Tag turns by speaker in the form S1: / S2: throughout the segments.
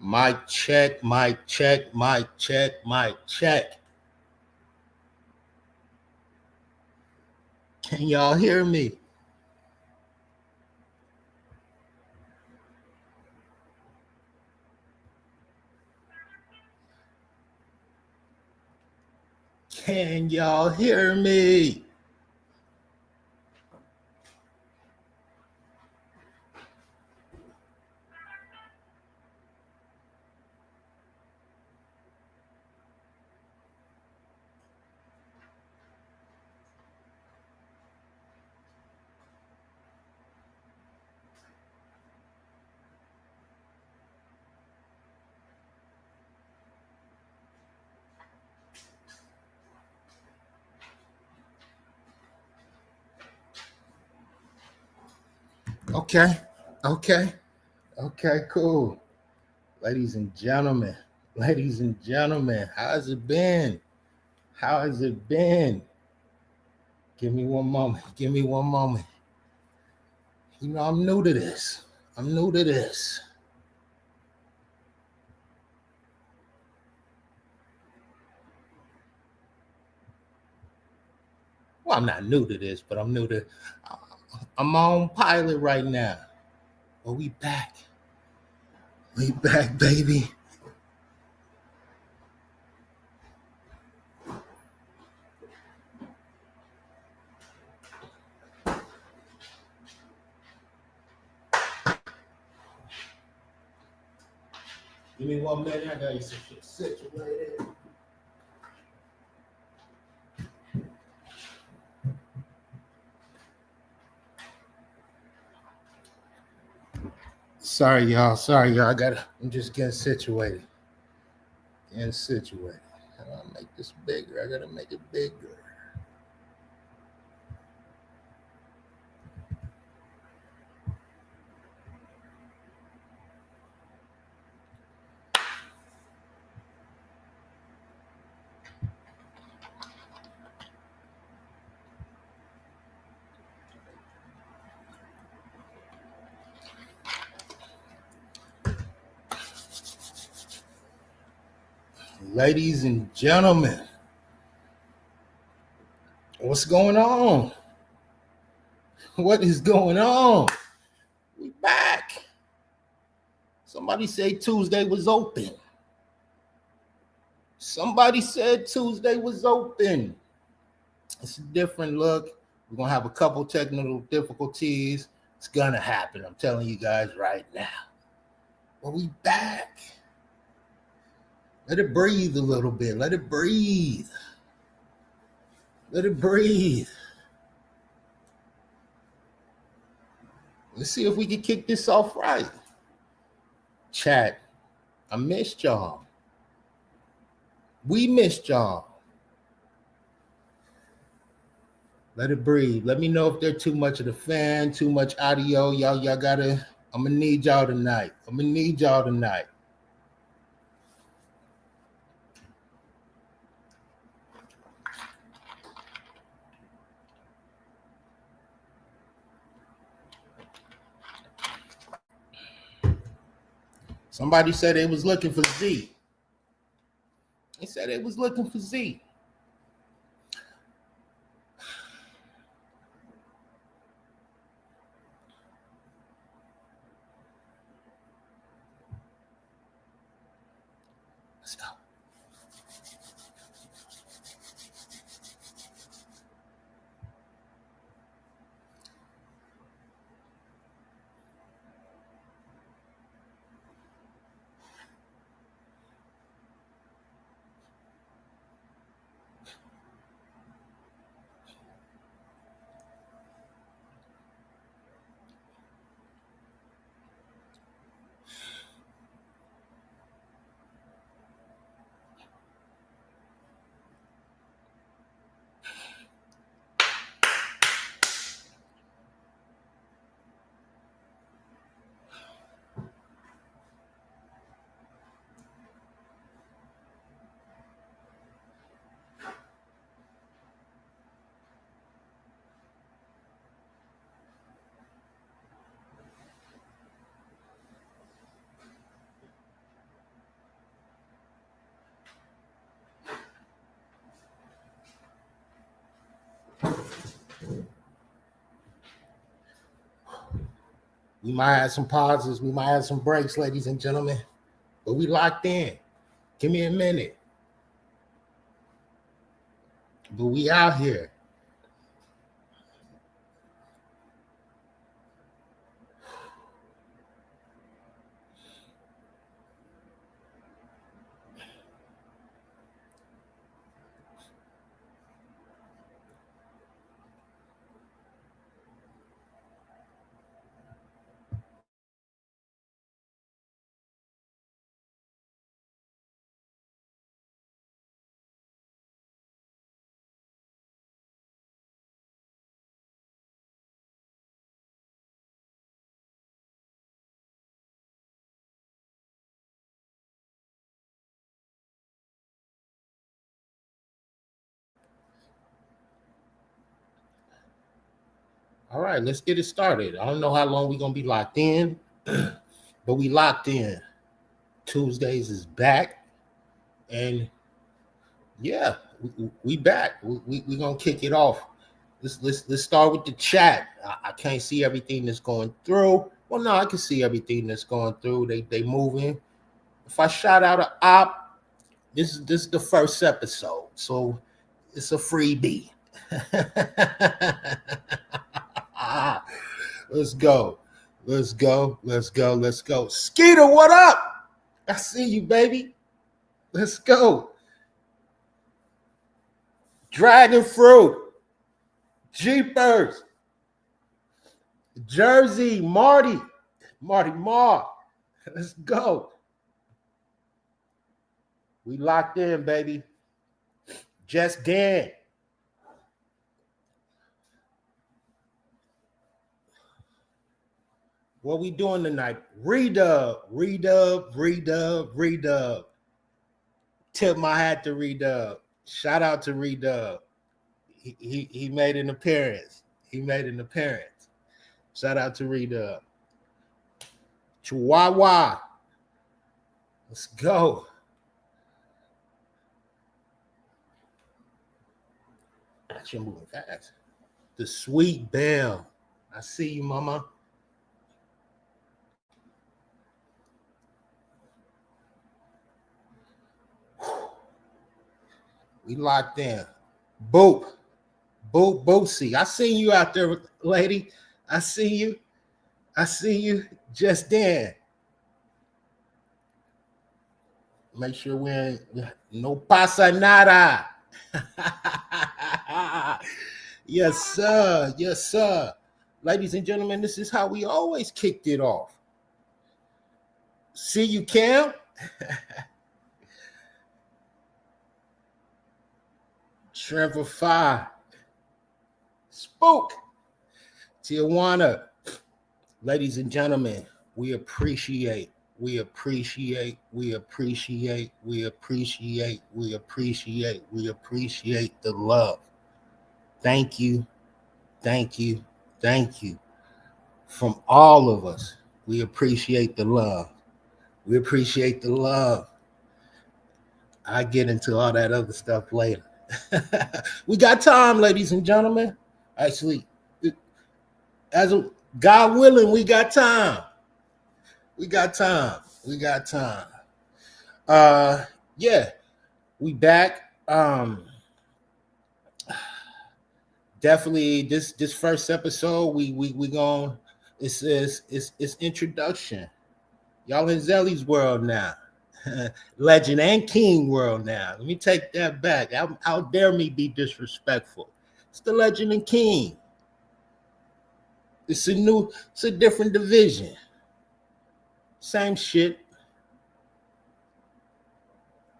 S1: Mic check, mic check, mic check, mic check. Can y'all hear me? Can y'all hear me? Okay, okay, okay, cool. Ladies and gentlemen, how's it been? How has it been? Give me one moment. Give me one moment. I'm new to this. I'm new to this. Well, I'm not new to this, but I'm new to. I'm on pilot right now. But we back. We back, baby. Give me 1 minute. I got you situated. Sorry, y'all. Sorry, y'all. I'm just getting situated. Getting situated. How do I make this bigger? I gotta make it bigger. Ladies and gentlemen, what's going on? What is going on? We back. Somebody say Tuesday was open. Somebody said Tuesday was open. It's a different look. We're gonna have a couple technical difficulties. It's gonna happen. I'm telling you guys right now. But we back. Let it breathe a little bit. Let it breathe. Let it breathe. Let's see if we can kick this off right. Chat, I missed y'all. We missed y'all. Let it breathe. Let me know if they're too much of the fan, too much audio. Y'all gotta, I'm gonna need y'all tonight. I'm gonna need y'all tonight. Somebody said they was looking for Z. They said they was looking for Z. Let's go. We might have some pauses, we might have some breaks, ladies and gentlemen, but we locked in. Give me a minute. But we out here. All right, let's get it started. I don't know how long we're gonna be locked in, but we locked in. Tuesdays is back, and yeah, we back. We gonna kick it off. Let's start with the chat. I can't see everything that's going through. Well, no, I can see everything that's going through. They moving. If I shout out an op, this is the first episode, so it's a freebie. Let's go. Let's go. Let's go. Let's go. Skeeter, what up? I see you, baby. Let's go. Dragon Fruit. Jeepers. Jersey. Marty. Marty Marr. Let's go. We locked in, baby. Just Dan. What we doing tonight? Redub, redub, redub, redub. Tip my hat to Redub. Shout out to Redub. He made an appearance. He made an appearance. Shout out to Redub. Chihuahua. Let's go. You're moving fast. The Sweet Belle. I see you, mama. We locked in. Boop. Boop, Boosie. I see you out there, lady. I see you. I see you. Just Dan. Make sure we're no pasa nada. Yes, sir. Yes, sir. Ladies and gentlemen, this is how we always kicked it off. See you, Cam. Shrimpify. Spook. Tijuana. Ladies and gentlemen, we appreciate the love. Thank you. From all of us, we appreciate the love. I get into all that other stuff later. We got time, ladies and gentlemen. Actually, as God willing, we got time. Yeah, we back. Definitely this first episode, we going it's introduction. Y'all in Zelly's world now. Legend and King world now. Let me take that back. How dare me be disrespectful? It's the Legend and King. It's a different division. Same shit.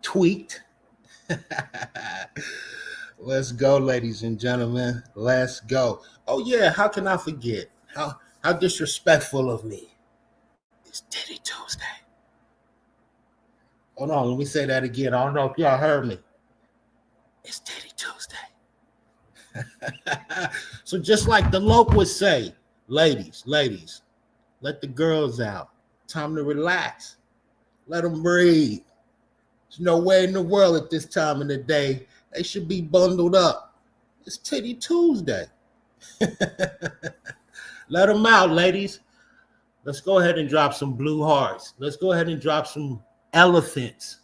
S1: Tweaked. Let's go, ladies and gentlemen. Let's go. Oh yeah, how can I forget? How disrespectful of me. It's Titty Tuesday. Hold on, let me say that again. I don't know if y'all heard me. It's Titty Tuesday. So just like the Loke would say, ladies, let the girls out. Time to relax. Let them breathe. There's no way in the world at this time of the day they should be bundled up. It's Titty Tuesday. Let them out, ladies. Let's go ahead and drop some blue hearts. Let's go ahead and drop some elephants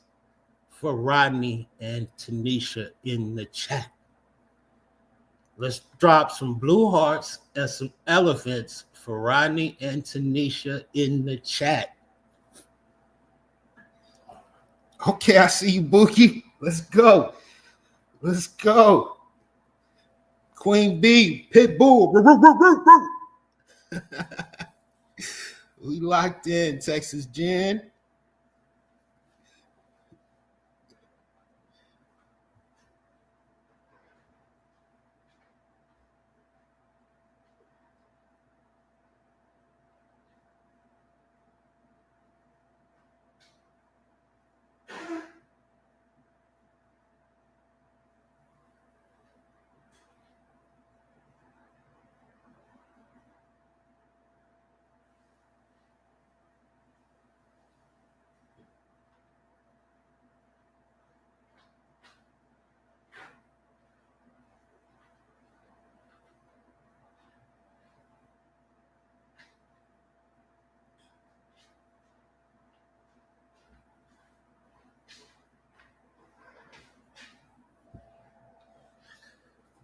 S1: for Rodney and Tanisha in the chat. Let's drop some blue hearts and some elephants for Rodney and Tanisha in the chat. Okay, I see you, Bookie. Let's go. Let's go. Queen B, Pitbull. We locked in, Texas Jen.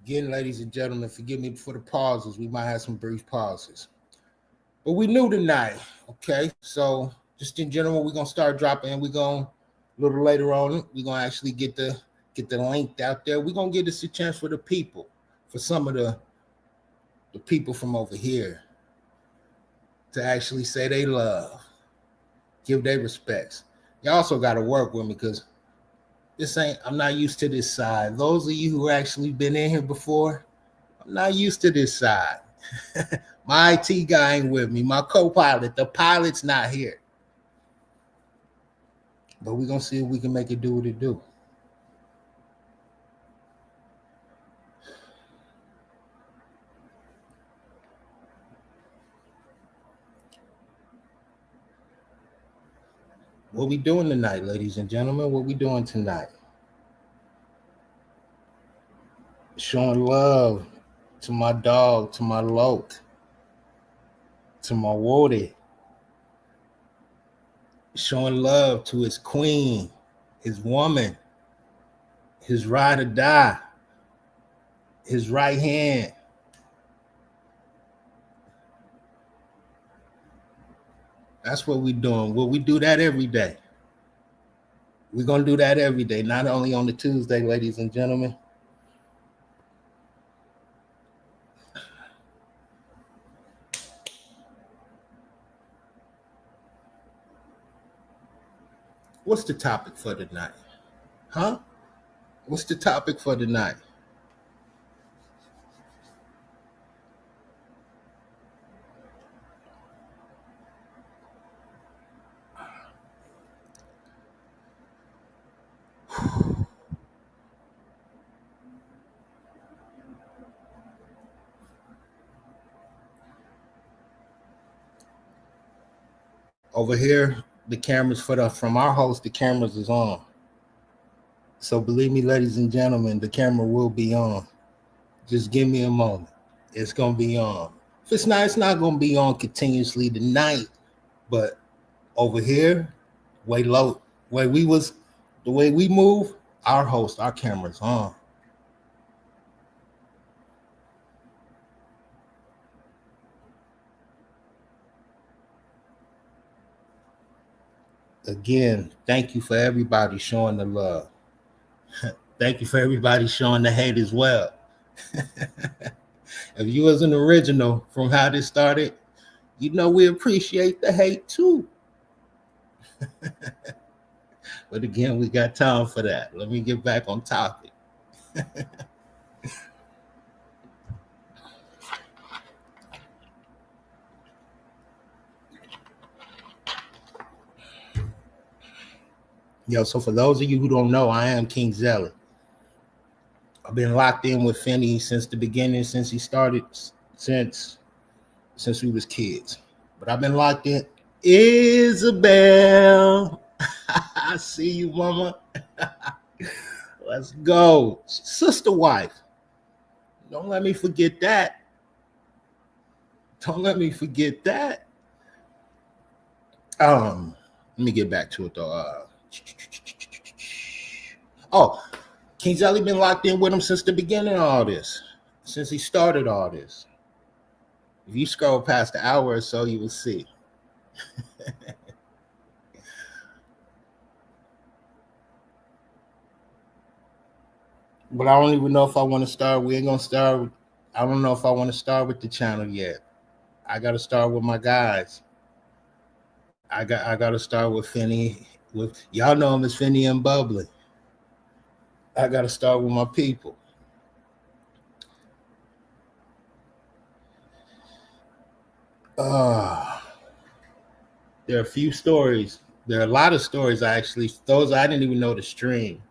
S1: Again, ladies and gentlemen, forgive me for the pauses. We might have some brief pauses. But we knew tonight, okay? So just in general, we're gonna start dropping. We're gonna a little later on, we're gonna actually get the link out there. We're gonna give this a chance for the people, for some of the people from over here to actually say they love, give their respects. You also got to work with me because I'm not used to this side. Those of you who actually been in here before, I'm not used to this side. My IT guy ain't with me. My co-pilot, the pilot's not here. But we're going to see if we can make it do what it do. What we doing tonight, ladies and gentlemen? What we doing tonight? Showing love to my dog, to my Loke, to my Woody. Showing love to his queen, his woman, his ride or die, his right hand. That's what we're doing. Well, we do that every day. We're going to do that every day, not only on the Tuesday, ladies and gentlemen. What's the topic for tonight? Huh? What's the topic for tonight? Over here, the cameras from our host, the cameras is on. So believe me, ladies and gentlemen, the camera will be on. Just give me a moment. It's going to be on. If it's not going to be on continuously tonight, but over here, the way we move, our host, our camera's on. Again, thank you for everybody showing the love. Thank you for everybody showing the hate as well. If you was an original from how this started, you know we appreciate the hate too. But again, we got time for that. Let me get back on topic. Yo, so for those of you who don't know, I am King Zealot. I've been locked in with Finney since the beginning, since he started, since we was kids. But I've been locked in. Isabel, I see you, mama. Let's go. Sister wife. Don't let me forget that. Don't let me forget that. Let me get back to it though. Oh, King Zelly been locked in with him since the beginning of all this, since he started all this. If you scroll past the hour or so, you will see. But I don't even know if I want to start. We ain't gonna start. I don't know if I want to start with the channel yet. I gotta start with my guys. I gotta start with Finney. With y'all know him as Finney and Bubbly. I gotta start with my people. There are a few stories. There are a lot of stories actually. Those I didn't even know the stream.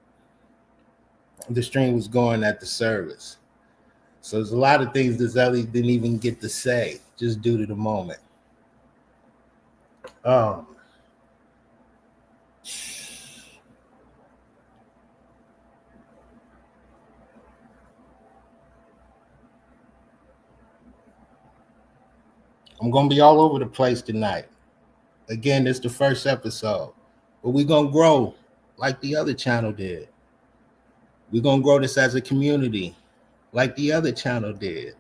S1: The stream was going at the service. So there's a lot of things that Zelly didn't even get to say just due to the moment. I'm gonna be all over the place tonight. Again, this is the first episode, but we're gonna grow like the other channel did. We're gonna grow this as a community, like the other channel did.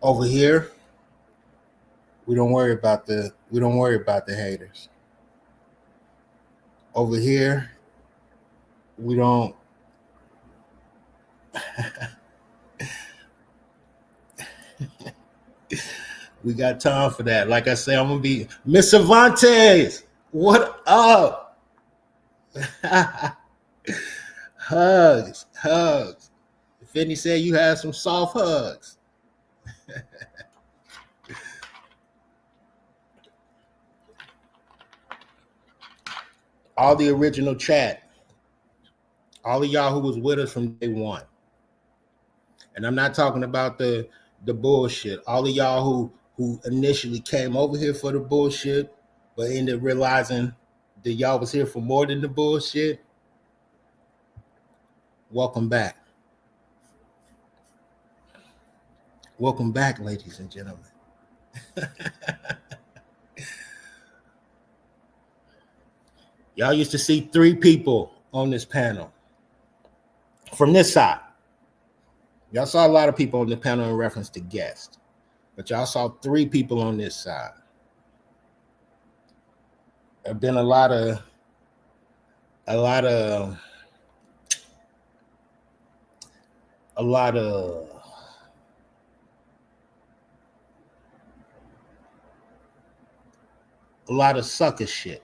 S1: Over here, we don't worry about the haters. Over here, we don't. We got time for that. Like I say, I'm gonna be Miss Cervantes. What up? Hugs. If any said you had some soft hugs. All the original chat. All of y'all who was with us from day one. And I'm not talking about the bullshit. All of y'all who initially came over here for the bullshit, but ended up realizing that y'all was here for more than the bullshit. Welcome back. Welcome back, ladies and gentlemen. Y'all used to see 3 people on this panel from this side. Y'all saw a lot of people on the panel in reference to guests, but y'all saw 3 people on this side. There have been a lot of sucker shit.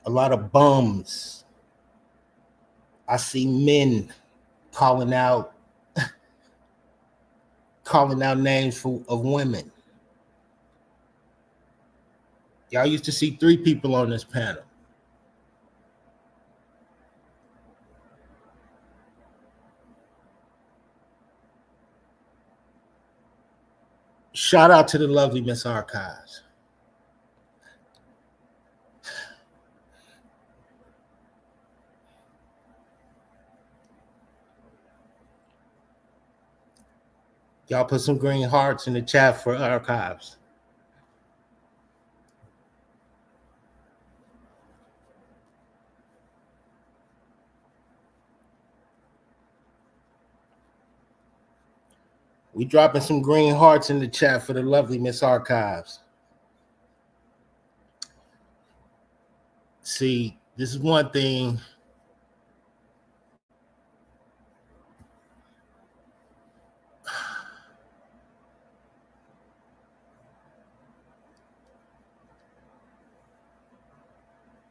S1: A lot of bums. I see men calling out names of women. Y'all used to see 3 people on this panel. Shout out to the lovely Miss Archives. Y'all put some green hearts in the chat for Archives. We dropping some green hearts in the chat for the lovely Miss Archives. See, this is one thing.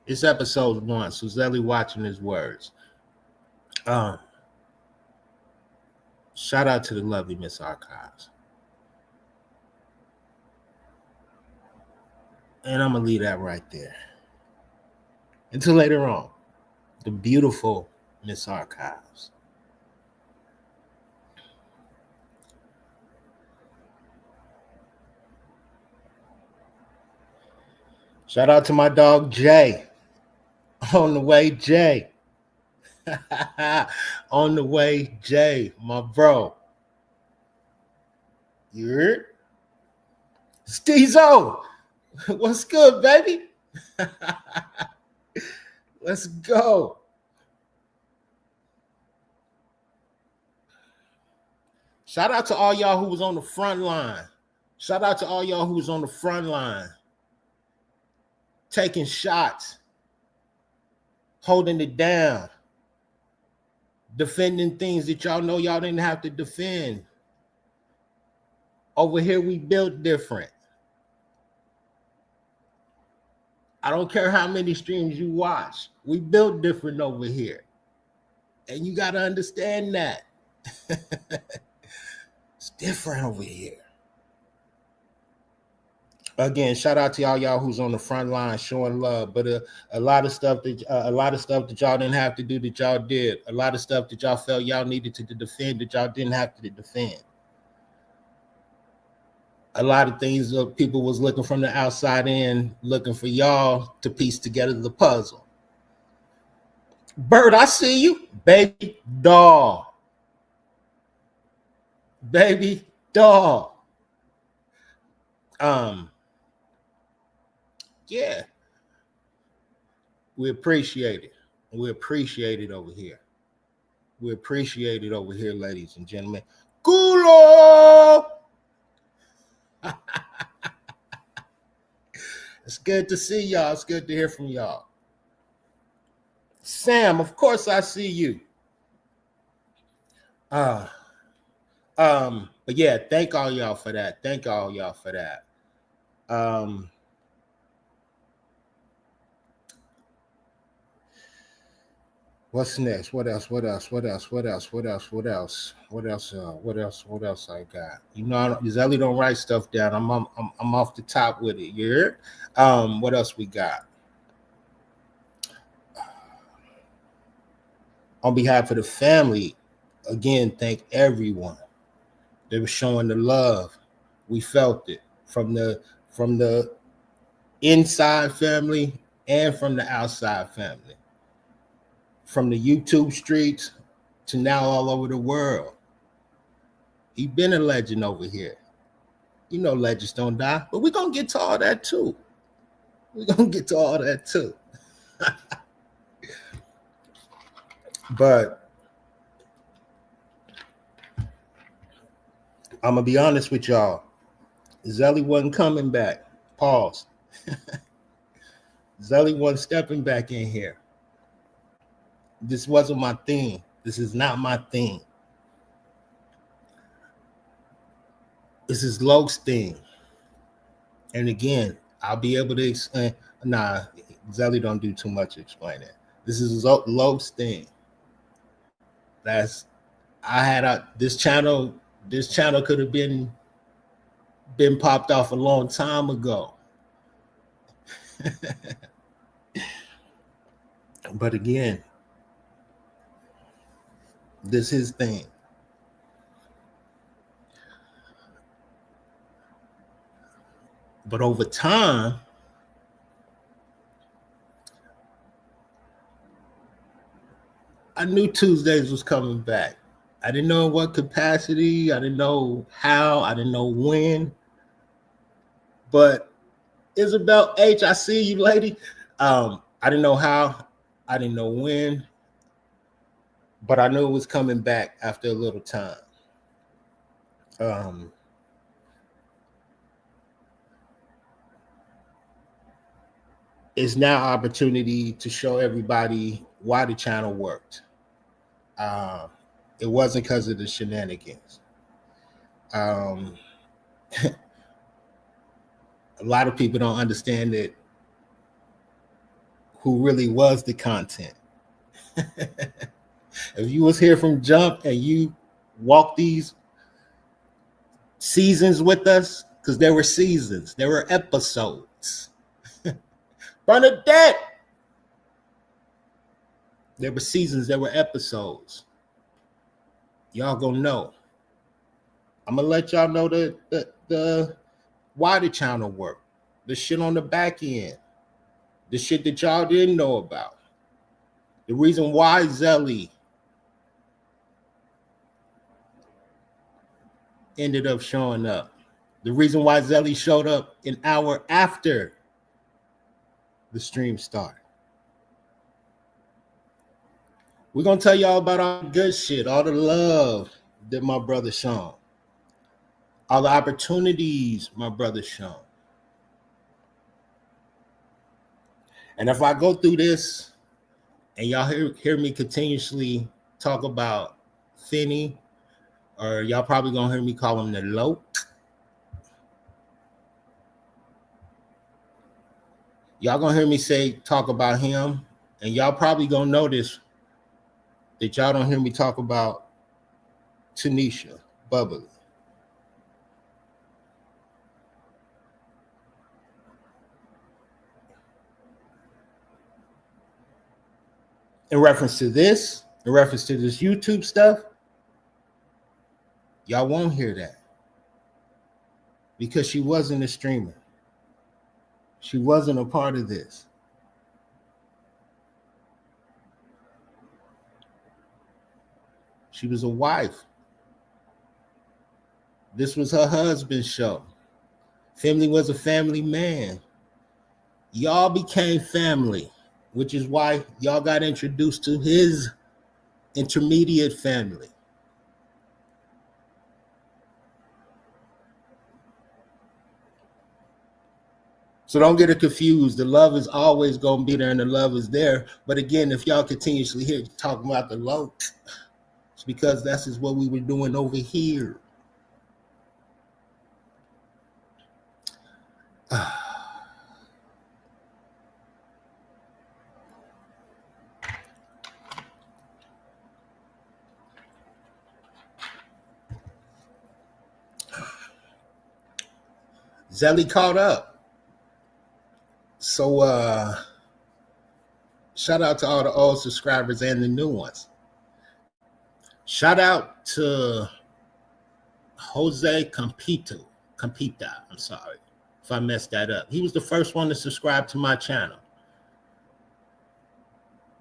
S1: It's episode 1, so Zelly watching his words. Shout out to the lovely Miss Archives. And I'm going to leave that right there. Until later on, the beautiful Miss Archives. Shout out to my dog Jay. On the way, Jay. On the way, Jay, my bro. You heard? Steezo, what's good, baby? Let's go. Shout out to all y'all who was on the front line. Shout out to all y'all who was on the front line. Taking shots. Holding it down. Defending things that y'all know y'all didn't have to defend. Over here, we built different. I don't care how many streams you watch. We built different over here. And you got to understand that. It's different over here. Again, shout out to y'all who's on the front line showing love. But a lot of stuff that y'all didn't have to do that y'all did. A lot of stuff that y'all felt y'all needed to defend that y'all didn't have to defend. A lot of things that people was looking from the outside in, looking for y'all to piece together the puzzle. Bird, I see you. Baby doll. Baby doll. Yeah. We appreciate it. We appreciate it over here. We appreciate it over here, ladies and gentlemen. Culo! It's good to see y'all. It's good to hear from y'all. Sam, of course I see you. But yeah, thank all y'all for that. Thank all y'all for that. What's next? What else I got? You know, Zelly don't write stuff down. I'm off the top with it. You heard? What else we got? On behalf of the family, again, thank everyone. They were showing the love. We felt it from the inside family and from the outside family. From the YouTube streets to now all over the world. He been a legend over here. You know legends don't die, but we're going to get to all that too. But I'm going to be honest with y'all. Zelly wasn't coming back. Pause. Zelly wasn't stepping back in here. This wasn't my thing. This is not my thing. This is Loke's thing. And again, I'll be able to explain. Nah, Zelly don't do too much explaining. This is Loke's thing. This channel could have been popped off a long time ago. But again, this is his thing. But over time, I knew Tuesdays was coming back. I didn't know in what capacity. I didn't know how. I didn't know when. But Isabel H., I see you, lady. I didn't know how. I didn't know when. But I knew it was coming back after a little time. It's now opportunity to show everybody why the channel worked. It wasn't because of the shenanigans. A lot of people don't understand that who really was the content. If you was here from jump and you walked these seasons with us, because there were seasons, there were episodes. Bernadette, There were seasons, there were episodes. Y'all gonna know. I'm gonna let y'all know the why the channel worked, the shit on the back end, the shit that y'all didn't know about, the reason why Zelly ended up showing up, the reason why Zelly showed up an hour after the stream started. We're gonna tell y'all about all the good shit, all the love that my brother shown, all the opportunities my brother shown. And if I go through this and y'all hear me continuously talk about Finney, or y'all probably gonna hear me call him the Loke. Y'all gonna hear me talk about him, and y'all probably gonna notice that y'all don't hear me talk about Tanisha Bubbly. In reference to this YouTube stuff, y'all won't hear that because she wasn't a streamer. She wasn't a part of this. She was a wife. This was her husband's show. Family was a family man. Y'all became family, which is why y'all got introduced to his intermediate family. So don't get it confused. The love is always going to be there and the love is there. But again, if y'all continuously hear talking about the love, it's because that's just what we were doing over here. Zelly caught up. So shout out to all the old subscribers and the new ones. Shout out to Jose Compita. I'm sorry if I messed that up. He was the first one to subscribe to my channel.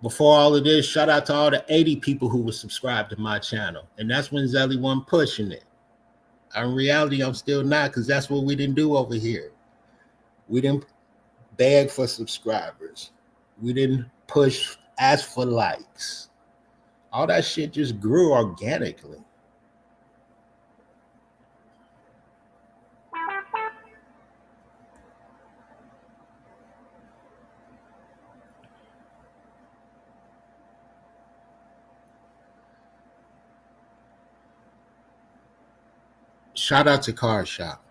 S1: Before all of this, shout out to all the 80 people who were subscribed to my channel. And that's when Zelly wasn't pushing it. In reality, I'm still not, because that's what we didn't do over here. We didn't beg for subscribers. We didn't ask for likes. All that shit just grew organically. Shout out to Car Shop.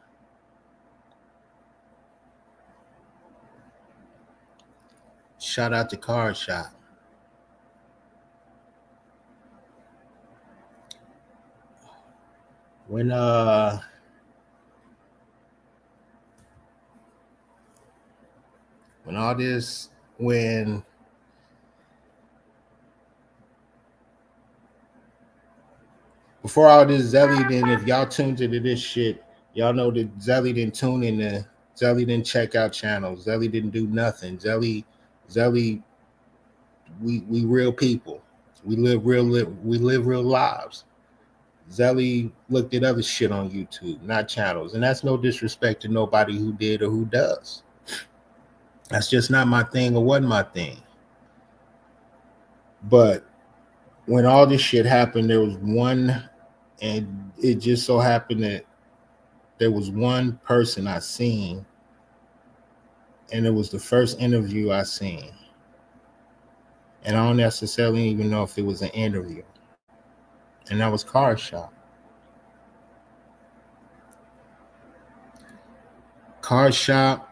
S1: Shout out to Car Shop. When all this, before all this, Zelly didn't, if y'all tuned into this shit, y'all know that Zelly didn't tune in there. Zelly didn't check out channels. Zelly didn't do nothing. Zelly, we real people. We live real lives. Zelly looked at other shit on YouTube, not channels. And that's no disrespect to nobody who did or who does. That's just not my thing or wasn't my thing. But when all this shit happened, there was one, and it just so happened that there was one person I seen, and it was the first interview I seen. And I don't necessarily even know if it was an interview. And that was Car Shop. Car Shop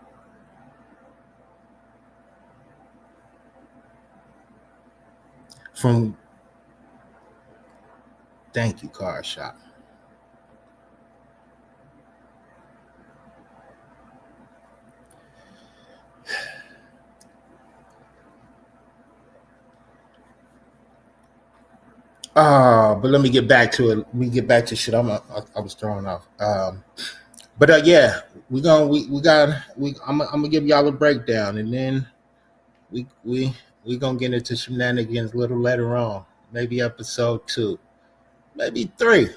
S1: thank you, Car Shop. But let me get back to it. Let me get back to shit. I was thrown off. But yeah, we got. I'm gonna give y'all a breakdown, and then we gonna get into shenanigans a little later on. Maybe episode 2, maybe 3.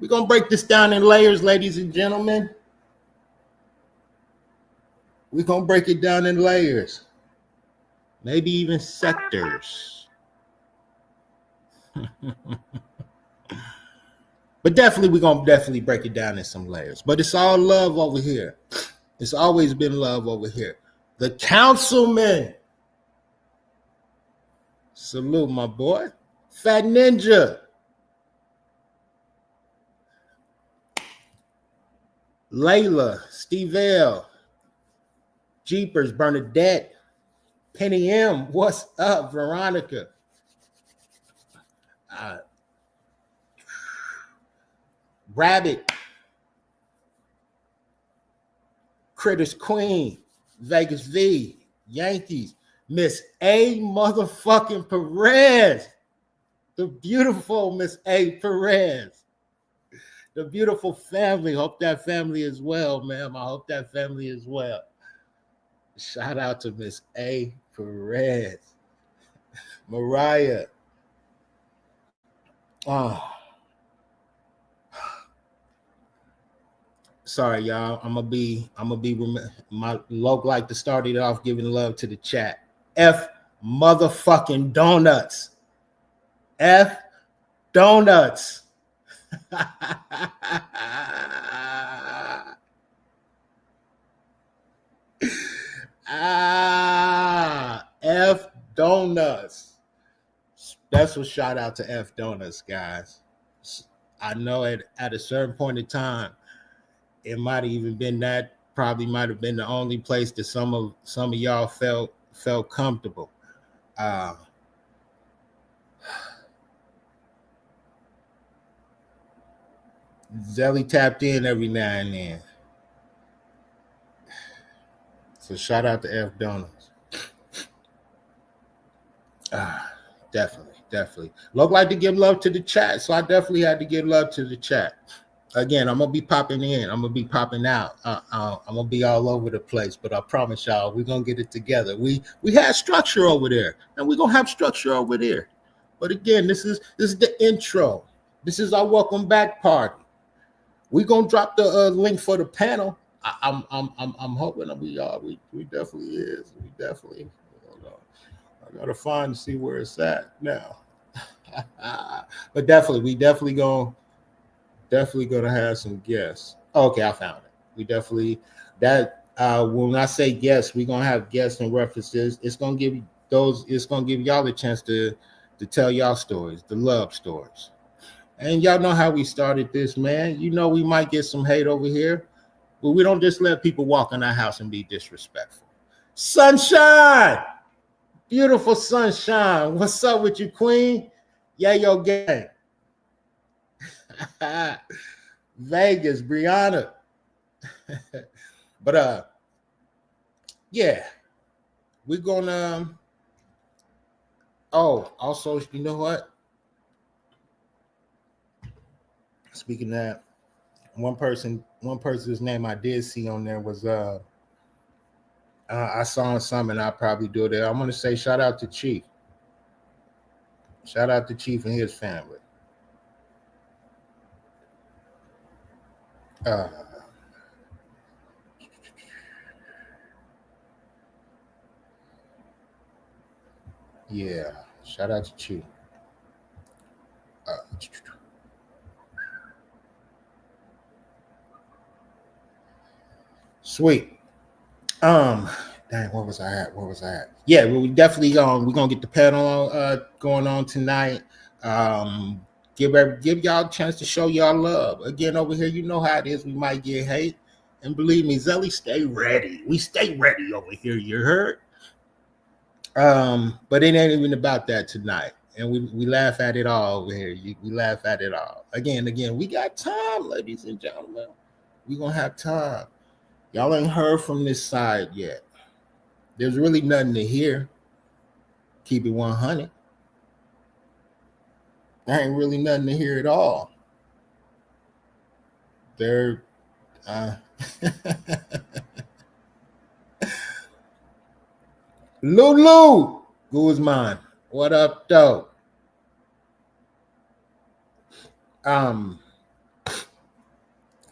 S1: We're gonna break this down in layers, ladies and gentlemen. We're gonna break it down in layers, maybe even sectors. But definitely, we're gonna definitely break it down in some layers. But it's all love over here. It's always been love over here. The councilman. Salute, my boy. Fat Ninja. Layla, Steve L, Jeepers, Bernadette, Penny M, what's up, Veronica? Rabbit, Critters Queen, Vegas V, Yankees, Miss A motherfucking Perez, the beautiful Miss A Perez, the beautiful family. Hope that family is well, ma'am. I hope that family is well. Shout out to Miss A Perez, Mariah. Sorry, y'all. I'm gonna be my loc like to start it off giving love to the chat. F motherfucking donuts. F donuts. F donuts. Special shout out to F donuts, guys. I know at a certain point in time, it might have even been probably might have been the only place that some of y'all felt comfortable. Zelly tapped in every now and then. So shout out to F Donuts. Definitely. Look like to give love to the chat, so I definitely had to give love to the chat. Again, I'm gonna be popping in. I'm gonna be popping out. I'm gonna be all over the place, but I promise y'all, we're gonna get it together. We had structure over there, and we're gonna have structure over there. But again, this is the intro. This is our welcome back party. We're gonna drop the link for the panel. I'm hoping that we definitely is. We definitely. I gotta find to see where it's at now. But we definitely gonna have some guests. Okay, I found it. We definitely when I say guests, we're gonna have guests and references. It's gonna give y'all a chance to tell y'all stories, the love stories. And y'all know how we started this, man. You know we might get some hate over here, but we don't just let people walk in our house and be disrespectful. Sunshine! Beautiful Sunshine. What's up with you, Queen? Yeah, yo, gang. Vegas, Brianna. But yeah, we're gonna also, you know what? Speaking of that, one person's name I did see on there was I saw some and I'll probably do it there. I'm gonna say shout out to Chief. Shout out to Chief and his family. Yeah, shout out to Chief. Sweet. Dang, where was I at? Yeah, we definitely we're gonna get the panel going on tonight. Give y'all a chance to show y'all love. Again, over here, you know how it is. We might get hate, and believe me, Zelly, stay ready. We stay ready over here. You heard? But it ain't even about that tonight. And we laugh at it all over here. We laugh at it all. Again, we got time, ladies and gentlemen. We're gonna have time. Y'all ain't heard from this side yet. There's really nothing to hear. Keep it 100. There ain't really nothing to hear at all. They're Lulu Guzman. What up, though? Um,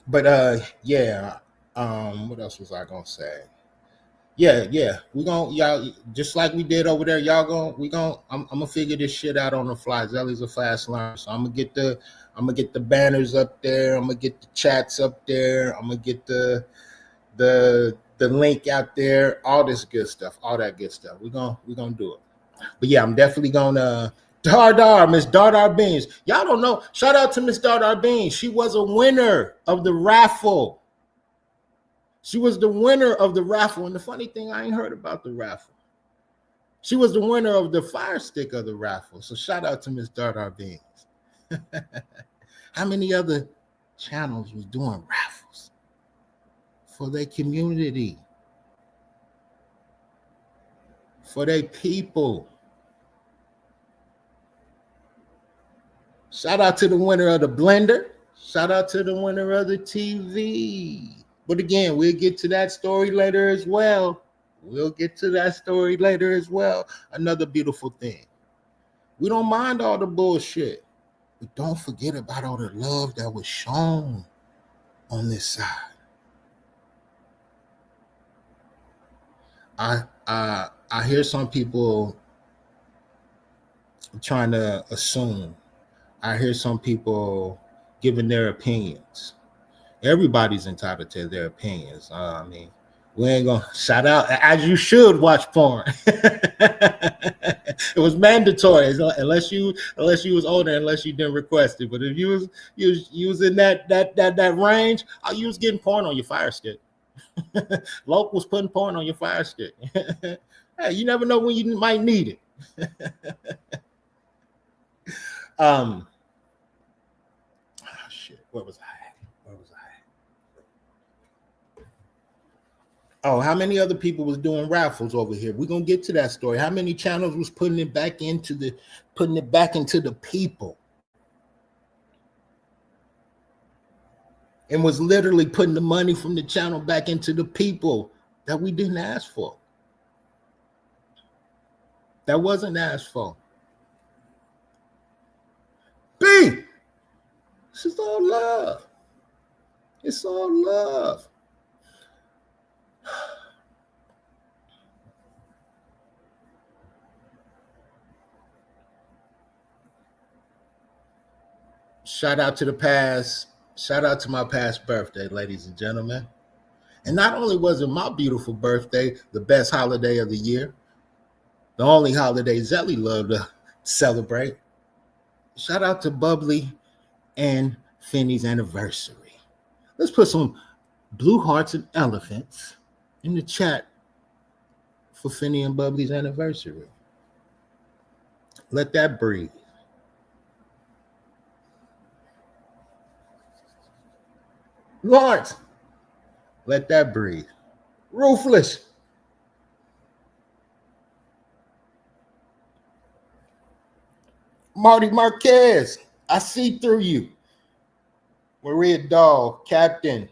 S1: but yeah. What else was I gonna say? Yeah. We gonna y'all just like we did over there. Y'all I'm gonna figure this shit out on the fly. Zelly's a fast learner, so I'm gonna get the banners up there. I'm gonna get the chats up there. I'm gonna get the link out there. All this good stuff. All that good stuff. We gonna do it. But yeah, I'm definitely gonna Miss Dardar Beans. Y'all don't know. Shout out to Miss Dardar Beans. She was a winner of the raffle. She was the winner of the raffle. And the funny thing, I ain't heard about the raffle. She was the winner of the fire stick of the raffle. So shout out to Miss Dardar Beans. How many other channels was doing raffles for their community, for their people? Shout out to the winner of the blender. Shout out to the winner of the TV. But again, we'll get to that story later as well. Another beautiful thing. We don't mind all the bullshit, but don't forget about all the love that was shown on this side. I hear some people trying to assume. I hear some people giving their opinions. Everybody's entitled to their opinions. I mean, we ain't gonna shout out as you should watch porn. It was mandatory unless you was older, unless you didn't request it. But if you was in that range, you was getting porn on your fire stick. Loke was putting porn on your fire stick. Hey, you never know when you might need it. Shit. Where was I? Oh, how many other people was doing raffles over here? We're gonna get to that story. How many channels was putting it back into the people? And was literally putting the money from the channel back into the people that we didn't ask for. That wasn't asked for. B, this is all love. It's all love. Shout out to the past. Shout out to my past birthday, ladies and gentlemen. And not only was it my beautiful birthday, the best holiday of the year, the only holiday Zelly loved to celebrate. Shout out to Bubbly and Finney's anniversary. Let's put some blue hearts and elephants in the chat for Finney and Bubbly's anniversary. Let that breathe. Lawrence, let that breathe. Ruthless. Marty Marquez, I see through you. Maria Dahl, Captain.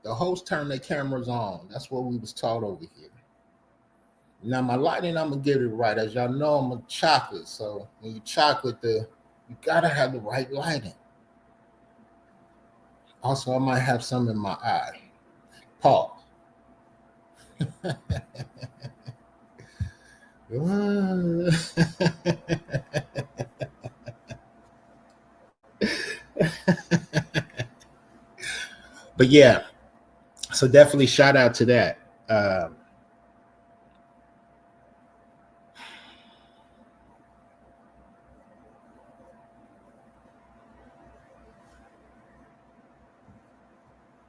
S1: The host turned their cameras on. That's what we was taught over here. Now my lighting, I'm gonna get it right. As y'all know, I'm a chocolate. So when you chocolate, you gotta have the right lighting. Also, I might have some in my eye. Paul. But yeah, so definitely shout out to that.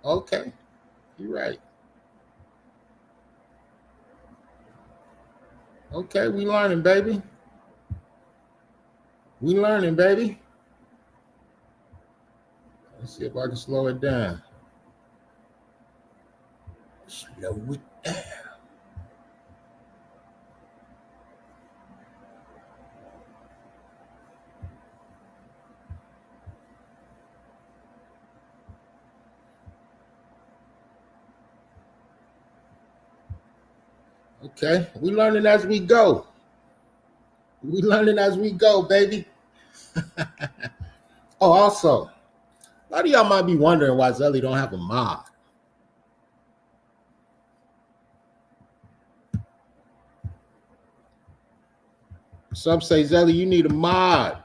S1: Okay, you're right. Okay, we learning, baby. We learning, baby. Let's see if I can slow it down. Slow it down. Okay, we learning as we go. We learning as we go, baby. Oh, also, a lot of y'all might be wondering why Zelly don't have a mod. Some say, Zelly, you need a mod.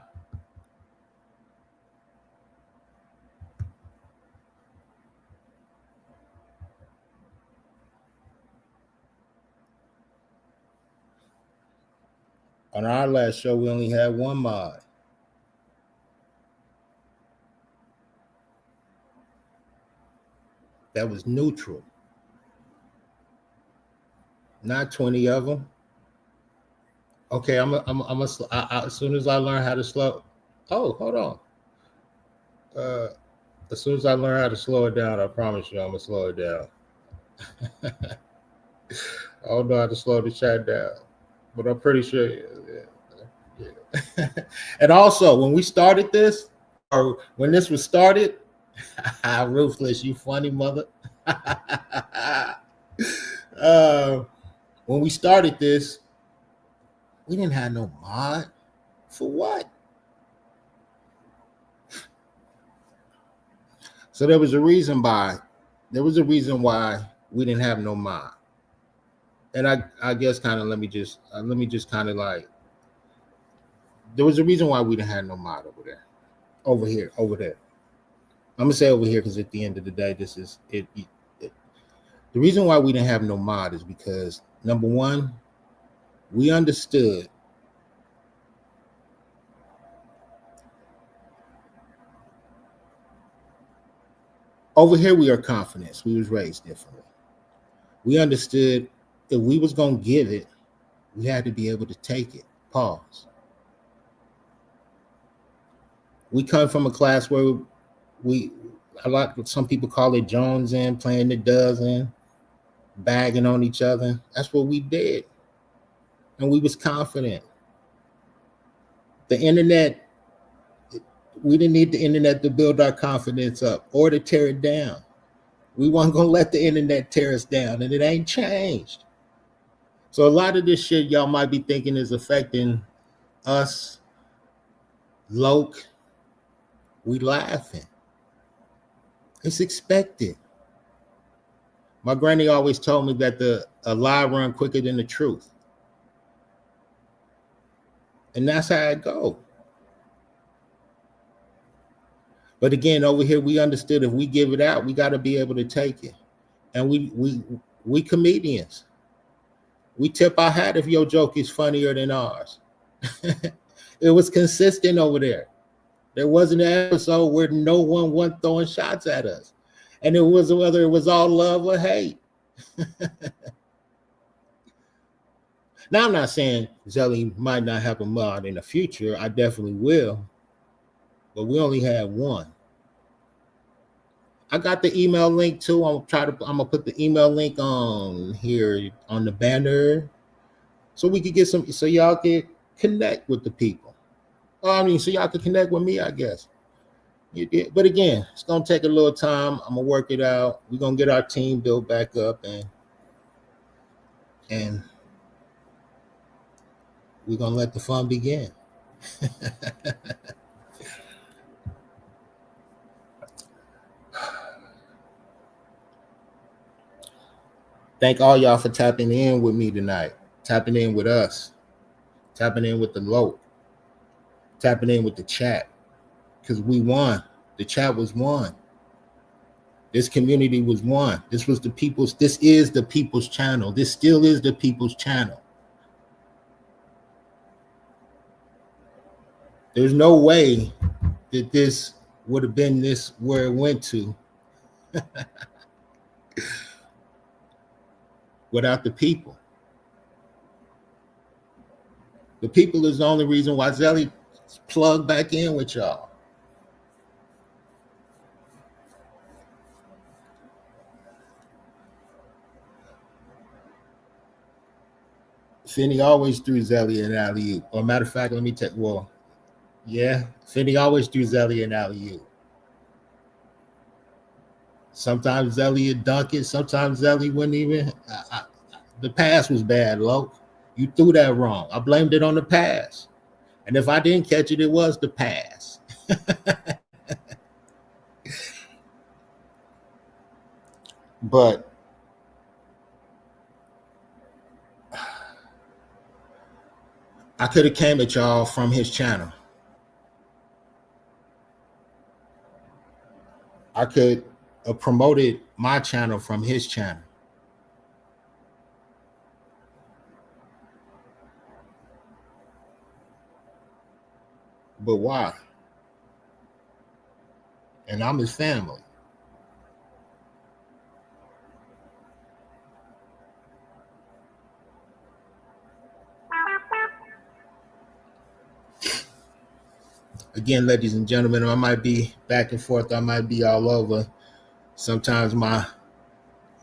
S1: On our last show, we only had one mod. That was neutral. Not 20 of them. Okay, as soon as I learn how to slow. Oh, hold on. As soon as I learn how to slow it down, I promise you I'm gonna slow it down. I don't know how to slow the chat down, but I'm pretty sure. Yeah. And also, when we started this, or when this was started, Ruthless, you funny mother. When we started this, we didn't have no mod. For what? So there was a reason why we didn't have no mod. And I guess kind of let me just kind of like, there was a reason why we didn't have no mod over there. Over there. I'm gonna say over here because at the end of the day, this is it. The reason why we didn't have no mod is because, number one, we understood over here we are confident. We was raised differently. We understood if we was gonna give it, we had to be able to take it. Pause. We come from a class where some people call it jonesing, playing the dozen, bagging on each other. That's what we did. And we was confident. The internet, we didn't need the internet to build our confidence up or to tear it down. We weren't going to let the internet tear us down, and it ain't changed. So a lot of this shit y'all might be thinking is affecting us, Loke. We laughing. It's expected. My granny always told me that a lie run quicker than the truth. And that's how it go. But again, over here, we understood if we give it out, we got to be able to take it. And we comedians. We tip our hat if your joke is funnier than ours. It was consistent over there. There wasn't an episode where no one wasn't throwing shots at us. And it was whether it was all love or hate. Now, I'm not saying Zelly might not have a mod in the future. I definitely will. But we only had one. I got the email link too. I'm gonna put the email link on here on the banner, so we could get so y'all can connect with the people. So y'all can connect with me, I guess. But again, it's gonna take a little time. I'm gonna work it out. We're gonna get our team built back up, and we're gonna let the fun begin. Thank all y'all for tapping in with me tonight, tapping in with us, tapping in with the Loke, tapping in with the chat, because we won. The chat was won. This community was won. This is the people's channel. This still is the people's channel. There's no way that this would have been this where it went to without the people. The people is the only reason why Zelly plugged back in with y'all. Finney always threw Zelly and alley oop. Or matter of fact, let me take. Well, yeah, Finney always threw Zelly and alley oop. Sometimes Zelly would dunk it. Sometimes Zelly wouldn't even. The pass was bad, Loke. You threw that wrong. I blamed it on the pass. And if I didn't catch it, it was the pass. But I could have came at y'all from his channel. I could have promoted my channel from his channel. But why? And I'm his family. Again, ladies and gentlemen, I might be back and forth. I might be all over. Sometimes my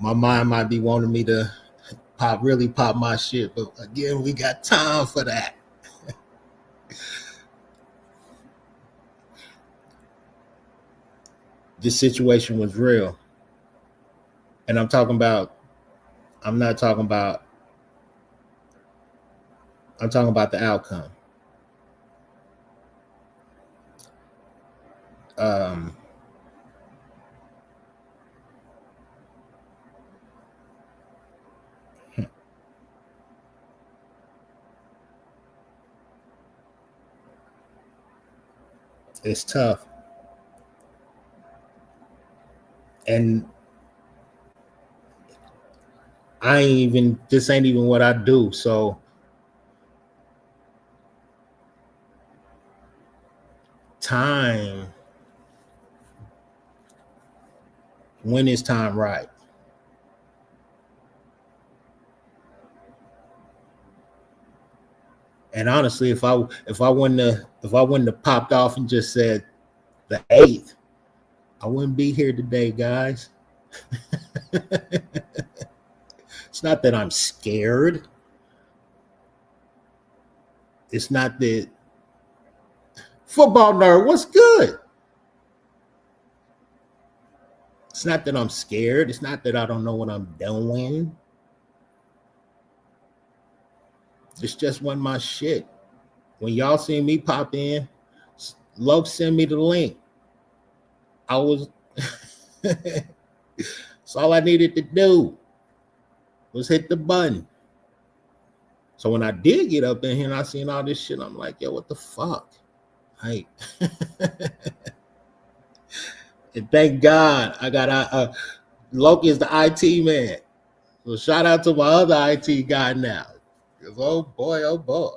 S1: mind might be wanting me to really pop my shit, but again, we got time for that. This situation was real, and I'm talking about. I'm not talking about. I'm talking about the outcome. Um, it's tough, and I ain't even. This ain't even what I do. So time. When is time right? And honestly, if I wouldn't have popped off and just said the 8th, I wouldn't be here today, guys. It's not that I'm scared. It's not that football nerd, what's good? It's not that I'm scared. It's not that I don't know what I'm doing. It's just wasn't my shit. When y'all see me pop in, love send me the link. I was that's all I needed to do was hit the button. So when I did get up in here and I seen all this shit, I'm like, yo, what the fuck? Hey. And thank God I got Loki is the IT man. So shout out to my other IT guy now. Because oh boy, oh boy.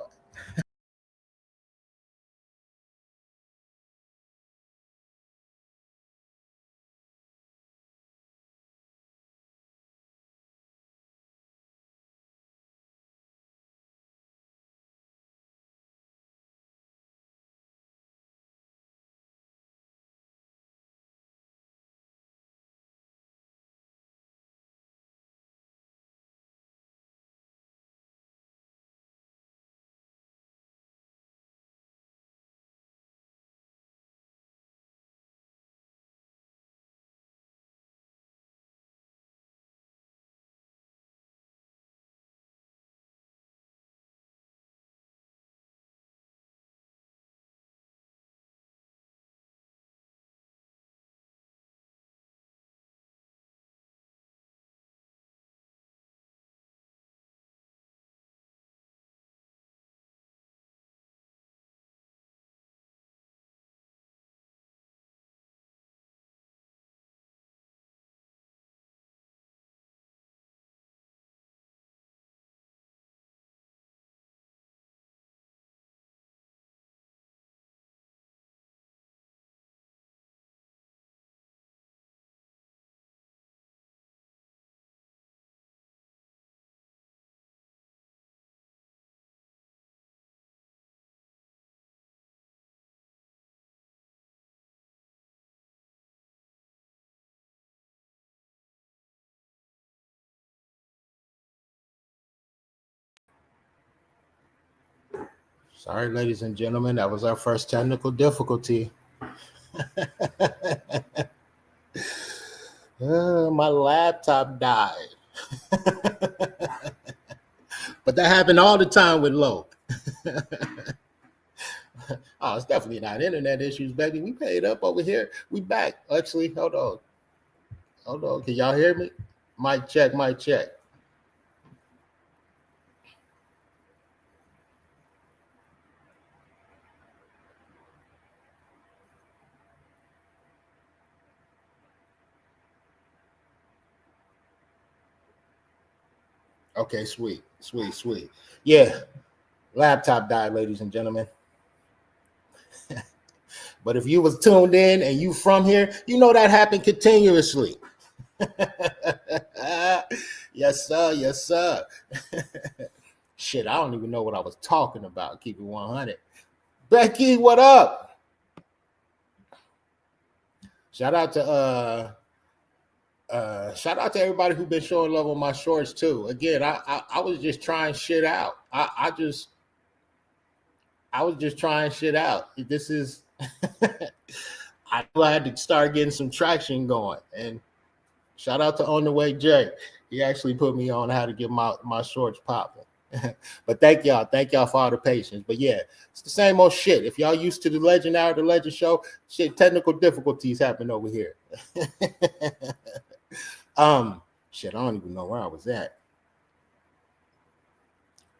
S1: Sorry, ladies and gentlemen, that was our first technical difficulty. My laptop died. But that happened all the time with Loke. Oh, it's definitely not internet issues, baby. We paid up over here. We back. Actually, hold on. Hold on. Can y'all hear me? Mic check, mic check. Okay, sweet, sweet, sweet. Yeah, laptop died, ladies and gentlemen. But if you was tuned in and you from here, you know that happened continuously. Yes, sir. Yes, sir. Shit, I don't even know what I was talking about. Keep it 100. Becky, what up? Shout out to everybody who been showing love on my shorts too. Again, I was just trying shit out. I was just trying shit out. This is I knew I had to start getting some traction going. And shout out to On the Way Jay. He actually put me on how to get my shorts popping. But thank y'all for all the patience. But yeah, it's the same old shit. If y'all used to the Legend Hour, the Legend Show, shit, technical difficulties happen over here. Shit, I don't even know where I was at.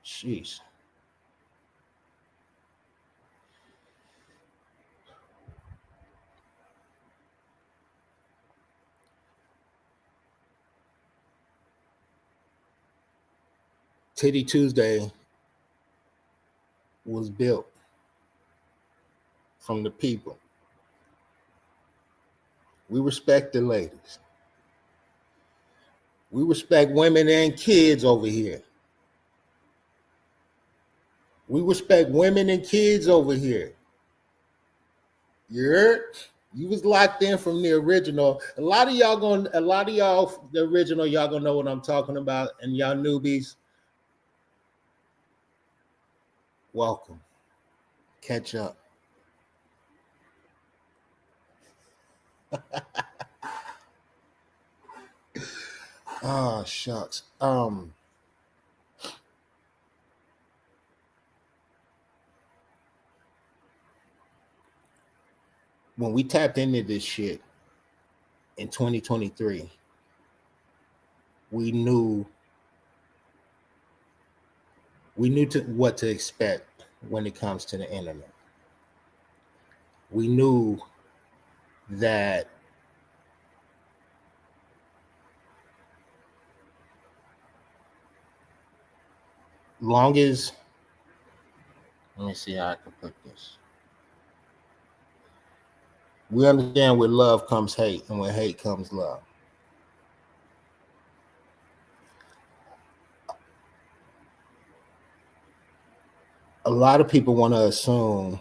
S1: Jeez. Titty Tuesday was built from the people. We respect the ladies. We respect women and kids over here. We respect women and kids over here. You was locked in from the original. A lot of y'all, the original, y'all gonna know what I'm talking about. And y'all newbies, welcome. Catch up. Oh, shucks. When we tapped into this shit in 2023, we knew what to expect when it comes to the internet. We knew that long as, let me see how I can put this. We understand with love comes hate, and with hate comes love. A lot of people want to assume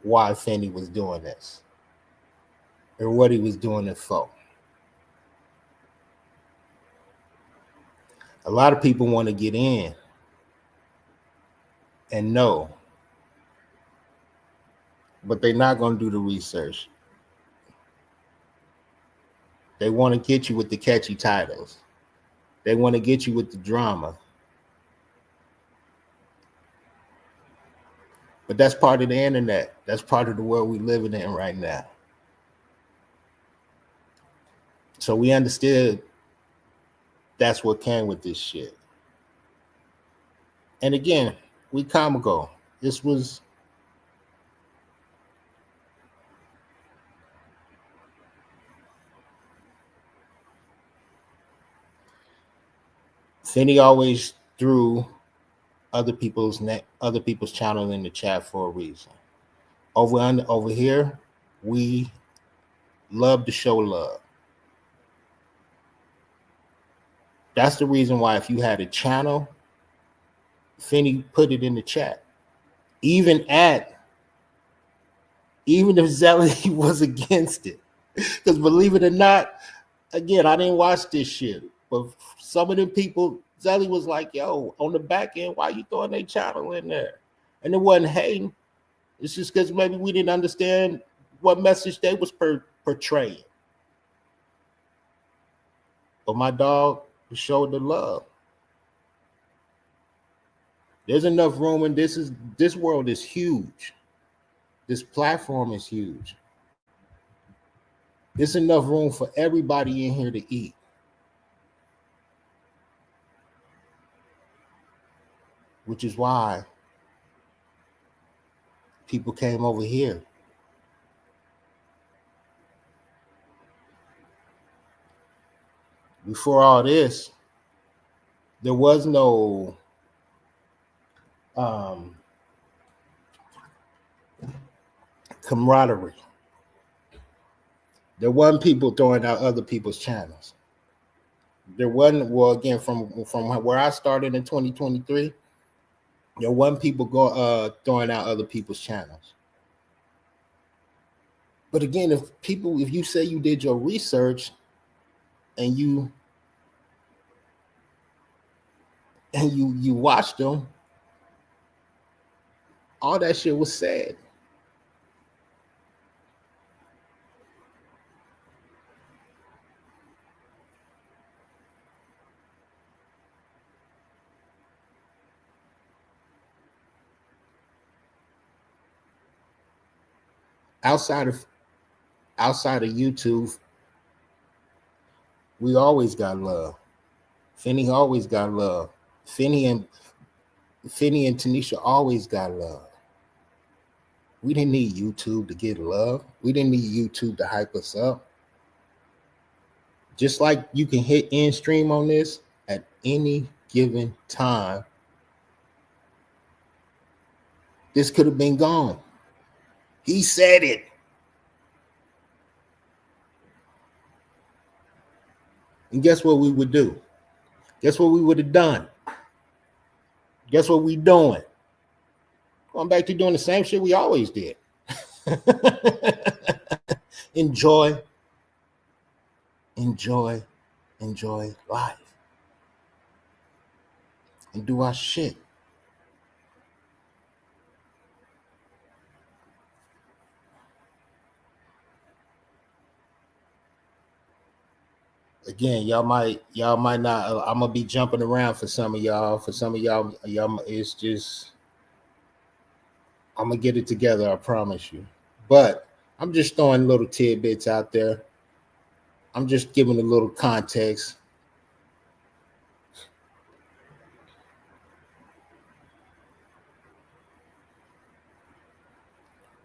S1: why Fendi was doing this or what he was doing it for. A lot of people want to get in and know, but they're not going to do the research. They want to get you with the catchy titles. They want to get you with the drama. But that's part of the internet. That's part of the world we're living in right now. So we understood that's what came with this shit. And again, we comical. This was Fendi always threw other people's channel in the chat for a reason. Over here, we love to show love. That's the reason why if you had a channel, Fendi put it in the chat. Even if Zelly was against it. Because believe it or not, again, I didn't watch this shit. But some of them people, Zelly was like, yo, on the back end, why you throwing their channel in there? And it wasn't hating. It's just because maybe we didn't understand what message they was portraying. But my dog showed the love. There's enough room, and this world is huge. This platform is huge. There's enough room for everybody in here to eat. Which is why people came over here. Before all this, there was no camaraderie. There wasn't people throwing out other people's channels. There wasn't, well, again, from where I started in 2023, there wasn't people throwing out other people's channels. But again, if you say you did your research and you watched them, all that shit was said. Outside of YouTube, we always got love. Finney always got love. Finney and Tanisha always got love. We didn't need YouTube to get love. We didn't need YouTube to hype us up. Just like you can hit end stream on this at any given time, this could have been gone. He said it. And guess what we would do? Guess what we would have done? Guess what we doing? Going back to doing the same shit we always did. Enjoy life. And do our shit. Again, y'all might not. I'm gonna be jumping around for some of y'all. For some of y'all, it's just I'm gonna get it together. I promise you. But I'm just throwing little tidbits out there. I'm just giving a little context.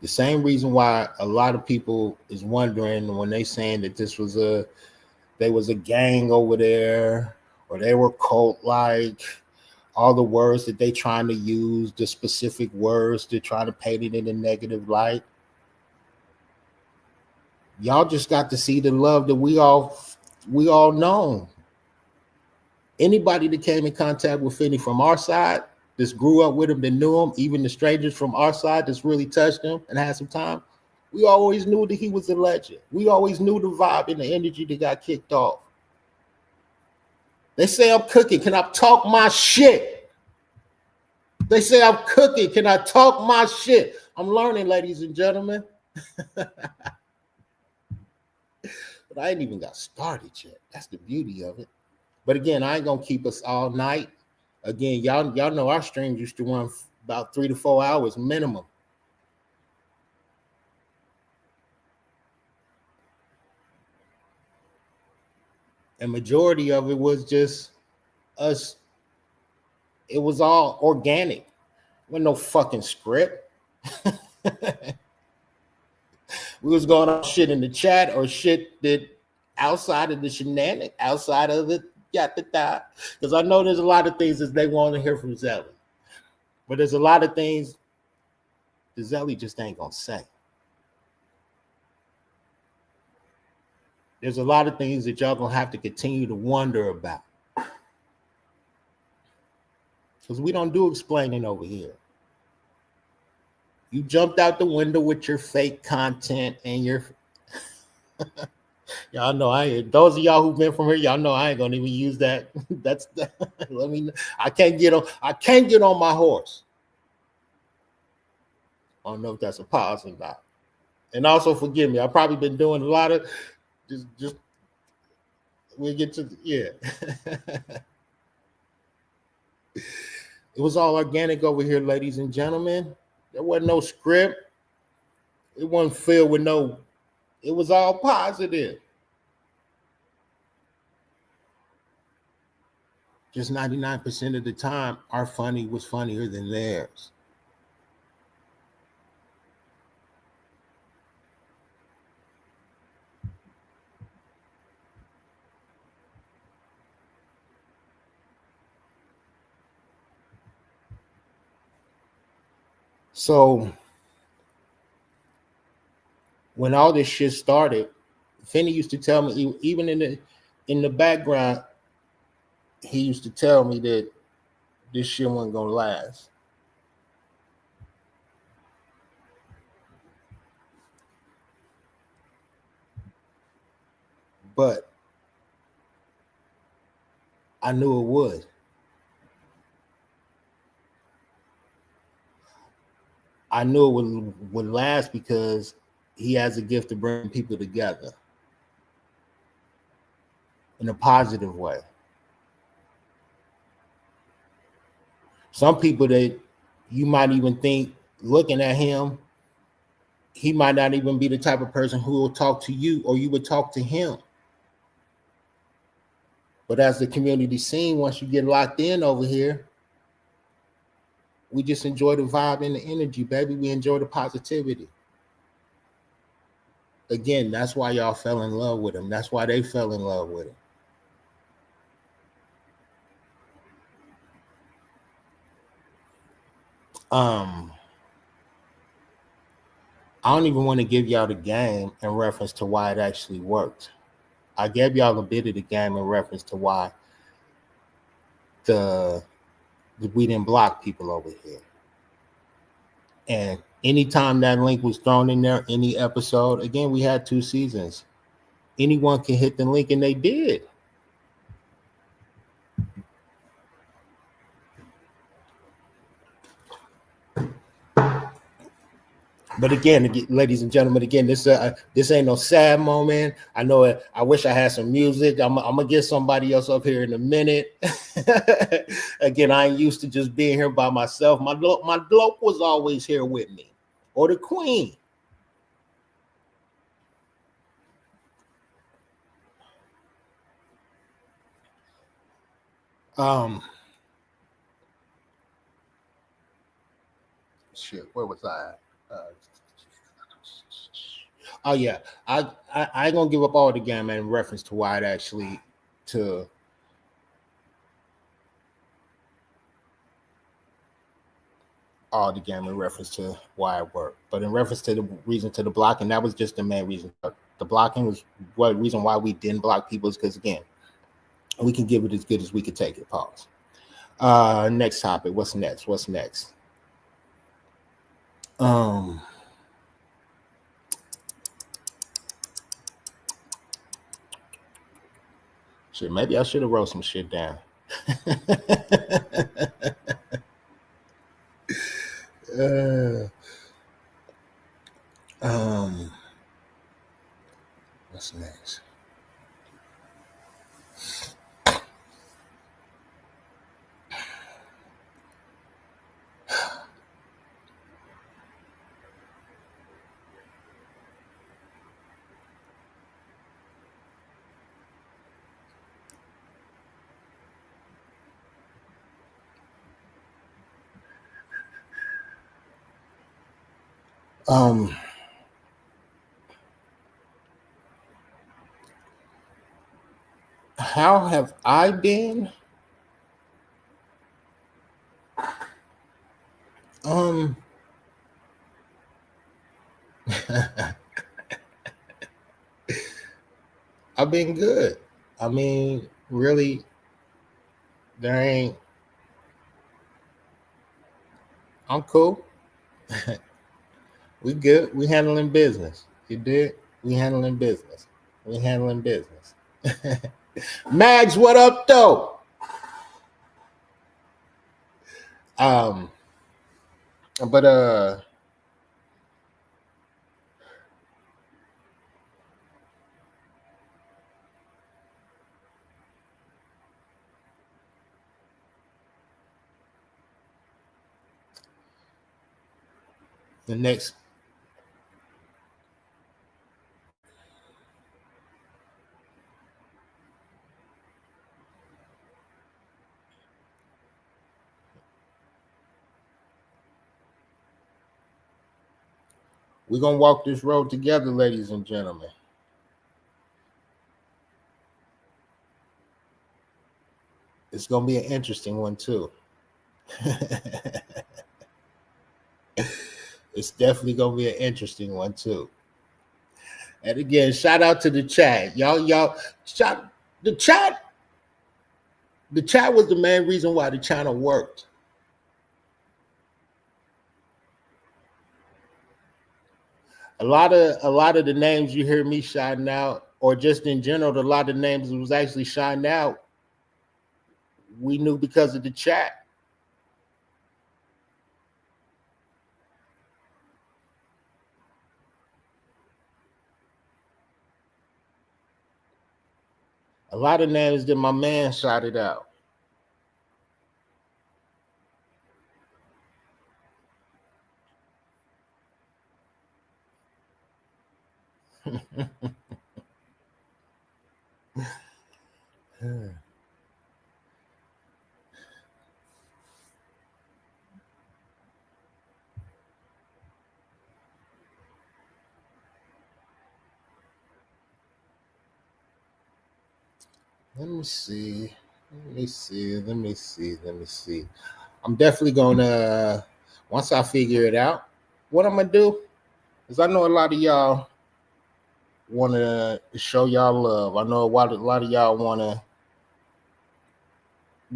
S1: The same reason why a lot of people is wondering when they saying that there was a gang over there, or they were cult-like, all the words that they trying to use, the specific words, they're trying to paint it in a negative light. Y'all just got to see the love that we all know. Anybody that came in contact with Finney from our side, that's grew up with him, that knew him, even the strangers from our side that's really touched him and had some time, we always knew that he was a legend. We always knew the vibe and the energy that got kicked off. They say I'm cooking. Can I talk my shit? They say I'm cooking. Can I talk my shit? I'm learning, ladies and gentlemen. But I ain't even got started yet. That's the beauty of it. But again, I ain't gonna keep us all night. Again, y'all know our streams used to run about 3 to 4 hours minimum. And majority of it was just us. It was all organic. With no fucking script. We was going on shit in the chat or shit that outside of the shenanigans, outside of the yatta. Because I know there's a lot of things that they want to hear from Zelly. But there's a lot of things that Zelly just ain't gonna say. There's a lot of things that y'all gonna have to continue to wonder about. Because we don't do explaining over here. You jumped out the window with your fake content and your y'all know those of y'all who've been from here, y'all know I ain't gonna even use that. Let me I can't get on my horse. I don't know if that's a pause or not. And also forgive me, I've probably been doing a lot of just we'll get to yeah. It was all organic over here, ladies and gentlemen. There wasn't no script. It wasn't filled with no, it was all positive. Just 99% of the time, our funny was funnier than theirs. So when all this shit started, Finney used to tell me, even in the background, he used to tell me that this shit wasn't gonna last. But I knew it would. I knew it would last because he has a gift to bring people together in a positive way. Some people that you might even think, looking at him, he might not even be the type of person who will talk to you or you would talk to him. But as the community scene, once you get locked in over here, we just enjoy the vibe and the energy, baby. We enjoy the positivity. Again, that's why y'all fell in love with him. That's why they fell in love with him. I don't even want to give y'all the game in reference to why it actually worked. I gave y'all a bit of the game in reference to why we didn't block people over here. And anytime that link was thrown in there, any episode, again, we had 2 seasons. Anyone can hit the link, and they did. But again, ladies and gentlemen, again, this ain't no sad moment. I know it. I wish I had some music. I'm gonna get somebody else up here in a minute. Again, I ain't used to just being here by myself. My bloke was always here with me, or the queen. Shit, where was I? Oh yeah, I ain't gonna give up all the game in reference to why it actually to all the game in reference to why it worked, but in reference to the reason to the blocking, that was just the main reason. The blocking was what reason why we didn't block people is because again, we can give it as good as we could take it. Pause. Next topic. What's next? Shit, maybe I should have wrote some shit down. What's next? How have I been? I've been good. I mean, really, there ain't. I'm cool. We good. We handling business. You did. We handling business. Mags, what up, though? But The next. We're going to walk this road together, ladies and gentlemen. It's going to be an interesting one, too. It's definitely going to be an interesting one, too. And again, shout out to the chat. Y'all, shout the chat. The chat was the main reason why the channel worked. A lot of the names you hear me shouting out, or just in general, a lot of names was actually shouting out. We knew because of the chat. A lot of names that my man shouted out. Let me see. I'm definitely gonna, once I figure it out, what I'm gonna do is, I know a lot of y'all want to show y'all love. I know a lot of y'all want to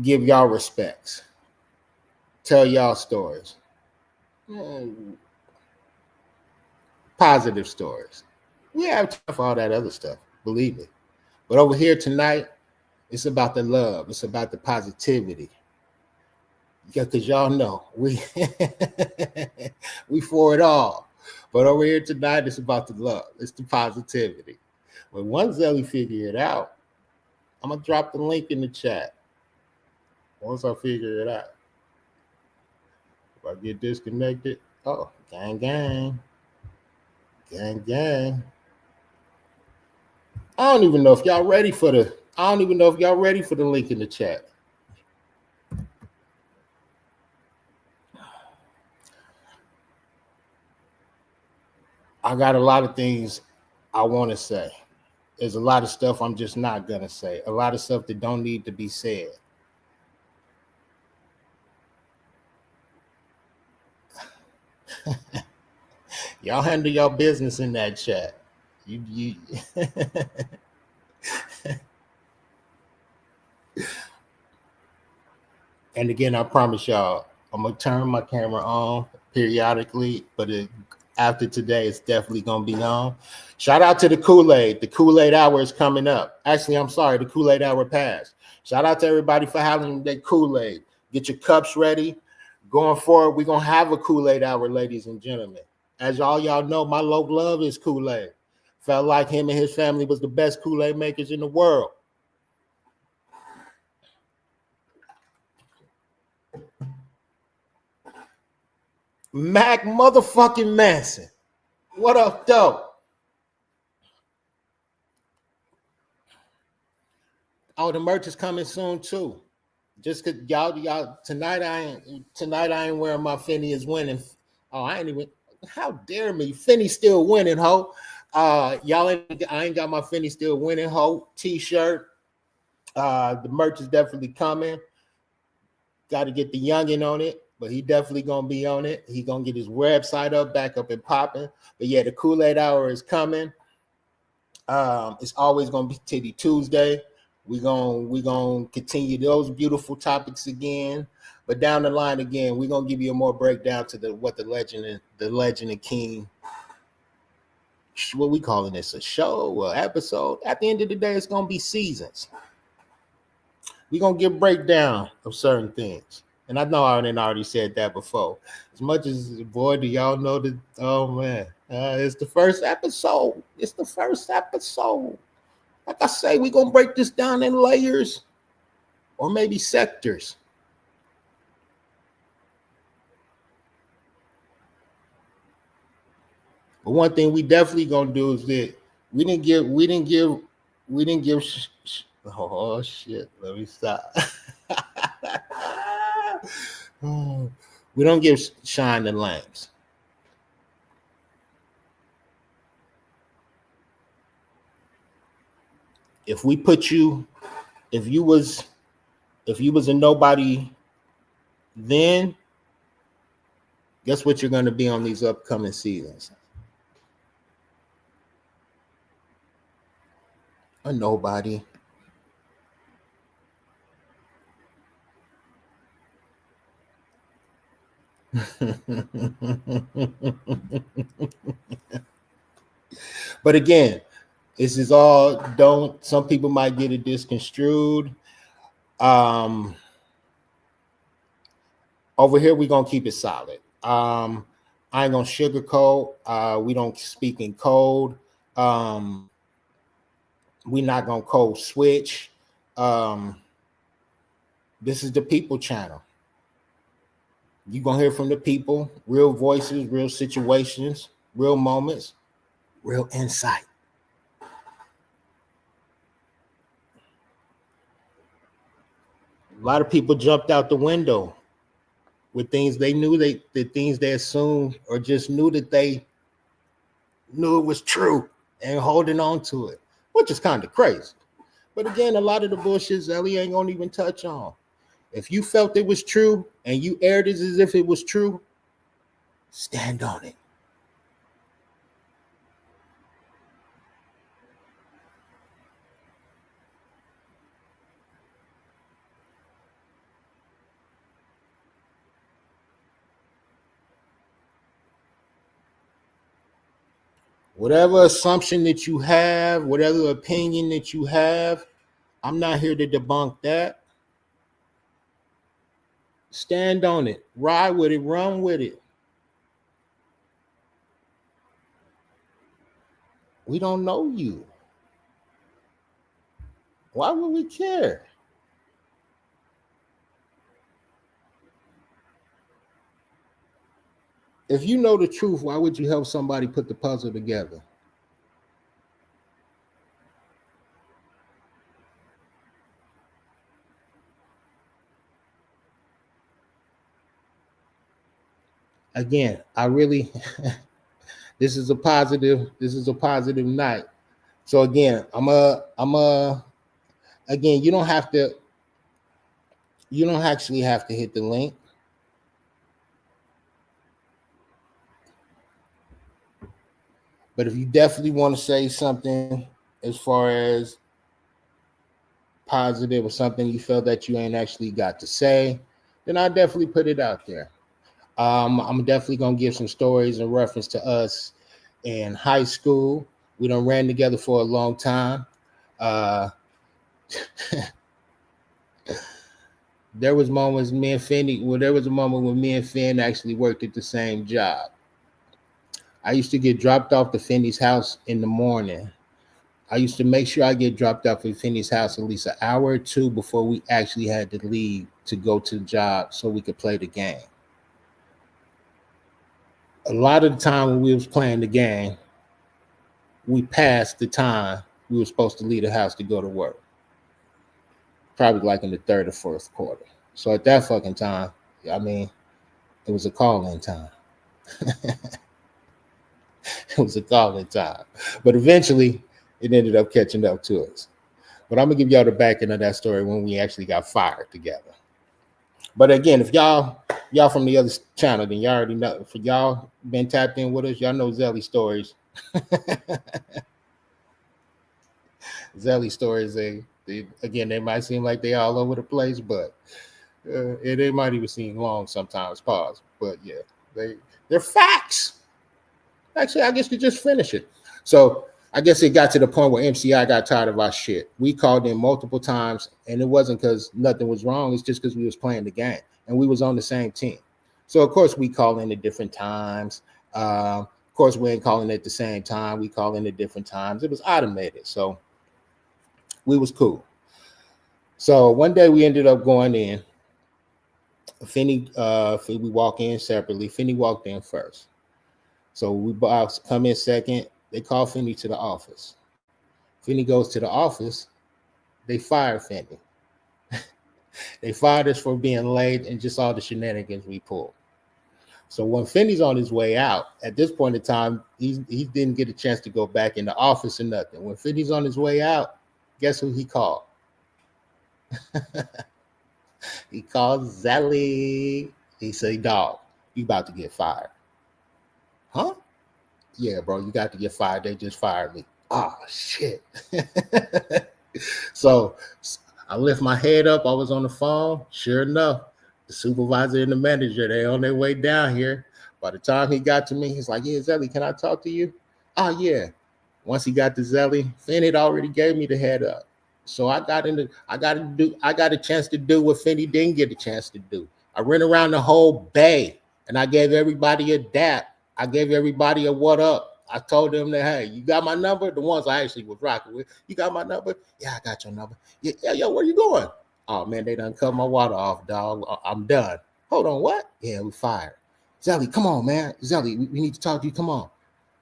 S1: give y'all respects, tell y'all stories, positive stories. We have time for all that other stuff, believe me. But over here tonight, it's about the love. It's about the positivity. Yeah, because y'all know we we for it all. But over here tonight, it's about the love. It's the positivity. When once Zelly figure it out, I'm gonna drop the link in the chat. Once I figure it out. If I get disconnected, oh, gang, gang. Gang, gang. I don't even know if y'all ready for the link in the chat. I got a lot of things I want to say. There's a lot of stuff I'm just not gonna say. A lot of stuff that don't need to be said. Y'all handle your business in that chat. You And again, I promise y'all, I'm gonna turn my camera on periodically, but after today, it's definitely gonna be on. Shout out to the Kool-Aid. The Kool-Aid hour is coming up. Actually, I'm sorry, the Kool-Aid hour passed. Shout out to everybody for having that Kool-Aid. Get your cups ready. Going forward, we're gonna have a Kool-Aid hour, ladies and gentlemen. As y'all know, my low love is Kool-Aid. Felt like him and his family was the best Kool-Aid makers in the world. Mac motherfucking Manson. What up, though? Oh, the merch is coming soon too. Just cause y'all tonight I ain't wearing my Finney is winning. Oh, I ain't even. How dare me? Finney still winning, ho. I ain't got my Finney still winning, ho t-shirt. The merch is definitely coming. Got to get the youngin on it, but he definitely gonna be on it. He gonna get his website back up and popping. But yeah, the Kool-Aid hour is coming. It's always gonna be Titty Tuesday. We're gonna continue those beautiful topics again, but down the line again, we're gonna give you a more breakdown to the legend and king. What we calling this, a show or episode? At the end of the day, it's gonna be seasons. We're gonna give breakdown of certain things. And I know I already said that before. As much as, boy, do y'all know that, oh man, it's the first episode. Like I say, we're going to break this down in layers or maybe sectors. But one thing we definitely gonna do is that we didn't give. Oh shit! Let me stop. We don't give shine the lamps. If we put you, if you was a nobody, then guess what you're going to be on these upcoming seasons? A nobody. But again, this is all, don't, some people might get it misconstrued. Over here, we're going to keep it solid. I ain't going to sugarcoat. We don't speak in code. We're not going to code switch. This is the people channel. You're going to hear from the people, real voices, real situations, real moments, real insight. A lot of people jumped out the window with things they knew, the things they assumed or just knew that they knew it was true and holding on to it, which is kind of crazy. But again, a lot of the bullshit Zelly ain't gonna even touch on. If you felt it was true and you aired it as if it was true, stand on it. Whatever assumption that you have, whatever opinion that you have, I'm not here to debunk that. Stand on it, ride with it, run with it. We don't know you. Why would we care? If you know the truth, why would you help somebody put the puzzle together? Again, I really this is a positive night. So again, again, you don't actually have to hit the link. But if you definitely want to say something as far as positive or something you feel that you ain't actually got to say, then I definitely put it out there. I'm definitely gonna give some stories in reference to us in high school. We done ran together for a long time. There was moments me and Finney. Well, there was a moment when me and Finn actually worked at the same job. I used to get dropped off to Finney's house in the morning. I used to make sure I get dropped off at Finney's house at least an hour or two before we actually had to leave to go to the job so we could play the game. A lot of the time when we was playing the game, we passed the time we were supposed to leave the house to go to work. Probably like in the third or fourth quarter. So at that fucking time, I mean, it was a call-in time. It was a call-in time. But eventually, it ended up catching up to us. But I'm gonna give y'all the back end of that story when we actually got fired together. But again, if y'all from the other channel, then y'all already know. For y'all been tapped in with us, y'all know Zelly stories. Zelly stories, they might seem like they all over the place, but they might even seem long sometimes. Pause. But yeah, they're facts. Actually, I guess you just finish it. So I guess it got to the point where MCI got tired of our shit. We called in multiple times, and it wasn't because nothing was wrong. It's just because we was playing the game, and we was on the same team. So, of course, we call in at different times. Of course, we ain't calling at the same time. We call in at different times. It was automated, so we was cool. So one day we ended up going in. Finney, we walk in separately. Finney walked in first. So we come in second. They call Finney to the office. Finney goes to the office. They fire Finney. They fired us for being late and just all the shenanigans we pulled. So when Finney's on his way out, at this point in time, he didn't get a chance to go back in the office or nothing. When Finney's on his way out, guess who he called? He called Zelly. He said, "Dog, you about to get fired." Huh? Yeah, bro, you got to get fired. They just fired me. Oh, shit. So I lift my head up. I was on the phone. Sure enough, the supervisor and the manager, they on their way down here. By the time he got to me, he's like, "Yeah, Zelly, can I talk to you?" Oh, yeah. Once he got to Zelly, Finn had already gave me the head up. So I got a chance to do what Finney didn't get a chance to do. I ran around the whole bay and I gave everybody a dap. I gave everybody a what up. I told them that, "Hey, you got my number?" The ones I actually was rocking with. "You got my number?" "Yeah, I got your number." "Yeah, yo, where you going?" "Oh man, they done cut my water off, dog. I'm done." "Hold on, what?" "Yeah, we fired." "Zelly, come on, man. Zelly, we need to talk to you. Come on."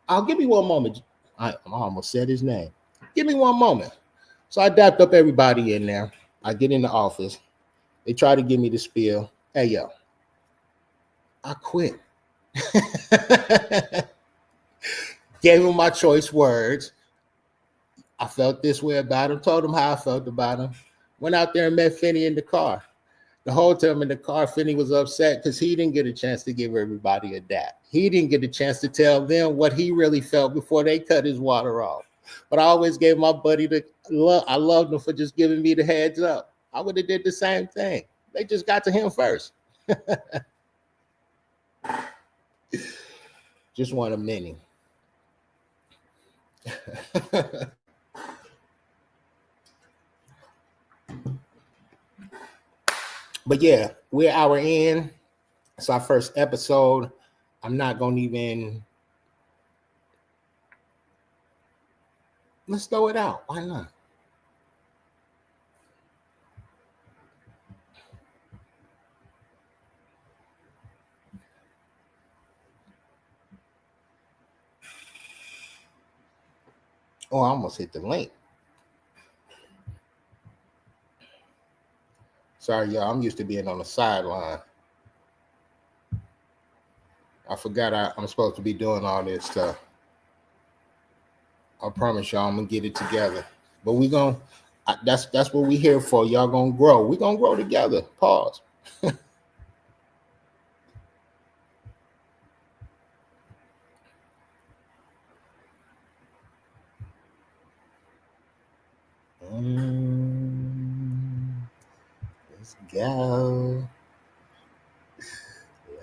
S1: "I'll give me one moment." I almost said his name. "Give me one moment." So I dapped up everybody in there. I get in the office. They try to give me the spiel. "Hey, yo, I quit." Gave him my choice words. I felt this way about him. Told him how I felt about him. Went out there and met Finney in the car. The whole time in the car, Finney was upset because he didn't get a chance to give everybody a dap. He didn't get a chance to tell them what he really felt before they cut his water off. But I always gave my buddy the love. I loved him for just giving me the heads up. I would have did the same thing. They just got to him first. Just one of many. But yeah, we're an hour in. It's our first episode. I'm not going to even... Let's throw it out. Why not? Oh, I almost hit the link. Sorry, y'all. I'm used to being on the sideline. I forgot I'm supposed to be doing all this stuff. I promise y'all I'm going to get it together. But we're going to... That's what we're here for. Y'all going to grow. We're going to grow together. Pause. Let's go.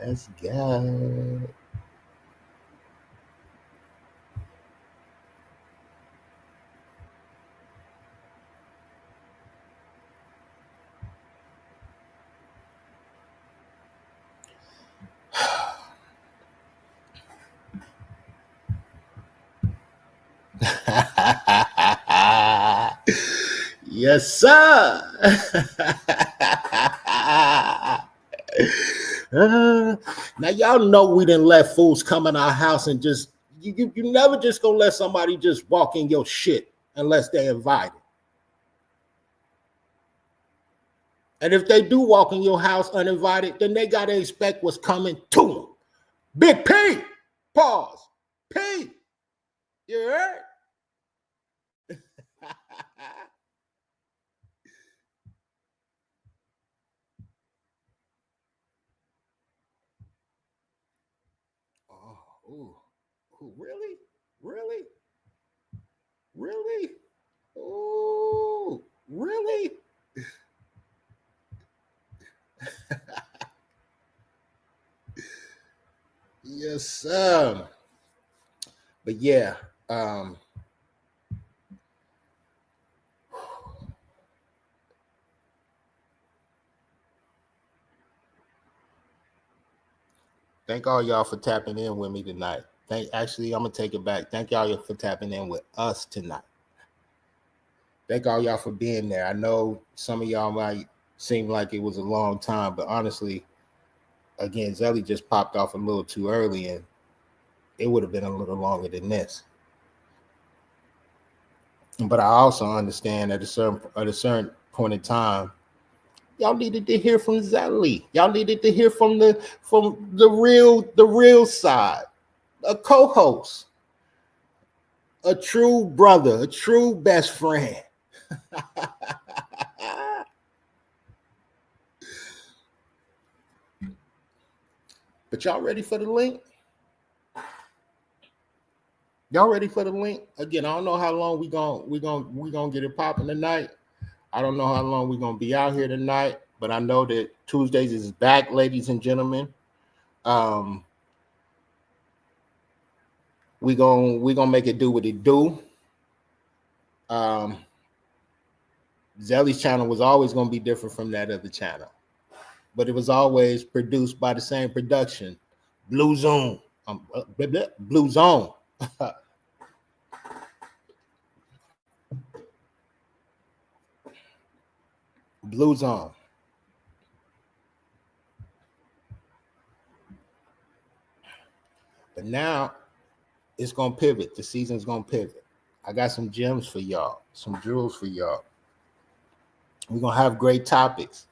S1: Let's go. Yes, sir. Now y'all know we didn't let fools come in our house and just you never just gonna let somebody just walk in your shit unless they're invited. And if they do walk in your house uninvited, then they gotta expect what's coming to them. Big P. Pause. P. You heard? Ooh, really? Really? Really? Oh, really? Yes, sir. But yeah, thank all y'all for tapping in with me tonight. Actually, I'm gonna take it back. Thank y'all for tapping in with us tonight. Thank all y'all for being there. I know some of y'all might seem like it was a long time, but honestly, again, Zelly just popped off a little too early, and it would have been a little longer than this. But I also understand at a certain point in time, y'all needed to hear from Zelly. Y'all needed to hear from the real side, a co-host, a true brother, a true best friend. But y'all ready for the link? Y'all ready for the link? Again, I don't know how long we gonna get it popping tonight. I don't know how long we're gonna be out here tonight, but I know that Tuesdays is back, ladies and gentlemen. We gonna make it do what it do. Zelly's channel was always gonna be different from that other channel, but it was always produced by the same production, Blue Zone. Blue Zone. Blue Zone. But now it's gonna pivot. The season's gonna pivot. I got some gems for y'all, some jewels for y'all. We're gonna have great topics.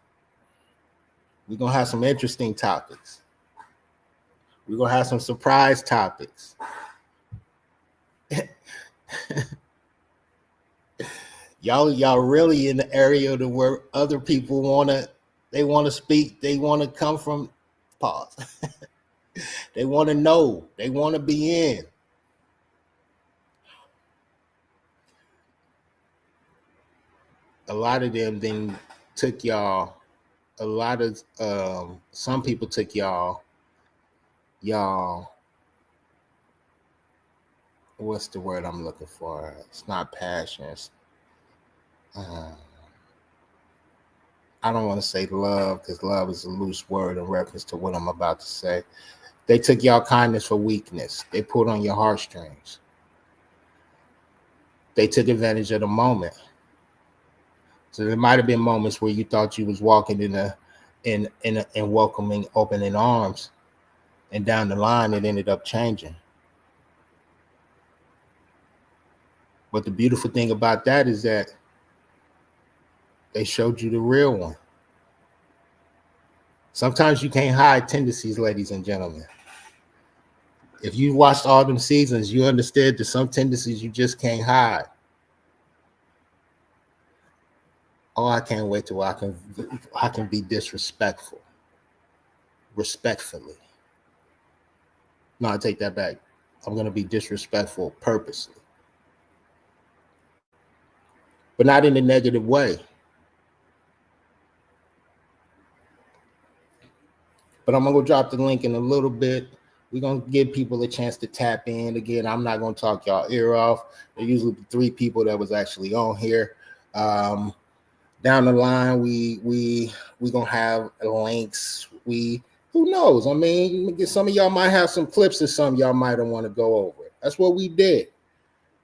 S1: We're gonna have some interesting topics. We're gonna have some surprise topics. y'all really in the area to where other people wanna speak, they wanna come from pause. They wanna know, they wanna be in. A lot of them then took y'all, some people took y'all, what's the word I'm looking for? It's not passion. I don't want to say love, because love is a loose word in reference to what I'm about to say. They took y'all kindness for weakness. They pulled on your heartstrings. They took advantage of the moment. So there might have been moments where you thought you was walking in welcoming, opening arms, and down the line it ended up changing. But the beautiful thing about that is that they showed you the real one. Sometimes you can't hide tendencies, ladies and gentlemen. If you watched all them seasons, you understood that some tendencies you just can't hide. Oh, I can't wait till I can be disrespectful. Respectfully. No, I take that back. I'm going to be disrespectful purposely. But not in a negative way. But I'm going to go drop the link in a little bit. We're going to give people a chance to tap in. Again, I'm not going to talk y'all ear off. There usually be 3 people that was actually on here. Down the line, we going to have links. Who knows? I mean, some of y'all might have some clips or some y'all might want to go over. That's what we did.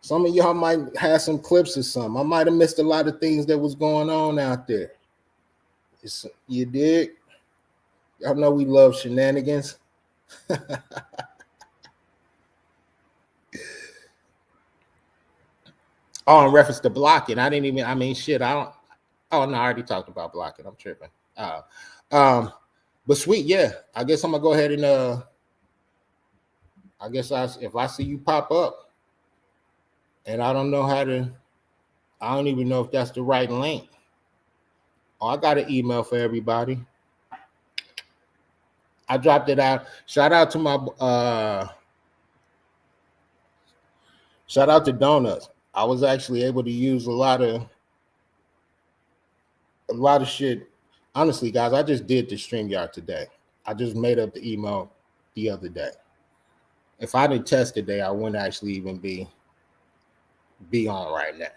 S1: Some of y'all might have some clips or something. I might have missed a lot of things that was going on out there. You dig? Y'all know we love shenanigans. Oh, in reference to blocking, I don't. Oh, no, I already talked about blocking. I'm tripping. But sweet, yeah. I guess I'm gonna go ahead and if I see you pop up, and I don't even know if that's the right link. Oh, I got an email for everybody. I dropped it out. Shout out to Donuts. I was actually able to use a lot of shit. Honestly, guys, I just did the StreamYard today. I just made up the email the other day. If I didn't test today, I wouldn't actually even be on right now.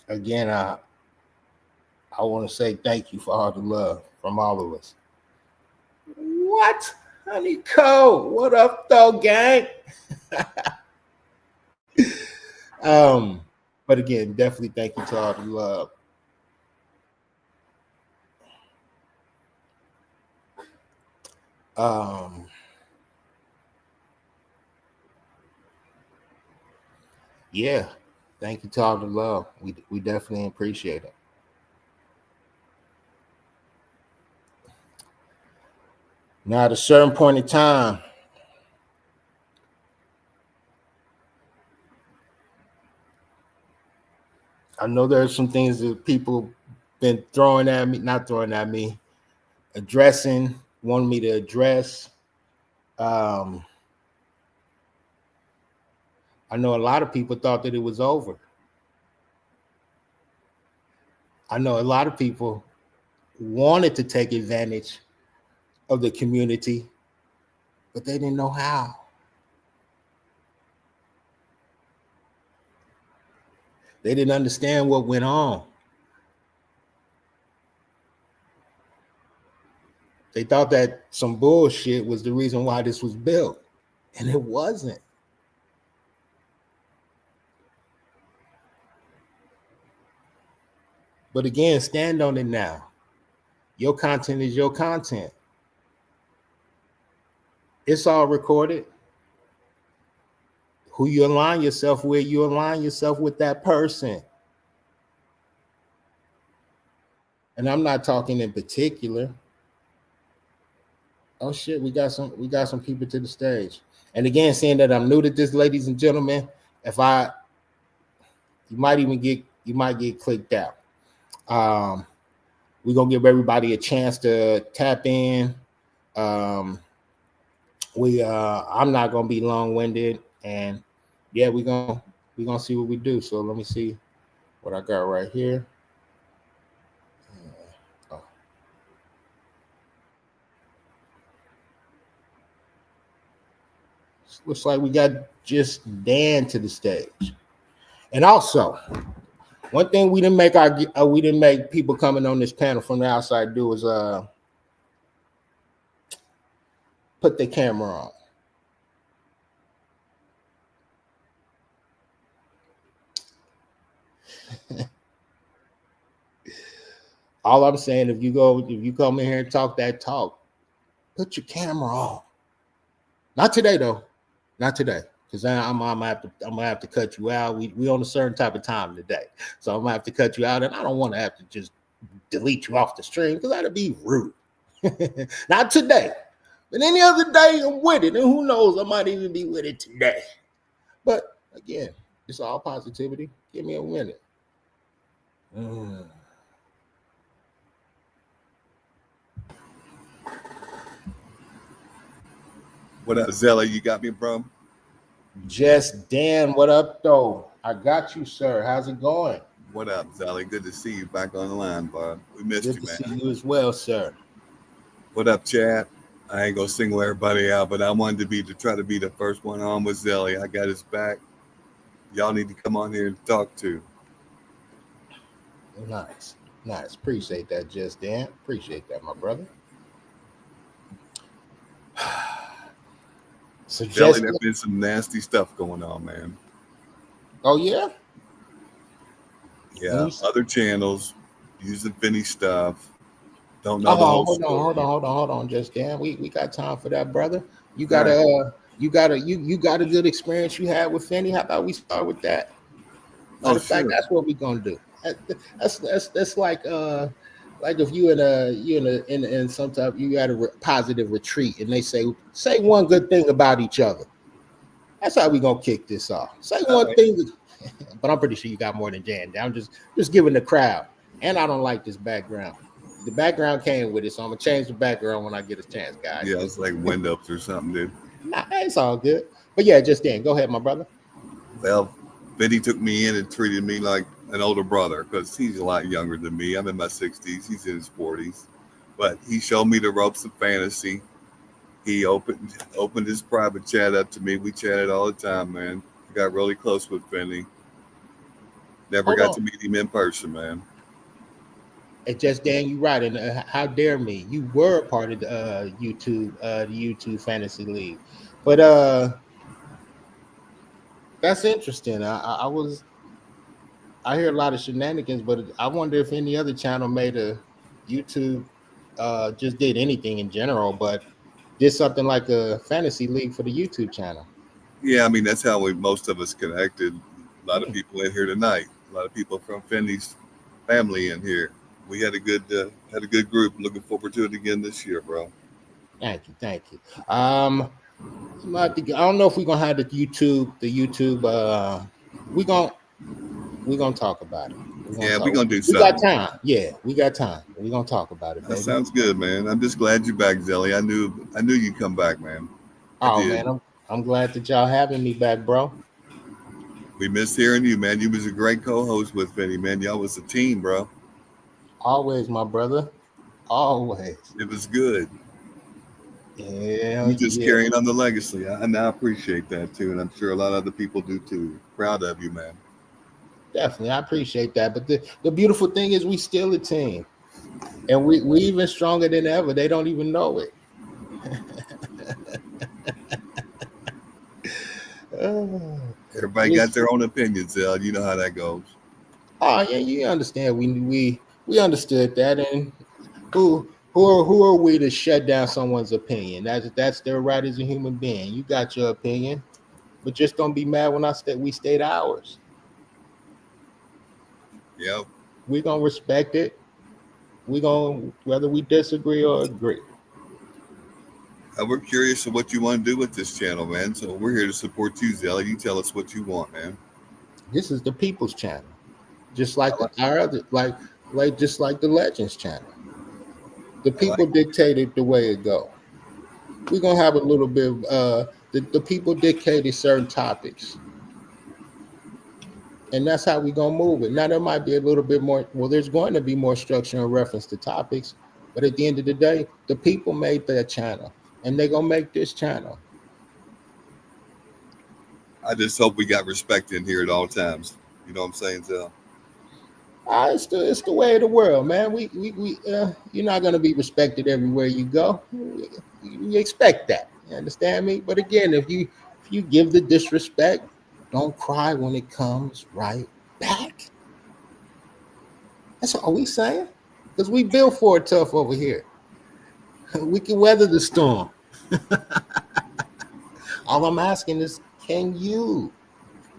S1: Again, I want to say thank you for all the love from all of us. What? Honey Cole, what up, though, gang? But again, definitely thank you to all the love. Yeah, thank you to all the love. We definitely appreciate it. Now, at a certain point in time, I know there's some things that people been throwing at me, not throwing at me, addressing, wanting me to address. I know a lot of people thought that it was over. I know a lot of people wanted to take advantage of the community, but they didn't know how. They didn't understand what went on. They thought that some bullshit was the reason why this was built, and it wasn't. But again, stand on it now. Your content is your content. It's all recorded. Who you align yourself with, you align yourself with that person. And I'm not talking in particular. Oh shit, we got some people to the stage. And again, saying that I'm new to this, ladies and gentlemen, you might get clicked out. We're gonna give everybody a chance to tap in. I'm not gonna be long-winded, and yeah, we're gonna see what we do. So let me see what I got right here. Looks like we got just Dan to the stage. And also, one thing we didn't make people coming on this panel from the outside do is put the camera on. All I'm saying, if you come in here and talk that talk, put your camera on. Not today though, not today, because I'm gonna have to cut you out. We on a certain type of time today, so I'm gonna have to cut you out, and I don't want to have to just delete you off the stream because that'd be rude. Not today, but any other day I'm with it, and who knows, I might even be with it today. But again, it's all positivity. Give me a minute.
S2: What up, Zella? You got me, bro?
S1: Just Dan, what up, though? I got you, sir. How's it going?
S2: What up, Zella? Good to see you back on the line, bud. We missed
S1: Good
S2: you,
S1: to
S2: man.
S1: see you as well, sir.
S2: What up, Chad? I ain't gonna single everybody out, but I wanted to try to be the first one on with Zelly. I got his back. Y'all need to come on here and talk to.
S1: Nice. Appreciate that, Just Dan. Appreciate that, my brother.
S2: So Zelly, there's been some nasty stuff going on, man.
S1: Oh yeah.
S2: Yeah, other channels using Vinny stuff. Don't know.
S1: Hold on, Just Dan. We got time for that, brother. You got a good experience you had with Finny. How about we start with that? Matter of fact, that's what we're gonna do. That's like if you in some type, you had a positive retreat and they say one good thing about each other. That's how we gonna kick this off. Say one thing, but I'm pretty sure you got more than Jan. I'm just giving the crowd. And I don't like this background. The background came with it, so I'm gonna change the background when I get a chance, guys.
S2: Yeah, it's like Windows or something, dude.
S1: Nah, it's all good. But yeah, Just Dan, go ahead, my brother.
S2: Well, Vinny took me in and treated me like an older brother because he's a lot younger than me. I'm in my 60s. He's in his 40s. But he showed me the ropes of fantasy. He opened his private chat up to me. We chatted all the time, man. I got really close with Vinny. Never got to meet him in person, man.
S1: It's just Dan, you right, and how dare me? You were a part of the YouTube Fantasy League, but that's interesting. I hear a lot of shenanigans, but I wonder if any other channel made a YouTube, just did anything in general, but did something like a fantasy league for the YouTube channel.
S2: Yeah, I mean that's how most of us connected. A lot of people in here tonight. A lot of people from Finney's family in here. We had a good group. Looking forward to it again this year, bro.
S1: Thank you. I don't know if we're gonna have the YouTube. We're gonna talk about it.
S2: Yeah, we're gonna do
S1: We got
S2: something.
S1: time. Yeah, we got time. We're gonna talk about it,
S2: That
S1: baby.
S2: sounds good, man. I'm just glad you're back, Zelly. I knew you'd come back, man.
S1: Oh man, I'm glad that y'all having me back, bro.
S2: We missed hearing you, man. You was a great co-host with Finney, man. Y'all was a team, bro.
S1: Always, my brother. Always.
S2: It was good.
S1: Yeah,
S2: You just carrying on the legacy. And I appreciate that too. And I'm sure a lot of other people do too. Proud of you, man.
S1: Definitely. I appreciate that. But the beautiful thing is we still a team. And we even stronger than ever. They don't even know it.
S2: Everybody got their own opinions, Zell. You know how that goes.
S1: Oh yeah, you understand. We understood that. And who are we to shut down someone's opinion? That's their right as a human being. You got your opinion, but just don't be mad when we state ours.
S2: Yep.
S1: We're gonna respect it. We're gonna, whether we disagree or agree.
S2: We're curious of what you want to do with this channel, man. So we're here to support you, Zell. You tell us what you want, man.
S1: This is the People's Channel, just like our other, just like the Legends Channel. The people dictated the way it go. We're gonna have a little bit of the people dictated certain topics, and that's how we're gonna move it. Now there might be a little bit more. Well, there's going to be more structure in reference to topics, but at the end of the day, the people made their channel, and they're gonna make this channel.
S2: I just hope we got respect in here at all times. You know what I'm saying, Zell?
S1: It's the way of the world, man. You're not gonna be respected everywhere you go. You expect that. You understand me? But again, if you give the disrespect, don't cry when it comes right back. That's all we saying. Because we built for it tough over here. We can weather the storm. All I'm asking is, can you?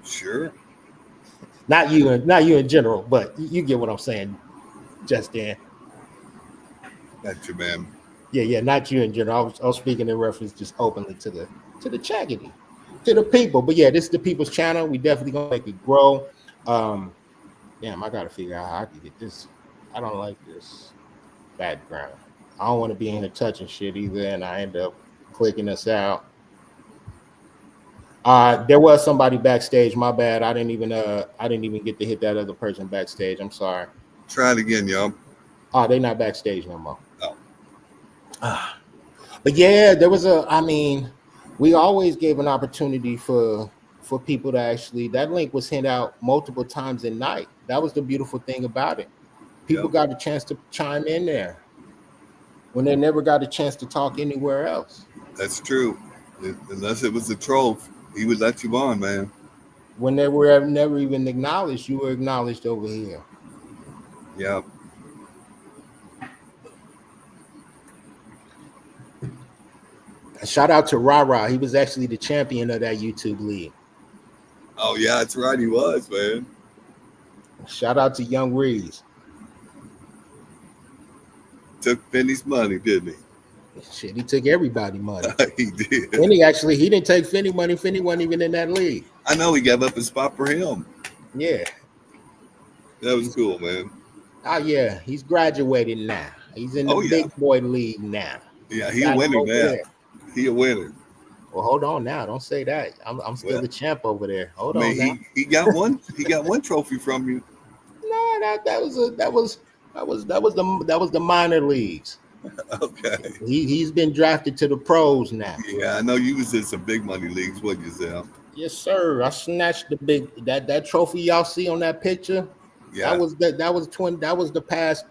S2: Sure.
S1: Not you in general, but you get what I'm saying, Justin.
S2: That's your man.
S1: Yeah, not you in general. I was speaking in reference just openly to the chaggity, to the people. But yeah, this is the people's channel. We definitely gonna make it grow. Damn, I gotta figure out how I can get this. I don't like this background. I don't want to be in here touching shit either, and I end up clicking us out. There was somebody backstage. My bad. I didn't even get to hit that other person backstage. I'm sorry.
S2: Try it again, y'all.
S1: Oh, they not backstage no more.
S2: Oh.
S1: But yeah, there was we always gave an opportunity for people to actually, that link was sent out multiple times at night. That was the beautiful thing about it. People got a chance to chime in there when they never got a chance to talk anywhere else.
S2: That's true. Unless it was a troll, he would let you on, man.
S1: When they were never even acknowledged, you were acknowledged over here.
S2: Yeah.
S1: Shout out to Rara. He was actually the champion of that YouTube league.
S2: Oh yeah, that's right. He was, man.
S1: Shout out to Young Reeves.
S2: Took Finney's money, didn't he?
S1: Shit, he took everybody's money.
S2: He did.
S1: He didn't take Finney money. Finney wasn't even in that league.
S2: I know, he gave up his spot for him.
S1: Yeah.
S2: That was cool, man.
S1: Oh yeah, he's graduated now. He's in the big boy league now.
S2: Yeah, he a winner now. He a winner.
S1: Well, hold on now. Don't say that. I'm still the champ over there. Hold on now.
S2: He got one. He got one trophy from you.
S1: No, that was the minor leagues.
S2: Okay.
S1: He's been drafted to the pros now.
S2: Yeah, I know you was in some big money leagues, wasn't you, Zell?
S1: Yes, sir. I snatched the big that trophy y'all see on that picture.
S2: Yeah.
S1: That was the past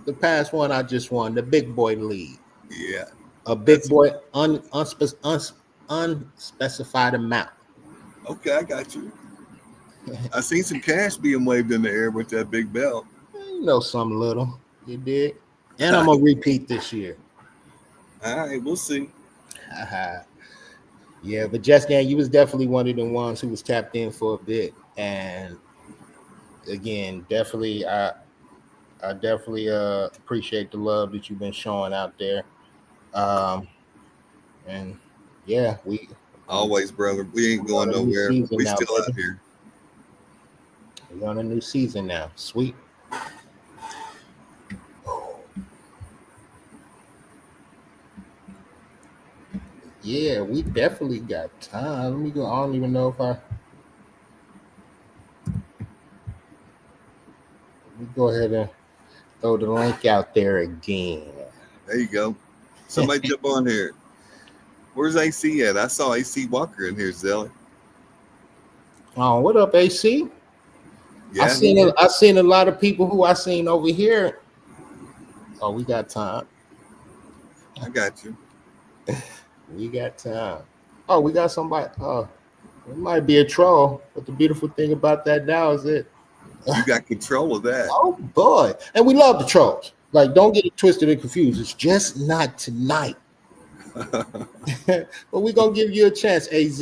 S1: The past one I just won, the big boy league.
S2: Yeah.
S1: A big boy unspecified amount.
S2: Okay, I got you. I seen some cash being waved in the air with that big belt.
S1: You know, some little. You did. And I'm gonna repeat this year.
S2: All right, we'll see.
S1: Yeah, but Just Dan, you was definitely one of the ones who was tapped in for a bit. And again, definitely I definitely appreciate the love that you've been showing out there. And yeah,
S2: Always, brother. We ain't going
S1: on a new
S2: nowhere.
S1: season
S2: We
S1: now,
S2: still out
S1: baby.
S2: here.
S1: We're on a new season now. Sweet. Yeah, we definitely got time. Let me go. I don't even know if I. Let me go ahead and throw the link out there again.
S2: There you go. Somebody jump on here. Where's AC at? I saw AC Walker in here, Zelly.
S1: Oh, what up, AC?
S2: Yeah.
S1: I seen a lot of people who I seen over here. Oh, we got time.
S2: I got you.
S1: We got time. Oh, we got somebody. Oh, it might be a troll, but the beautiful thing about that now is it.
S2: You got control of that.
S1: Oh boy, and we love the trolls. Like, don't get it twisted and confused. It's just not tonight. But we're gonna give you a chance, AZ.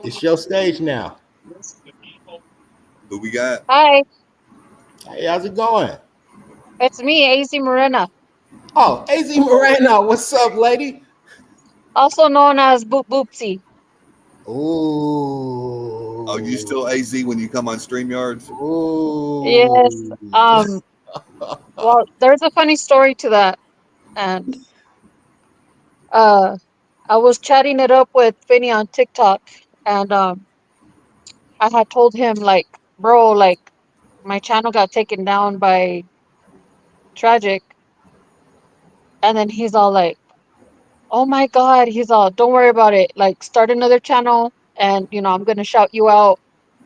S1: It's your stage now.
S2: Who we got?
S3: Hi,
S1: Hey, how's it going?
S3: it's me, AC Morena,
S1: Oh, AZ Moreno, what's up, lady?
S3: also known as Boop Boopsy.
S1: Ooh.
S2: Oh, you still AZ when you come on StreamYards?
S3: Yes.
S1: Ooh.
S3: Well, there's a funny story to that, and uh, I was chatting it up with Finny on TikTok, and I had told him like, bro, like my channel got taken down by Tragic, and then he's all like, oh my God, he's all, don't worry about it, like start another channel, and I'm gonna shout you out.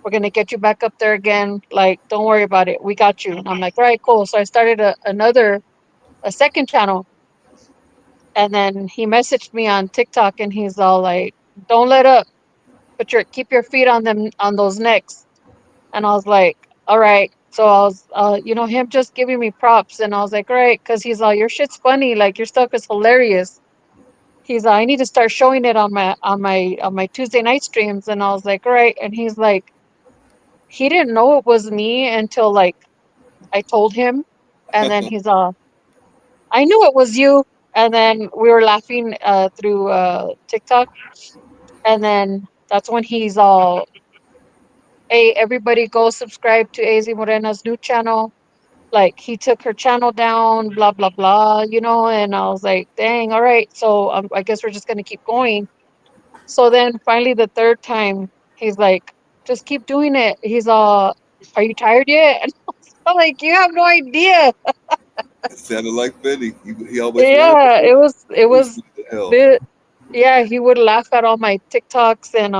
S3: We're gonna get you back up there again. Like, don't worry about it. We got you. And I'm like, all right, cool. So I started a second channel, and then he messaged me on TikTok, and he's all like, don't let up. Keep your feet on them on those necks. And I was like, all right. So I was, him just giving me props, and I was like, all right, because he's all, your shit's funny. Like your stuff is hilarious. He's I need to start showing it on my Tuesday night streams. And I was like, all right. And he's like, he didn't know it was me until like I told him, and then he's I knew it was you. And then we were laughing through TikTok, and then that's when he's all, hey, everybody go subscribe to AZ Morena's new channel. Like he took her channel down, blah blah blah, and I was like, dang, all right. So I guess we're just gonna keep going. So then finally the third time, he's like, just keep doing it. He's are you tired yet? And I'm like, you have no idea.
S2: It sounded like Fetty. He always laughed at
S3: Yeah,
S2: me.
S3: it
S2: He said,
S3: was
S2: "What the hell?"
S3: the yeah, he would laugh at all my TikToks, and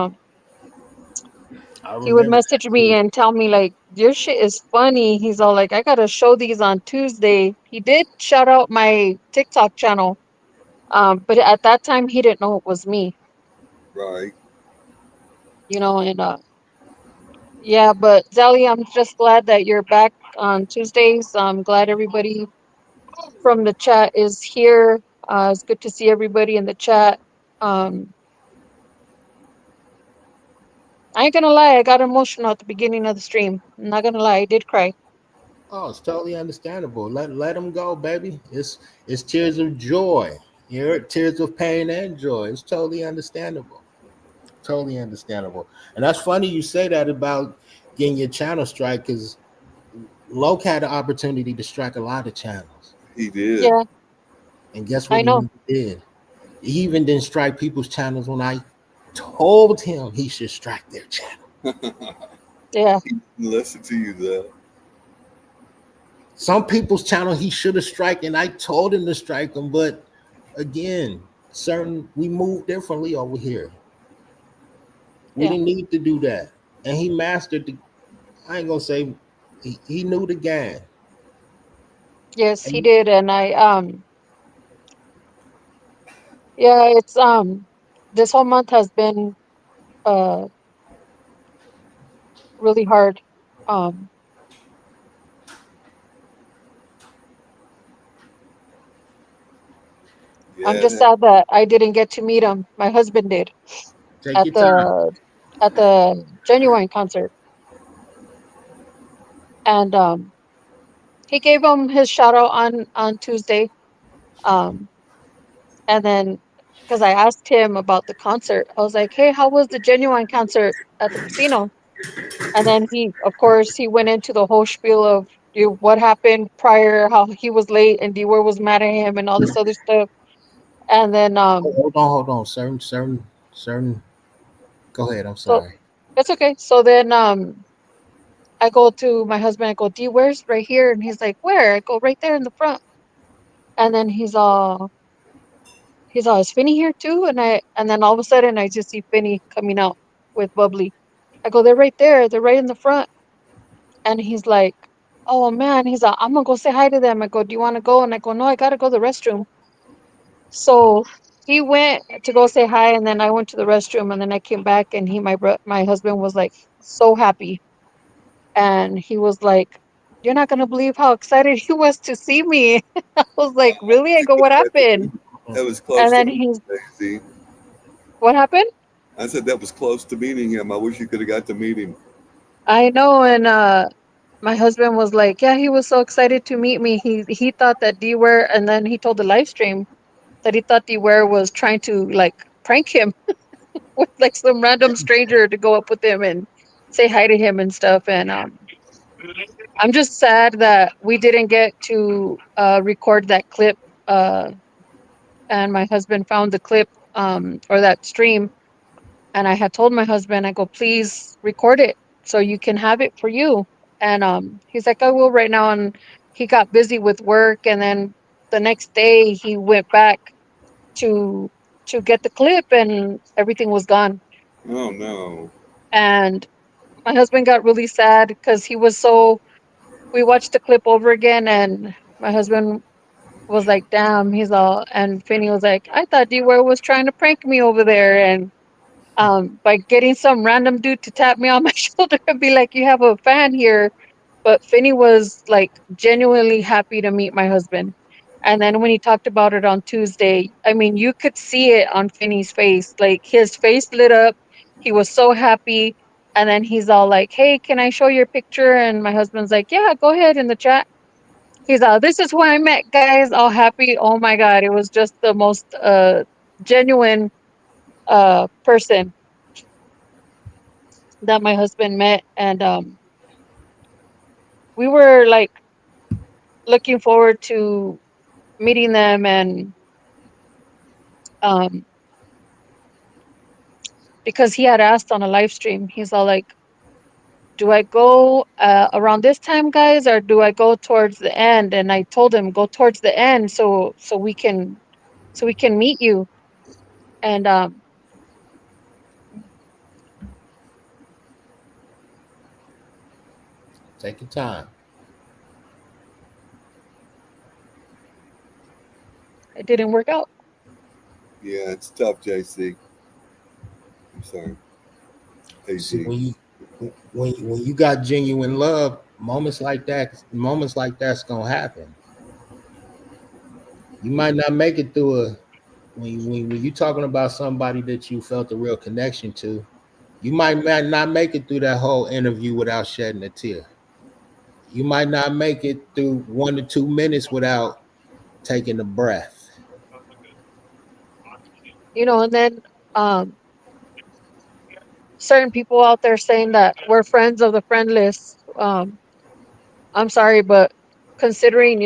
S1: I
S3: he would
S1: remember
S3: message
S1: that
S3: me
S1: too.
S3: and tell me like, your shit is funny. He's all like, I gotta show these on Tuesday. He did shout out my TikTok channel, but at that time he didn't know it was me,
S2: Right.
S3: and yeah, but Zally, I'm just glad that you're back on Tuesdays. I'm glad everybody from the chat is here. It's good to see everybody in the chat. Um, I ain't gonna lie, I got emotional at the beginning of the stream. I'm not gonna lie, I did cry.
S1: Oh, it's totally understandable. Let them go, baby. It's tears of joy. Tears of pain and joy. It's totally understandable. Totally understandable. And that's funny you say that about getting your channel strike, because Loke had the opportunity to strike a lot of channels.
S2: He did.
S3: Yeah,
S1: And guess
S3: I
S1: what he
S3: know.
S1: never did? He even didn't strike people's channels when I told him he should strike their channel.
S3: Yeah,
S2: He didn't listen to you, though.
S1: Some people's channel he should have strike, and I told him to strike them. But again, we move differently over here. We
S3: yeah,
S1: didn't need to do that. and he mastered the. I ain't gonna say he knew the game.
S3: Yes, he
S1: And
S3: did, and yeah, it's this whole month has been uh really hard. Um, I'm
S2: Yeah,
S3: just sad that I didn't get to meet him. My husband did
S1: take
S3: at
S1: your time.
S3: the Genuine concert, and he gave him his shout out on Tuesday. Um, and then because I asked him about the concert, I was like, "Hey, how was the Genuine concert at the casino?" And then he, of course, he went into the whole spiel of what happened prior, how he was late and D-Ware was mad at him and all this other stuff. And then
S1: Hold on. Certain. Go ahead. I'm
S3: so
S1: sorry.
S3: it's okay. So then I go to my husband, I go, D-Ware's right here, and he's like, "Where?" I go, "Right there in the front." And then he's all, "Is Finny here too?" And then all of a sudden I just see Finny coming out with Bubbly. I go, "They're right there, they're right in the front." And he's like, "Oh man," he's like, "I'm gonna go say hi to them." I go, "Do you want to go?" And I go, "No, I gotta go to the restroom." So he went to go say hi, and then I went to the restroom, and then I came back, and my husband was like so happy, and he was like, "You're not gonna believe how excited he was to see me." I was like, "Really?" I go, "What happened?"
S2: that was
S3: And
S2: close to
S3: then
S2: meeting
S3: he's,
S2: Daisy.
S3: "What happened?"
S2: I said that was close to meeting him. I wish you could have got to meet him.
S3: I know, and my husband was like, "Yeah, he was so excited to meet me. He thought that D-Ware," and then he told the live stream that he thought D-Ware was trying to like prank him with like some random stranger to go up with him and say hi to him and stuff. And I'm just sad that we didn't get to record that clip. Uh, and my husband found the clip or that stream, and I had told my husband, I go, "Please record it so you can have it for you." And he's like, "I will right now." And he got busy with work, and then the next day he went back to get the clip, and everything was gone.
S2: Oh no.
S3: And my husband got really sad because he was so. We watched the clip over again, and my husband was like, "Damn," he's all, and Finney was like, "I thought D-Ware was trying to prank me over there," and by getting some random dude to tap me on my shoulder and be like, "You have a fan here." But Finney was like genuinely happy to meet my husband. And then when he talked about it on Tuesday, I mean, you could see it on Finney's face. Like his face lit up. He was so happy. And then he's all like, "Hey, can I show your picture?" And my husband's like, "Yeah, go ahead in the chat." He's all, "This is who I met, guys." All happy. Oh my God. It was just the most genuine person that my husband met. And we were like looking forward to meeting them. And um, because he had asked on a live stream, he's all like, "Do I go around this time, guys, or do I go towards the end?" And I told him, "Go towards the end so we can meet you." And
S1: Take your time.
S3: it didn't work out.
S2: Yeah, it's tough, JC. I'm sorry.
S1: See,
S2: AG.
S1: when you got genuine love, moments like that's gonna happen. You might not make it through a when you talking about somebody that you felt a real connection to. You might not make it through that whole interview without shedding a tear. You might not make it through 1 to 2 minutes without taking a breath.
S3: And then um, certain people out there saying that we're friends of the friendless. I'm sorry, but considering,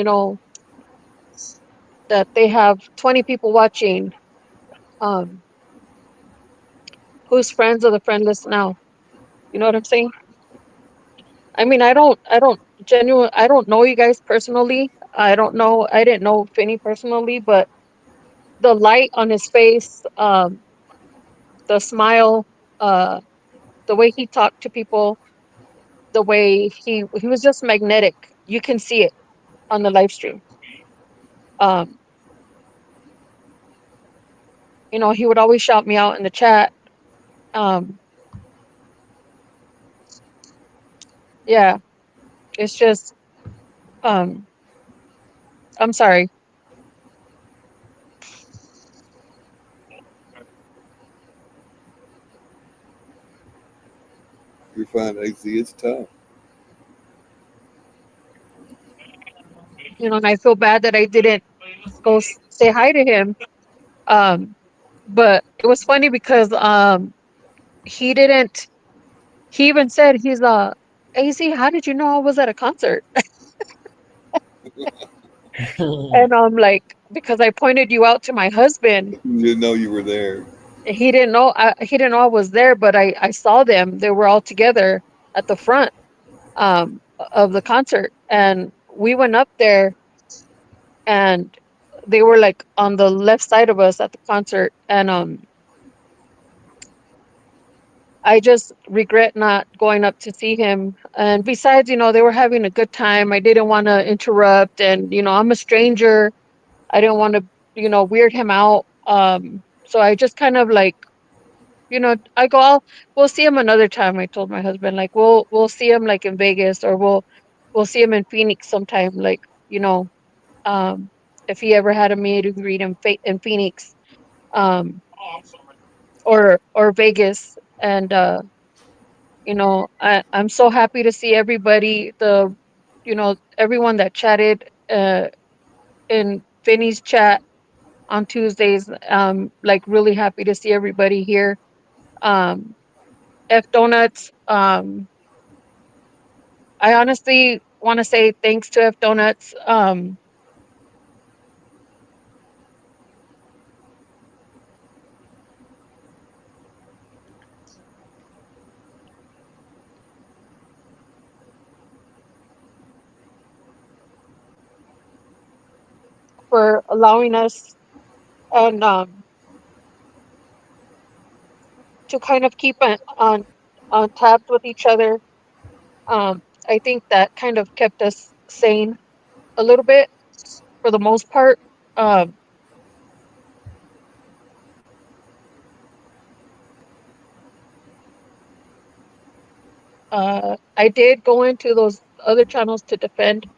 S3: that they have 20 people watching, um, who's friends of the friendless now? You know what I'm saying? I mean, I don't know you guys personally. I didn't know Finney personally, but the light on his face, the smile, uh, the way he talked to people, the way he was just magnetic. You can see it on the live stream. Um, he would always shout me out in the chat. Um, yeah, it's just um, I'm sorry.
S2: You're fine, AC. It's tough.
S3: And I feel bad that I didn't go say hi to him. Um, but it was funny because he didn't. He even said AC, how did you know I was at a concert? And I'm like, because I pointed you out to my husband.
S2: You didn't know you were there.
S3: He didn't know. He didn't know I was there, but I saw them. They were all together at the front of the concert, and we went up there, and they were like on the left side of us at the concert, and I just regret not going up to see him. And besides, they were having a good time. I didn't want to interrupt, and I'm a stranger. I didn't want to, weird him out. So I just kind of like, I go, we'll see him another time. I told my husband, like, we'll see him like in Vegas, or we'll see him in Phoenix sometime. Like, um, if he ever had a meet and greet in Phoenix, um, or Vegas, and I'm so happy to see everybody. Everyone that chatted in Vinny's chat on Tuesdays. Like really happy to see everybody here. Um, F Donuts. I honestly want to say thanks to F Donuts. For allowing us and to kind of keep on tabs with each other. I think that kind of kept us sane a little bit for the most part. Um, I did go into those other channels to defend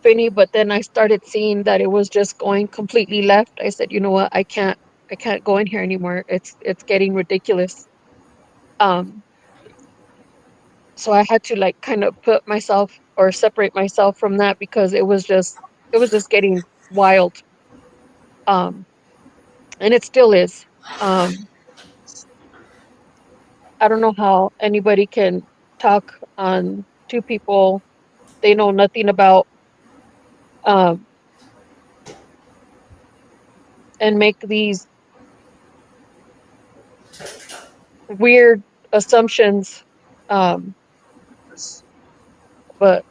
S3: Finny, but then I started seeing that it was just going completely left. I said, you know what, I can't go in here anymore. It's getting ridiculous. Um, so I had to like kind of put myself or separate myself from that because it was just getting wild. Um, and it still is. Um, I don't know how anybody can talk on two people they know nothing about, um, and make these weird assumptions. Um, but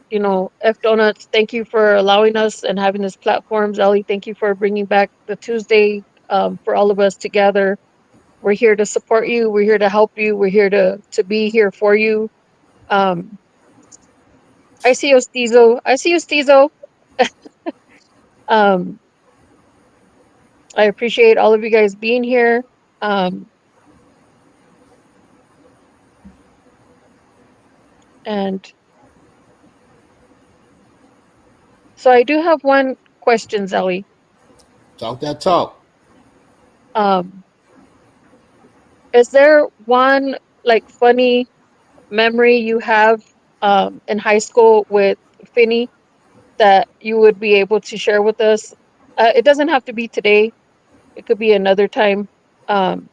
S3: F Donuts, thank you for allowing us and having this platform. Zelly, thank you for bringing back the Tuesday, for all of us together. We're here to support you. We're here to help you. We're here to be here for you. Um, I see you, Stizo. I see you, Stizo. Um, I appreciate all of you guys being here. Um, and so I do have one question, Zelly.
S1: Talk that talk.
S3: Um, is there one like funny memory you have in high school with Finny that you would be able to share with us? It doesn't have to be today. It could be another time. Um,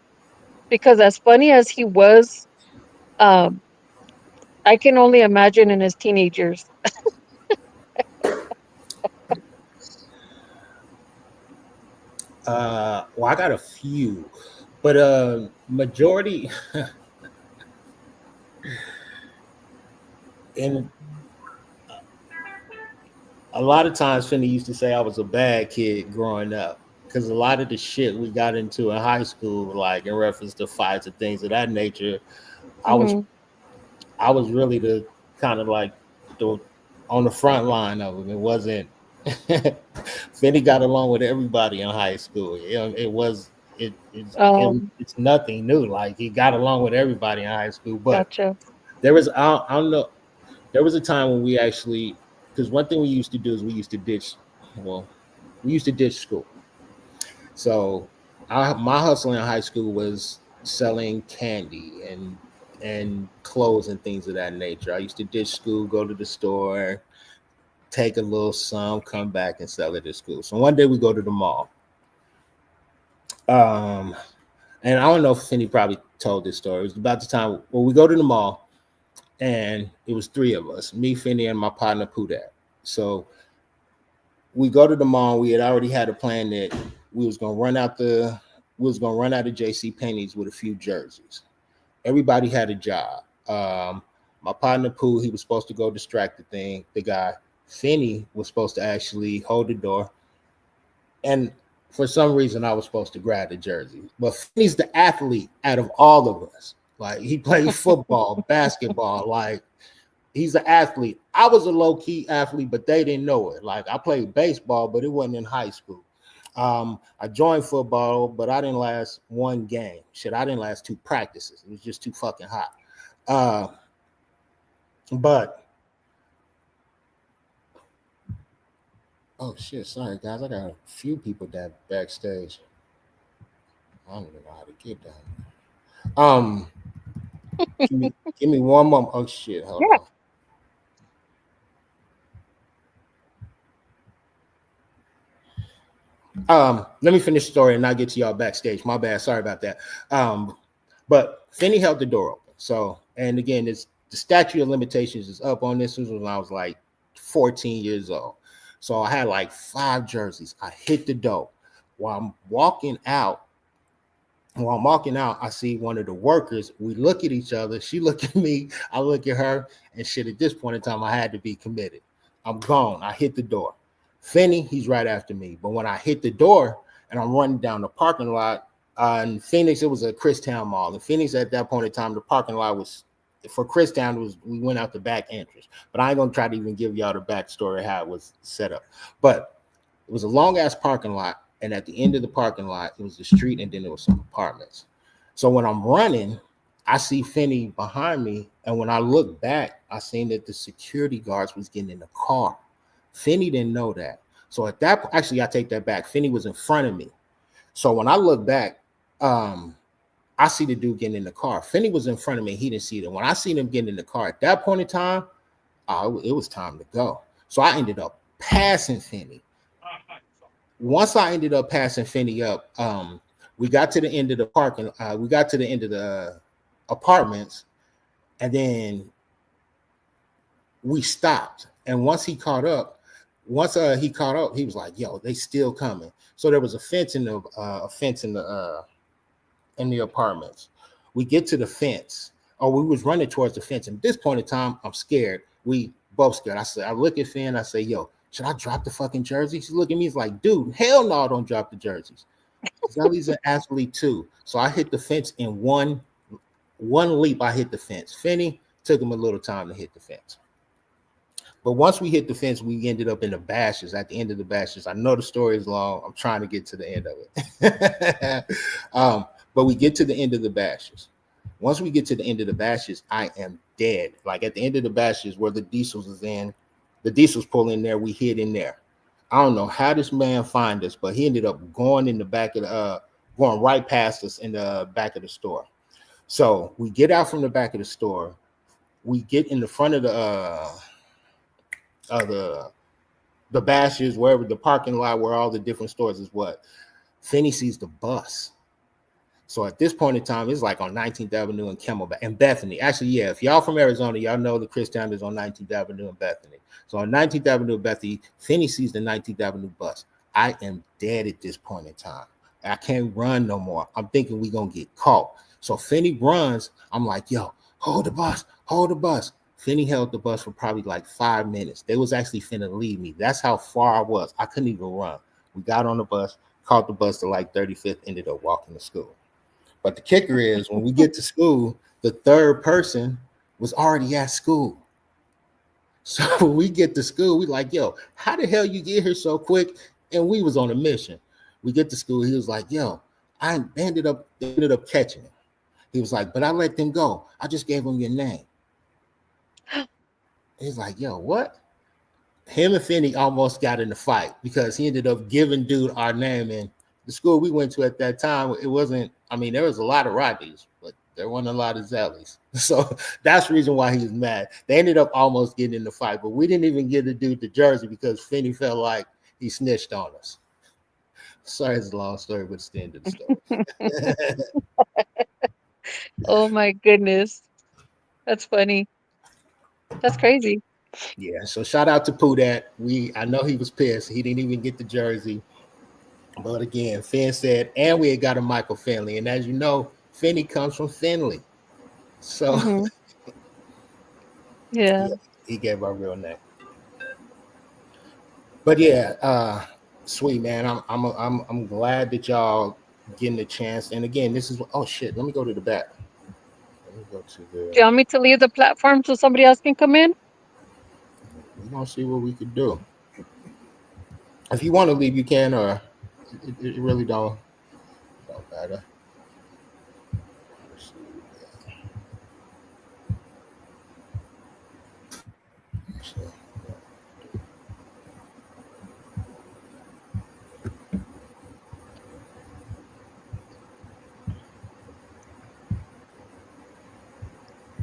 S3: because as funny as he was, um, I can only imagine in his teenage years.
S1: Well, I got a few, but majority, and a lot of times Finny used to say I was a bad kid growing up because a lot of the shit we got into in high school, like in reference to fights and things of that nature, I was
S3: Hmm.
S1: I was really the kind of like the on the front line of them. It wasn't. Finney got along with everybody in high school. It was it's nothing new. Like he got along with everybody in high school, but
S3: Gotcha.
S1: there was I don't know. There was a time when we actually, because one thing we used to do is we used to ditch. Well, we used to ditch school. So my hustle in high school was selling candy and clothes and things of that nature. I used to ditch school, go to the store, take a little sum, come back and sell it at school. So one day we go to the mall. Um, and I don't know if Finney probably told this story. It was about the time when we go to the mall, and it was three of us, me, Finney, and my partner Pudat. So we go to the mall. We had already had a plan that we was gonna run out the we was gonna run out of JC Penney's with a few jerseys. Everybody had a job. My partner Pooh, he was supposed to go distract the guy. Finney was supposed to actually hold the door, and for some reason I was supposed to grab the jersey. But Finney's the athlete out of all of us. Like he played football, basketball, like he's an athlete. I was a low key athlete, but they didn't know it. Like I played baseball, but it wasn't in high school. I joined football, but I didn't last one game. Shit, I didn't last two practices. It was just too fucking hot. Uh, but oh shit, sorry guys, I got a few people that backstage. I don't even know how to get down there. Give me one moment. Oh shit, hold
S3: Yeah.
S1: on. Let me finish the story and I'll get to y'all backstage. My bad. Sorry about that. But Finney held the door open. So, and again, it's the statute of limitations is up on this. This was when I was like 14 years old. So I had like 5 jerseys. I hit the door. While I'm walking out, I see one of the workers. We look at each other. She look at me. I look at her. And shit, at this point in time, I had to be committed. I'm gone. I hit the door. Finney, he's right after me. But when I hit the door and I'm running down the parking lot, in Phoenix, it was a Christown Mall. In Phoenix, at that point in time, the parking lot was for Christown was we went out the back entrance. But I ain't gonna try to even give y'all the backstory how it was set up. But it was a long ass parking lot, and at the end of the parking lot, it was the street, and then there was some apartments. So when I'm running, I see Finney behind me, and when I look back, I seen that the security guards was getting in the car. Finney didn't know that. So at that, actually, I take that back. Finney was in front of me. So when I look back, I see the dude getting in the car. Finney was in front of me. He didn't see them. When I seen him getting in the car, at that point in time, it was time to go. So I ended up passing Finney. Once I ended up passing Finney up, we got to the end of the parking. We got to the end of the apartments, and then we stopped. And once he caught up, he was like, "Yo, they still coming." So there was a fence in the in the apartments. We get to the fence. Oh, we was running towards the fence. And at this point in time, I'm scared. We both scared. I look at Finn. I say, "Yo, should I drop the fucking jersey?" She look at me. He's like, "Dude, hell no, don't drop the jerseys." Zelly's an athlete too. So I hit the fence in one leap. I hit the fence. Finney took him a little time to hit the fence. But once we hit the fence, we ended up in the bashes. At the end of the bashes, I know the story is long. I'm trying to get to the end of it. But we get to the end of the bashes. Once we get to the end of the bashes, I am dead. Like at the end of the bashes where the diesels is in, the diesels pull in there, we hid in there. I don't know how this man find us, but he ended up going in the back of the going right past us in the back of the store. So we get out from the back of the store. We get in the front of the bashes, wherever the parking lot where all the different stores is. What Finney sees the bus. So at this point in time, it's like on 19th Avenue and Camelback and Bethany. Actually, yeah, if y'all from Arizona, y'all know the Christown is on 19th Avenue and Bethany. So on 19th Avenue and Bethany, Finney sees the 19th Avenue bus. I am dead at this point in time. I can't run no more. I'm thinking we're going to get caught. So Finney runs. I'm like, "Yo, hold the bus, hold the bus." Finney held the bus for probably like 5 minutes. They was actually finna leave me. That's how far I was. I couldn't even run. We got on the bus. caught the bus to like 35th, ended up walking to school. But the kicker is when we get to school, the third person was already at school. So when we get to school, we like, yo, how the hell you get here so quick? And we was on a mission. We get to school, he was like, yo, I ended up catching him. He was like, but I let them go. I just gave him your name. He's like, yo, what? Him and Finney almost got in the fight because he ended up giving dude our name. And the school we went to at that time, it wasn't, I mean, there was a lot of Rodneys, but there wasn't a lot of Zellies. So that's the reason why he was mad. They ended up almost getting in the fight, but we didn't even get the dude the jersey because Finney felt like he snitched on us. Sorry, it's a long story, but it's the end of the story.
S3: Oh my goodness. That's funny. That's crazy.
S1: Yeah, so shout out to Pooh. I know he was pissed. He didn't even get the jersey. But again, Finn said, and we had got a Michael Finley. And as you know, Finney comes from Finley. So
S3: Yeah.
S1: He gave our real name. But yeah, sweet man. I'm glad that y'all getting the chance. And again, this is oh shit. Let me go to the back. Let me go to the.
S3: Do you want me to leave the platform so somebody else can come in?
S1: We're gonna see what we could do. If you want to leave, you can, or it really don't matter.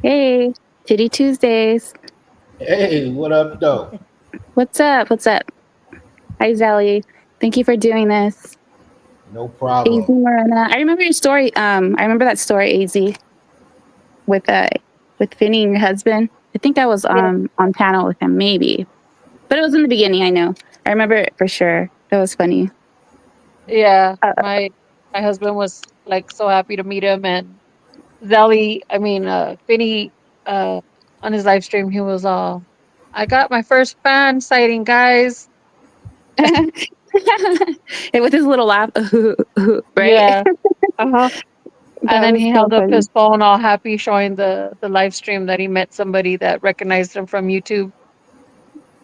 S4: Hey, Titty Tuesdays.
S1: Hey, what up, though?
S4: What's up? What's up? Hi, Zelly. Thank you for doing this.
S1: No problem.
S4: AZ Morena. I remember your story. I remember that story, AZ, with Finny and your husband. I think I was on panel with him, maybe. But it was in the beginning, I know. I remember it for sure. That was funny.
S3: Yeah. My husband was like so happy to meet him, and Finny on his live stream, he was all, I got my first fan sighting, guys.
S4: And with his little laugh, right?
S3: Yeah. Uh-huh. And then he held up his phone all happy, showing the live stream that he met somebody that recognized him from YouTube.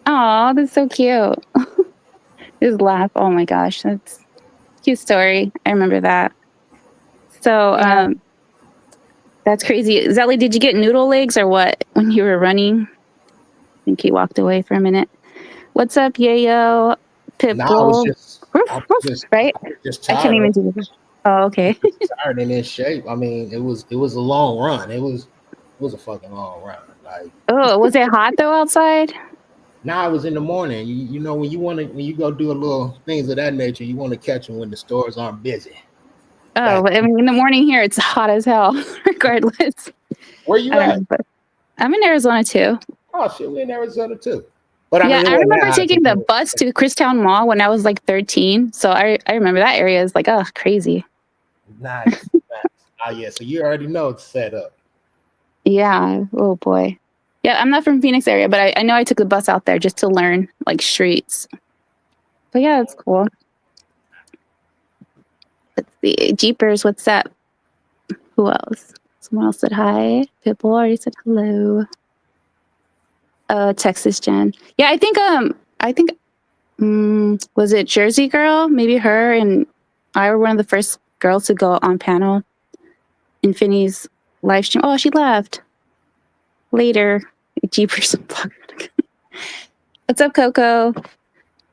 S4: Oh, that's so cute. His laugh. Oh my gosh, that's a cute story. I remember that. So that's crazy. Zelly, did you get noodle legs or what when you were running? I think he walked away for a minute. What's up, Yayo? Pitbull.
S1: No, I was just
S4: right?
S1: Just tired.
S4: I can't even do this. Oh, okay.
S1: Tired and in shape. I mean, it was a long run. It was a fucking long run. Like,
S4: oh, was it hot though outside?
S1: Now it was in the morning. You know, when you go do a little things of that nature, you want to catch them when the stores aren't busy.
S4: Oh, but I mean, in the morning here, it's hot as hell, regardless.
S1: Where you at?
S4: I'm in Arizona too.
S1: Oh shit, we're in Arizona too. But
S4: yeah, I remember taking the bus to Christown Mall when I was like 13. So I remember that area is like, oh, crazy.
S1: Nice. Oh yeah, so you already know it's set up.
S4: Yeah. Oh boy. Yeah, I'm not from Phoenix area, but I know I took the bus out there just to learn like streets. But yeah, it's cool. Let's see. Jeepers, what's up? Who else? Someone else said hi. Pitbull already said hello. Texas Jen. Yeah, I think was it Jersey Girl? Maybe her and I were one of the first girls to go on panel in Finney's live stream. Oh, she left. Later. Jeepers. What's up, Coco?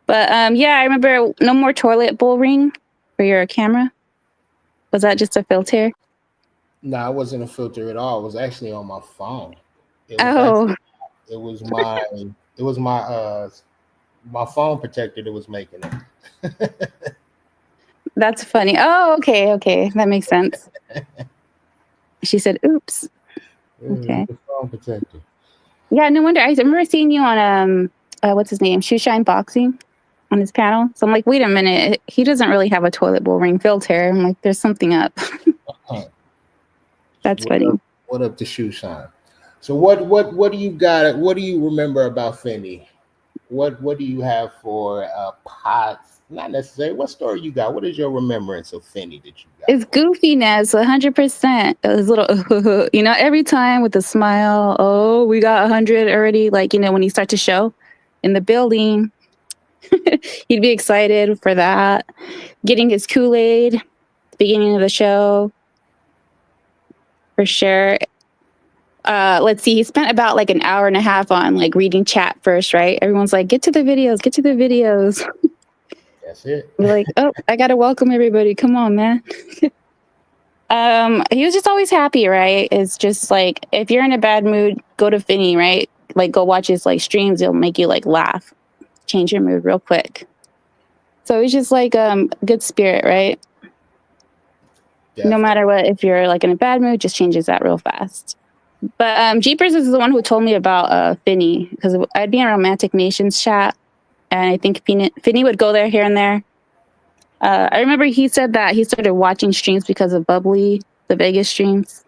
S4: But yeah, I remember no more toilet bowl ring for your camera. Was that just a filter?
S1: No, it wasn't a filter at all. It was actually on my phone. It was my phone protector that was making it.
S4: That's funny. Oh, okay. That makes sense. She said, oops. Okay.
S1: The phone protector.
S4: Yeah, no wonder. I remember seeing you on what's his name? Shoe Shine Boxing on his panel. So I'm like, wait a minute, he doesn't really have a toilet bowl ring filter. I'm like, there's something up. That's funny.
S1: What up to Shoe Shine? So what do you got? What do you remember about Finney? What do you have for Not necessarily. What story you got? What is your remembrance of Finney that you got?
S4: It's goofiness, 100%. His little, every time with a smile. Oh, we got 100 already. Like, when he starts to show in the building, he'd be excited for that. Getting his Kool-Aid at the beginning of the show, for sure. Let's see. He spent about like an hour and a half on like reading chat first, right? Everyone's like, get to the videos.
S1: That's it.
S4: We're like, oh, I gotta welcome everybody. Come on, man. He was just always happy, right? It's just like if you're in a bad mood, go to Finney, right? Like go watch his like streams. It'll make you like laugh, change your mood real quick. So it's just like good spirit, right?
S1: Definitely.
S4: No matter what, if you're like in a bad mood, just changes that real fast. But Jeepers is the one who told me about Finney, because I'd be in Romantic Nations chat, and I think Finney would go there here and there. I remember he said that he started watching streams because of Bubbly, the Vegas streams.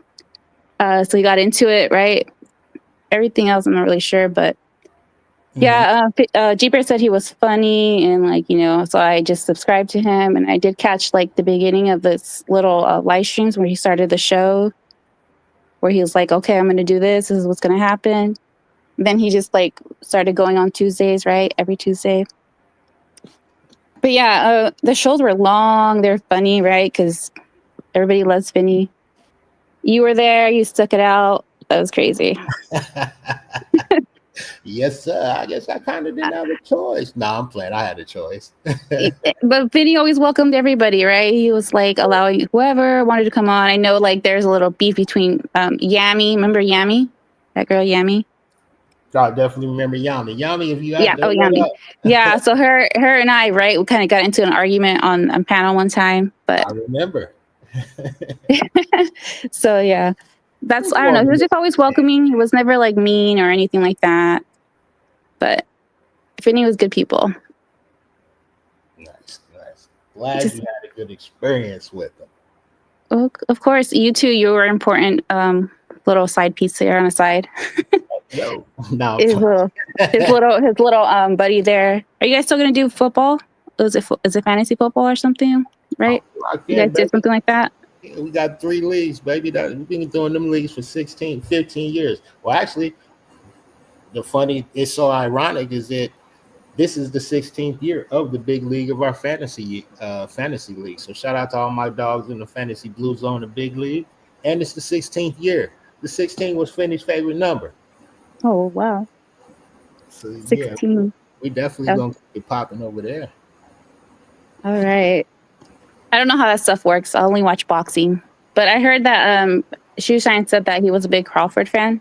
S4: So he got into it, right? Everything else, I'm not really sure, but yeah, Jeepers said he was funny, and like, so I just subscribed to him, and I did catch like the beginning of this little live streams where he started the show, where he was like, okay, I'm going to do this. This is what's going to happen. Then he just like started going on Tuesdays, right? Every Tuesday. But yeah, the shows were long. They're funny, right? Because everybody loves Finney. You were there. You stuck it out. That was crazy.
S1: Yes, sir. I guess I kind of didn't have a choice. No, I'm playing. I had a choice.
S4: But Finney always welcomed everybody, right? He was like allowing whoever wanted to come on. I know like there's a little beef between Yami. Remember Yami? That girl Yami?
S1: I definitely remember Yami. Yami, if you have
S4: Yami. Yeah, so her and I, right, we kind of got into an argument on panel one time. But
S1: I remember.
S4: So yeah. I don't know. He was just always welcoming. He was never like mean or anything like that. But Finney was good people.
S1: Nice. Glad you had a good experience with them.
S4: Well, of course, you too. You were important. Little side piece here on the side.
S1: Yo, no,
S4: his little buddy there. Are you guys still gonna do football? Is it fantasy football or something? Right? You guys did something like that?
S1: We got 3 leagues, baby. We've been doing them leagues for 16, 15 years. Well, actually, it's so ironic is that this is the 16th year of the big league of our fantasy league. So shout out to all my dogs in the Fantasy Blue Zone, the big league. And it's the 16th year. The 16 was Finney's favorite number.
S4: Oh, wow.
S1: So,
S4: 16.
S1: Yeah, we definitely going to keep it popping over there.
S4: All right. I don't know how that stuff works. I only watch boxing. But I heard that Shoeshine said that he was a big Crawford fan.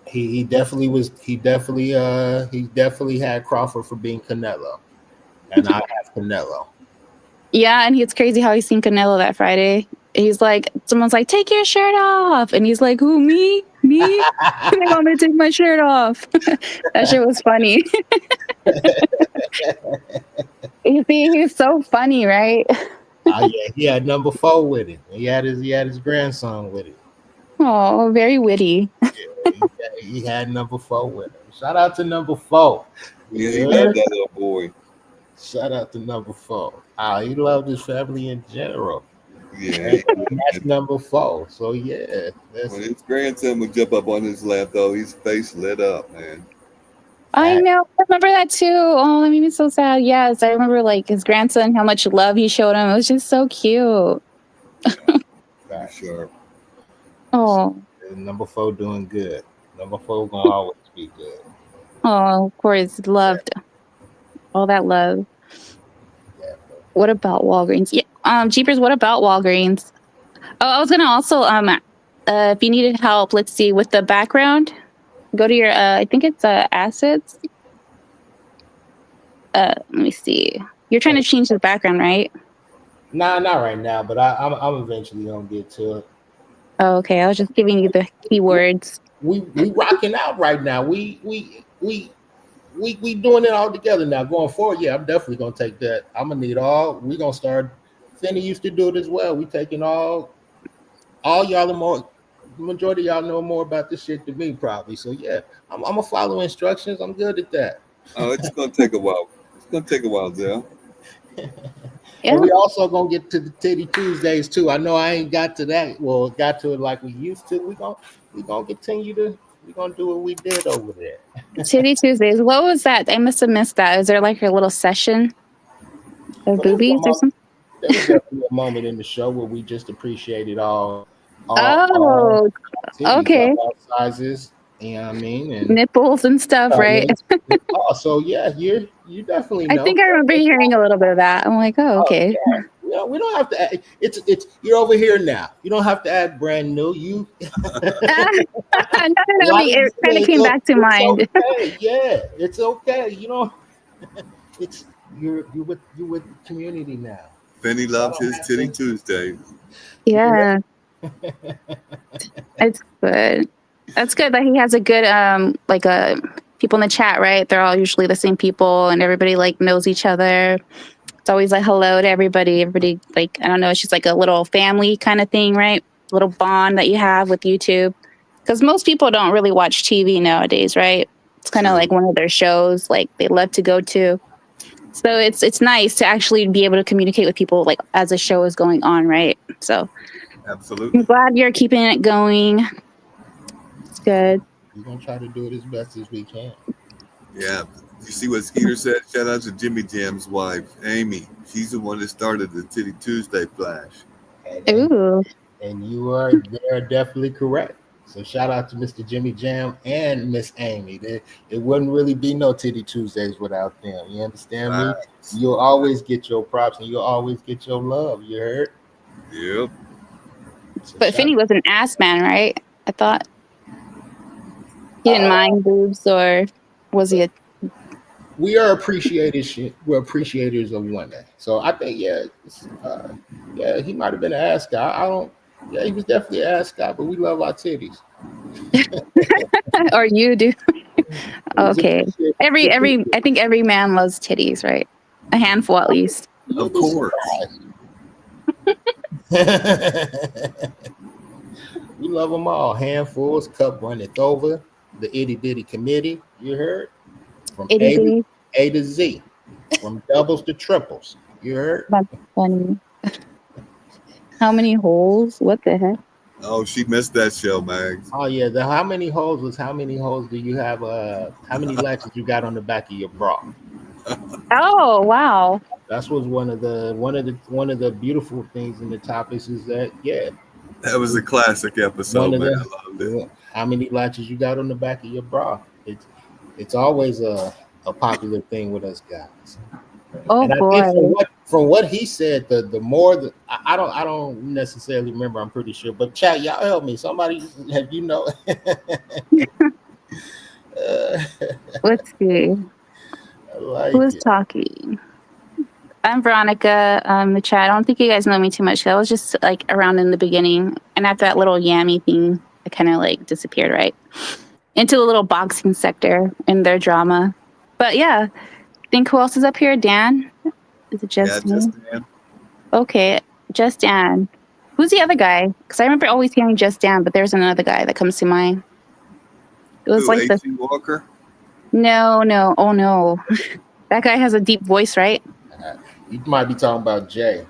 S1: He definitely was. He definitely had Crawford for being Canelo. And I have Canelo.
S4: Yeah, and it's crazy how he's seen Canelo that Friday. He's like, someone's like, take your shirt off. And he's like, who, me? Me? They want me to take my shirt off. That shit was funny. You see, he's so funny, right?
S1: Oh yeah, he had number 4 with it. He had his grandson with it.
S4: Oh, very witty.
S1: Yeah, he had number 4 with him. Shout out to number 4.
S2: Yeah, he loved that little boy.
S1: Shout out to number 4. He loved his family in general.
S2: Yeah,
S1: that's number 4. So yeah,
S2: when his grandson would jump up on his lap, though, his face lit up, man.
S4: I know. I remember that too. Oh, that made me so sad. Yes, I remember like his grandson, how much love he showed him. It was just so cute.
S2: For sure.
S4: Oh.
S1: Number 4 doing good. Number 4 gonna always be good.
S4: Oh, of course, loved. All that love.
S1: Yeah.
S4: What about Walgreens? Yeah. Jeepers, what about Walgreens? Oh, I was gonna also if you needed help, let's see, with the background, go to your I think it's assets. Let me see. You're trying to change the background, right?
S1: Nah, not right now, but I'm eventually gonna get to it.
S4: Oh, okay. I was just giving you the keywords.
S1: We rocking out right now. We doing it all together now. Going forward, yeah, I'm definitely gonna take that. I'm gonna need all. We gonna start. Finney used to do it as well. We taking all y'all are more. The majority of y'all know more about this shit than me, probably. So yeah, I'm gonna follow instructions. I'm good at that.
S2: Oh, it's gonna take a while. It's gonna take a while, Zell.
S4: Yeah.
S1: And we also gonna get to the Titty Tuesdays too. I know I ain't got to that. Well, got to it like we used to. We gonna continue to. We gonna do what we did over there.
S4: Titty Tuesdays. What was that? I must have missed that. Is there like a little session of
S1: Well,
S4: boobies or something?
S1: there was definitely a moment in the show where we just appreciated all
S4: Oh,
S1: titties of
S4: okay.
S1: all sizes. You know what I mean? And
S4: Nipples and stuff, right?
S1: oh, so yeah, you definitely
S4: I
S1: know.
S4: think I remember hearing a little bit of that. I'm like, oh,
S1: Oh,
S4: okay.
S1: yeah. Yeah, we don't have to add, it's you're over here now. You don't have to add brand new. You
S4: No,
S1: like you
S4: it kind of
S1: said,
S4: came back to
S1: it's
S4: mind.
S1: okay. Yeah, it's okay. You know, it's you're with the community now.
S2: Finney loves his Titty Tuesday.
S4: Yeah, it's good. That's good that he has a good like people in the chat, right? They're all usually the same people and everybody like knows each other. It's always like hello to everybody. Everybody like, I don't know, it's just like a little family kind of thing, right? Little bond that you have with YouTube. Because most people don't really watch TV nowadays, right? It's kind of
S2: True.
S4: like one of their shows like they love to go to. So it's nice to actually be able to communicate with people like as a show is going on, right? So I'm
S2: Absolutely.
S4: glad you're keeping it going. It's good.
S1: We're gonna try to do it as best as we can.
S2: Yeah. You see what Skeeter said? Shout out to Jimmy Jam's wife, Amy. She's the one that started the Titty Tuesday flash.
S4: Ooh.
S1: And you are definitely correct. So shout out to Mr. Jimmy Jam and Miss Amy. It wouldn't really be no Titty Tuesdays without them. You understand me? You'll always get your props and you'll always get your love. You heard?
S2: Yep.
S1: So
S4: But Finney was an ass man, right? I thought he didn't mind boobs, or was he a
S1: we are appreciators. We're appreciators of women. So I think, yeah, he might have been an ass guy. I don't. Yeah, he was definitely an ass guy, but we love our titties.
S4: or you do? Okay. I think every man loves titties, right? A handful at least.
S2: Of course.
S1: We love them all. Handfuls, cup runneth over. The itty bitty committee. You heard? From
S4: Itty
S1: A to Z, from doubles to triples. You heard?
S4: That's funny. How many holes? What the heck?
S2: Oh, she missed that show, Mags.
S1: Oh yeah. How many holes do you have? How many latches you got on the back of your bra?
S4: Oh wow.
S1: That's was one of the beautiful things in the topics is that
S2: That was a classic episode, man. I loved it.
S1: How many latches you got on the back of your bra? It's always a popular thing with us guys.
S4: Oh
S1: and I
S4: boy.
S1: think from what he said, the more I don't necessarily remember. I'm pretty sure, but chat, y'all help me. Somebody, have you know?
S4: Let's see. Who is talking? I'm Veronica. The chat. I don't think you guys know me too much. I was just like around in the beginning, and after that little yammy thing, I kind of like disappeared right into the little boxing sector in their drama. But yeah, I think who else is up here? Dan? Is it just me?
S2: Just Dan.
S4: Okay, just Dan. Who's the other guy? Because I remember always hearing just Dan, but there's another guy that comes to mind. It was like
S2: H.C. Walker?
S4: No. Oh no, that guy has a deep voice, right?
S1: You might be talking about Jay.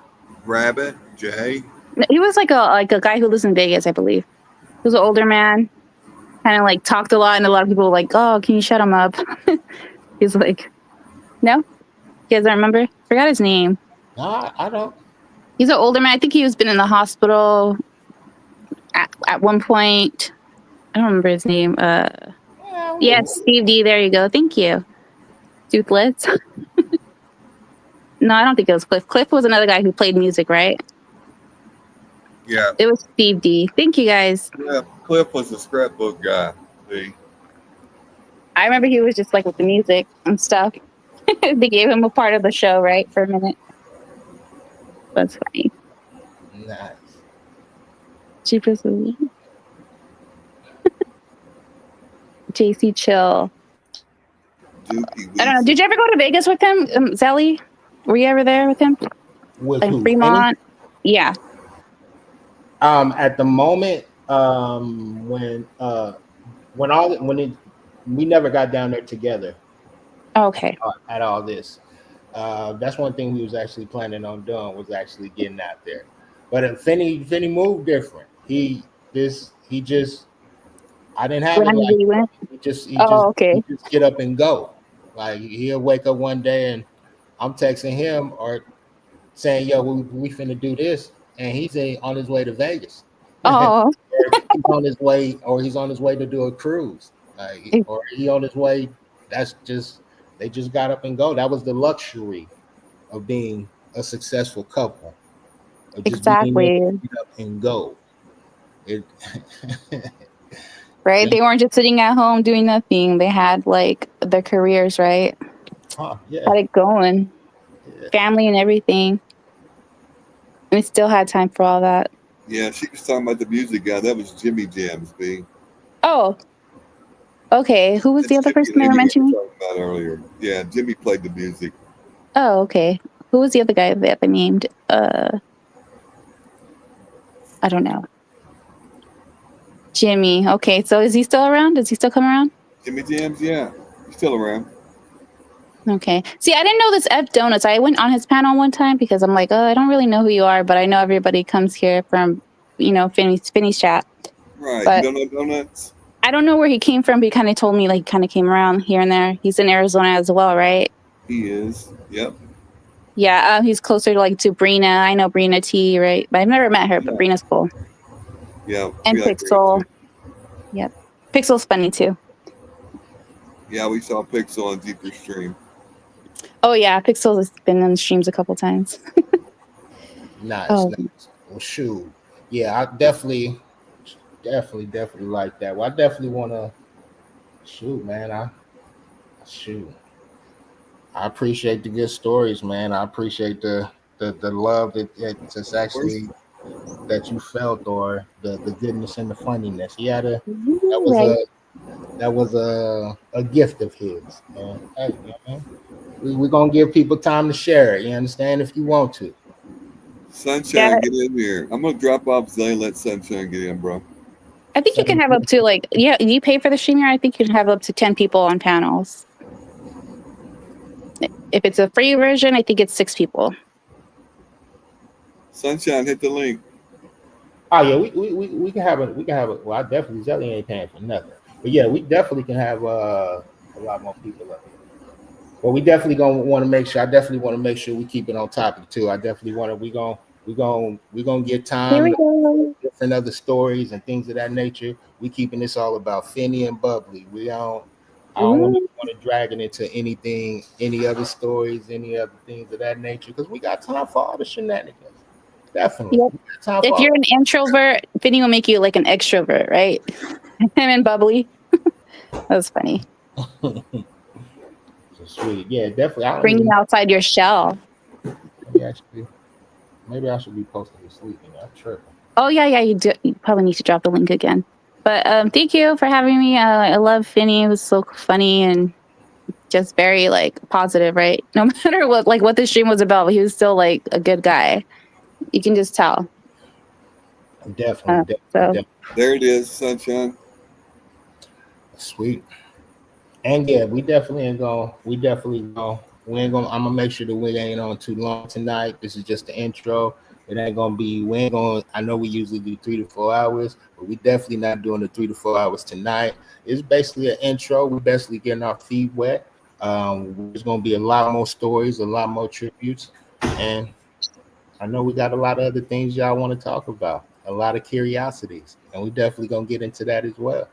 S2: Rabbit? Jay?
S4: He was like a guy who lives in Vegas, I believe. He was an older man, kind of like talked a lot, and a lot of people were like, "Oh, can you shut him up?" He's like, "No, you guys don't remember? Forgot his name."
S1: Nah, I don't.
S4: He's an older man. I think he was been in the hospital at one point. I don't remember his name. Yes, Steve D. There you go. Thank you. Toothless. No, I don't think it was Cliff. Cliff was another guy who played music, right?
S2: Yeah.
S4: It was Steve D. Thank you, guys.
S2: Yeah, Cliff was a scrapbook guy. See?
S4: I remember he was just like with the music and stuff. They gave him a part of the show, right, for a minute. That's funny.
S1: Nice.
S4: Cheapest movie. JC Chill.
S2: Dookie
S4: I don't know. Did you ever go to Vegas with him, Zelly? Were you ever there with him?
S1: With
S4: Like
S1: who?
S4: Fremont? Yeah.
S1: At the moment, we never got down there together.
S4: Okay.
S1: At all this. That's one thing we was actually planning on doing, was actually getting out there. But Finney moved different. He just, I didn't have it like
S4: Randomly went.
S1: he
S4: Okay.
S1: just get up and go. Like he'll wake up one day and I'm texting him or saying, "Yo, we finna do this," and on his way to Vegas.
S4: Oh,
S1: He's on his way, or he's on his way to do a cruise, or he on his way. That's just, they just got up and go. That was the luxury of being a successful couple, of just being able
S4: exactly.
S1: to get up and go. It,
S4: Right?
S1: Yeah.
S4: They weren't just sitting at home doing nothing. They had like their careers, right?
S1: yeah,
S4: Had it going,
S1: yeah.
S4: family and everything. And we still had time for all that.
S2: Yeah, she was talking about the music guy. That was Jimmy Jams, B.
S4: Oh, okay. Who was the
S2: That's
S4: other
S2: Jimmy
S4: person they were
S2: Lady we
S4: mentioning?
S2: talking about earlier. Yeah, Jimmy played the music.
S4: Oh, okay. Who was the other guy that they named? I don't know. Jimmy. Okay, so is he still around? Does he still come around?
S2: Jimmy Jams, yeah, he's still around.
S4: Okay. See, I didn't know this F Donuts. I went on his panel one time because I'm like, oh, I don't really know who you are, but I know everybody comes here from, Finney's chat.
S2: Right.
S4: But
S2: you don't know Donuts?
S4: I don't know where he came from, but he kind of told me like he kind of came around here and there. He's in Arizona as well, right?
S2: He is. Yep.
S4: Yeah, he's closer to Brina. I know Brina T, right? But I've never met her, but Brina's cool.
S2: Yeah.
S4: And
S2: we like
S4: Pixel.
S2: Brina too.
S4: Yep. Pixel's funny too.
S2: Yeah, we saw Pixel on Deeper Stream.
S4: Oh yeah, Pixel has been on the streams a couple times.
S1: Nice,
S4: Oh.
S1: nice. Well, shoot. Yeah, I definitely like that. Well, I definitely want to shoot, man. I appreciate the good stories, man. I appreciate the love that's actually that you felt, or the goodness and the funniness. He had that was a gift of his. And hey, man, we're gonna give people time to share it. You understand? If you want to.
S2: Sunshine, get in here. I'm gonna drop off Zay and let Sunshine get in, bro.
S4: I think you can have up to you pay for the streamer. I think you can have up to 10 people on panels. If it's a free version, I think it's 6 people.
S2: Sunshine, hit the link.
S1: Oh yeah, we can have it. Well, I definitely Zelly ain't paying for nothing. But yeah, we definitely can have a lot more people up here. Well, we definitely gonna want to make sure. I definitely want to make sure we keep it on topic too. I definitely want to. We gonna get time.
S4: Here we go.
S1: Different other stories and things of that nature. We keeping this all about Finney and Bubbly. I don't want to drag it into anything, any other stories, any other things of that nature, because we got time for all the shenanigans. Definitely.
S4: Yep. If you're an introvert, Finney will make you like an extrovert, right? Him and Bubbly. That was funny.
S1: So sweet. Yeah, definitely.
S4: Bring you outside your shell.
S1: Maybe I should be posting this sleep. I'm tripping.
S4: Oh yeah, you do. You probably need to drop the link again. But thank you for having me. I love Finney. It was so funny and just very positive, right? No matter what the stream was about, he was still a good guy. You can just tell.
S1: Definitely.
S2: There it is, Sunshine.
S1: Sweet. And yeah, we ain't gonna. I'm gonna make sure that we ain't on too long tonight. This is just the intro. It ain't gonna be. We ain't gonna. I know we usually do 3 to 4 hours, but we definitely not doing the 3 to 4 hours tonight. It's basically an intro. We're basically getting our feet wet. There's gonna be a lot more stories, a lot more tributes, and I know we got a lot of other things y'all want to talk about. A lot of curiosities, and we definitely gonna get into that as well.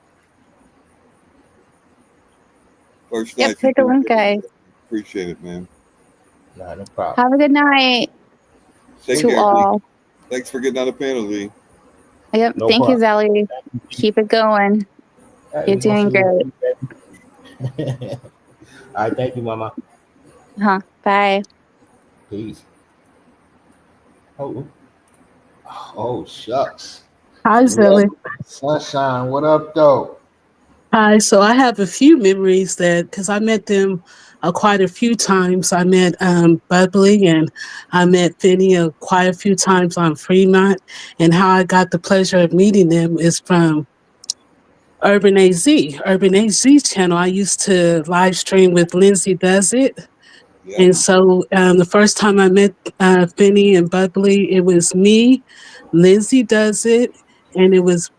S2: First
S4: night. Take a link, guys.
S2: Appreciate it, man.
S1: No problem.
S4: Have a good night.
S2: Take
S4: to
S2: care,
S4: all.
S2: Lee. Thanks for getting on the panel, Lee.
S4: Yep.
S1: No
S4: Thank
S1: problem.
S4: you, Zelly. Keep it going. You're doing great.
S1: All right. Thank you, Mama.
S4: Bye.
S1: Peace. Oh, shucks.
S5: Hi, Zelly.
S1: Sunshine, what up, though?
S5: Hi. So I have a few memories because I met them quite a few times. I met Bubbly and I met Finney quite a few times on Fremont. And how I got the pleasure of meeting them is from Urban AZ channel. I used to live stream with Lindsay Does It.
S2: Yeah.
S5: And so the first time I met Finney and Bubbly, it was me, Lindsay Does It, and it was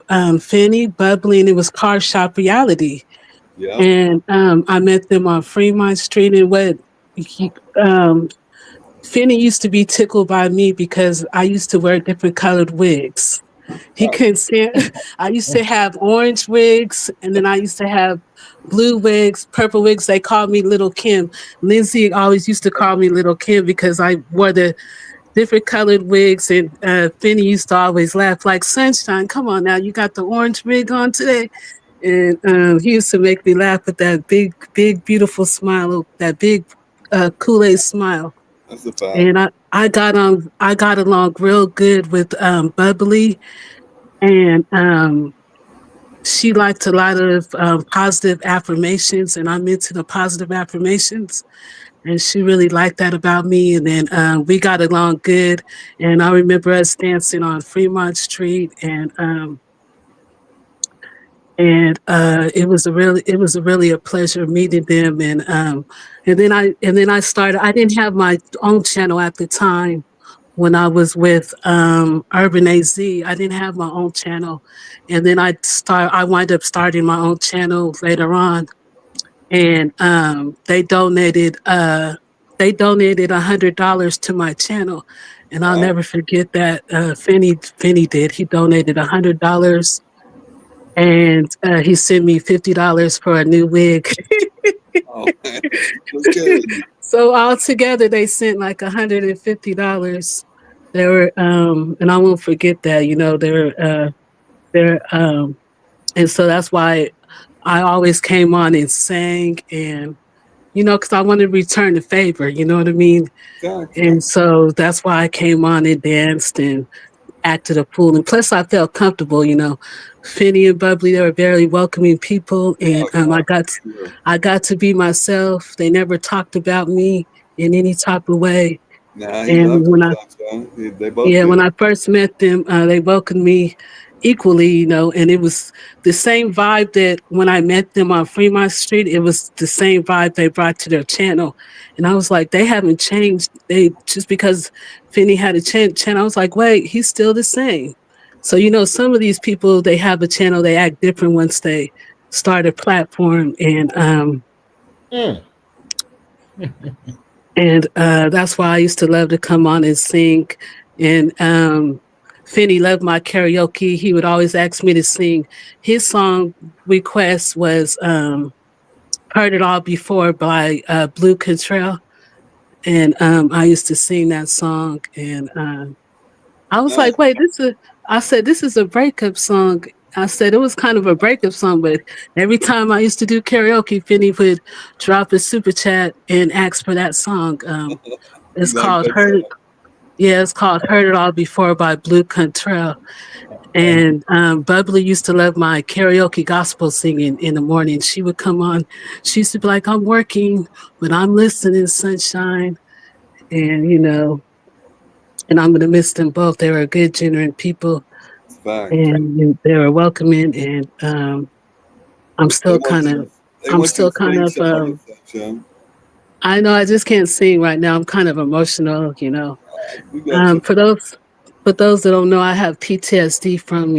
S5: Finney, Bubbly, and it was Car Shop Reality.
S2: Yeah.
S5: And I met them on Fremont Street. And um, Finney used to be tickled by me because I used to wear different colored wigs. He couldn't stand. I used to have orange wigs, and then I used to have blue wigs, purple wigs. They called me Little Kim. Lindsay always used to call me Little Kim because I wore the different colored wigs, and Finney used to always laugh like, "Sunshine, come on now, you got the orange wig on today." And he used to make me laugh with that big, big, beautiful smile, that big Kool-Aid smile.
S2: That's a fact.
S5: And I got along real good with Bubbly, and she liked a lot of positive affirmations, and I'm into the positive affirmations, and she really liked that about me. And then we got along good, and I remember us dancing on Fremont Street, and it was really a pleasure meeting them. And then I started. I didn't have my own channel at the time when I was with Urban AZ. I didn't have my own channel, and then I wind up starting my own channel later on, and they donated $100 to my channel, and I'll never forget that. Finney did. He donated $100. And he sent me $50 for a new wig.
S2: Oh, man. That's good.
S5: So altogether, they sent like $150. They were, and I won't forget that. You know, and so that's why I always came on and sang, and because I wanted to return the favor. You know what I mean?
S2: Exactly.
S5: And so that's why I came on and danced and acted a fool. And plus, I felt comfortable. Finney and Bubbly, they were very welcoming people, and I got to be myself. They never talked about me in any type of way.
S2: Nah,
S5: And
S2: they both
S5: when
S2: did.
S5: I first met them, they welcomed me equally, and it was the same vibe that when I met them on Fremont Street, it was the same vibe they brought to their channel. And I was like, they haven't changed. They just because Finney had a channel, I was like, wait, he's still the same. So, some of these people, they have a channel, they act different once they start a platform. And and that's why I used to love to come on and sing. And Finney loved my karaoke. He would always ask me to sing. His song request was Heard It All Before by Blue Contrail. And I used to sing that song. And I was like, wait, I said, this is a breakup song. I said, it was kind of a breakup song, but every time I used to do karaoke, Finney would drop a super chat and ask for that song. It's called Heard It All Before by Blue Contrail. And Bubbly used to love my karaoke gospel singing in the morning. She would come on. She used to be like, I'm working, but I'm listening, sunshine. And, and I'm going to miss them both. They were good, genuine people. And they were welcoming. And I'm still kind of, I know I just can't sing right now. I'm kind of emotional, For those that don't know, I have PTSD from,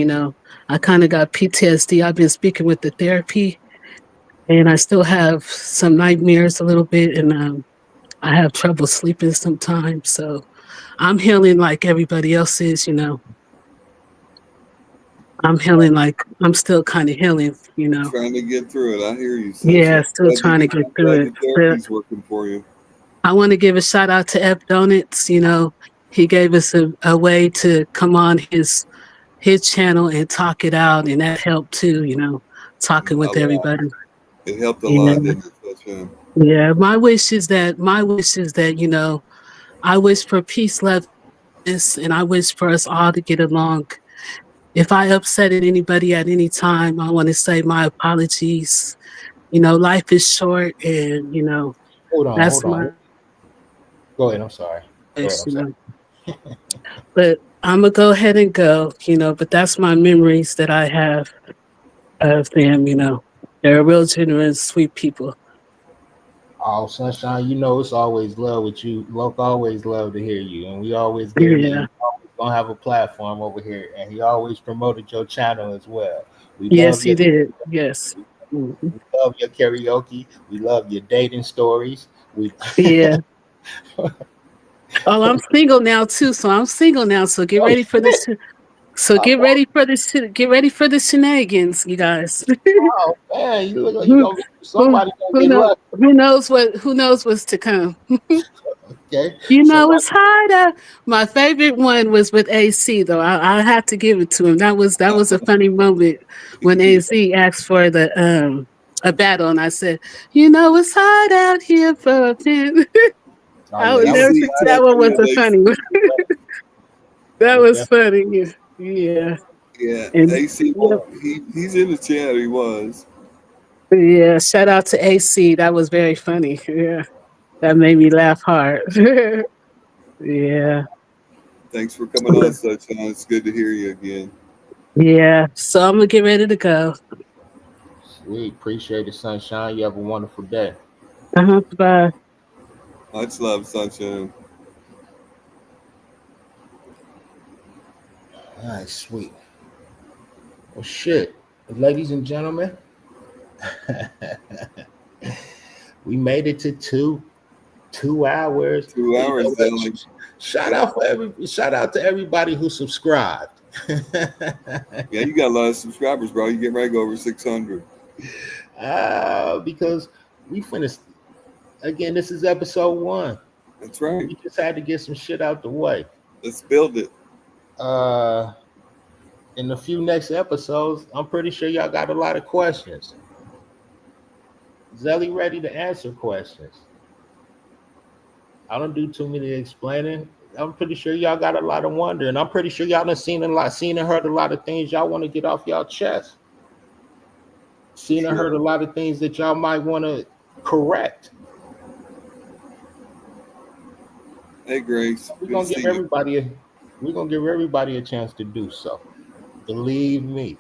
S5: I kind of got PTSD. I've been speaking with the therapy, and I still have some nightmares a little bit, and I have trouble sleeping sometimes. So I'm healing like everybody else is, I'm healing like I'm still kind of healing,
S2: Trying to get through it. I hear you.
S5: Yeah, still trying to get through it.
S2: Therapy's working for you.
S5: I want to give a shout out to F Donuts. He gave us a way to come on his channel and talk it out, and that helped too. Talking with everybody.
S2: It helped a lot, didn't it?
S5: Yeah, my wish is that I wish for peace, love, and I wish for us all to get along. If I upsetted anybody at any time, I want to say my apologies. Life is short, and
S1: hold on. Go ahead. I'm sorry.
S5: But I'm gonna go ahead and go. But that's my memories that I have of them. They're real generous, sweet people.
S1: Oh, Sunshine, you know it's always love with you. Loc always love to hear you, and we always get it.
S5: Yeah.
S1: You always gonna have a platform over here, and he always promoted your channel as well. We
S5: Yes,
S1: love
S5: he
S1: your
S5: did. Yes. Mhm.
S1: we love your karaoke. We love your dating stories. We
S5: Yeah. Oh, I'm single now too. So I'm single now. So get
S1: oh
S5: ready for
S1: shit!
S5: this. So
S1: Oh,
S5: get ready for the shenanigans, you guys.
S1: wow, man, you look like you
S5: who,
S1: gonna be somebody gonna
S5: who
S1: get
S5: knows?
S1: lucky.
S5: Who knows what's to come?
S1: Okay,
S5: You know,
S1: somebody.
S5: it's harder. My favorite one was with AC, though. I have to give it to him. That was a funny moment when AC asked for the a battle, and I said, "You know, it's hard out here for a pin."
S1: Oh
S5: I
S1: yeah,
S5: would
S1: that was
S5: never
S2: AC
S5: forget
S1: classic.
S5: that
S2: checked
S5: one
S2: in.
S5: was a funny one.
S1: That
S5: That
S1: was
S5: was
S1: definitely.
S5: funny. Yeah,
S2: Yeah,
S5: and
S2: AC.
S5: yeah,
S2: He's in the chat. He was.
S5: yeah. Shout out to AC. That was very funny. Yeah, that made me laugh hard. Yeah.
S2: Thanks for coming on, Sunshine. It's good to hear you again.
S5: Yeah. So I'm gonna get ready to go.
S1: Sweet, appreciate it, Sunshine. You have a wonderful day.
S5: Bye.
S2: Much love, Sunshine.
S1: All right, sweet. Well, shit, ladies and gentlemen, we made it to two hours.
S2: 2 hours,
S1: What?
S2: Zelly.
S1: Shout out to everybody who subscribed.
S2: Yeah, you got a lot of subscribers, bro. You get ready to go over 600.
S1: Because we finished again. This is episode 1.
S2: That's right.
S1: We just had to get some shit out the way.
S2: Let's build it.
S1: Uh, in a few next episodes, I'm pretty sure y'all got a lot of questions. Zelly ready to answer questions. I don't do too many explaining. I'm pretty sure y'all got a lot of wonder, and I'm pretty sure y'all done seen and heard a lot of things y'all want to get off y'all chest. Seen and heard a lot of things that y'all might want to correct.
S2: Hey, Grace.
S1: We're
S2: Good to
S1: gonna
S2: see
S1: give
S2: you.
S1: everybody a chance to do so. Believe me.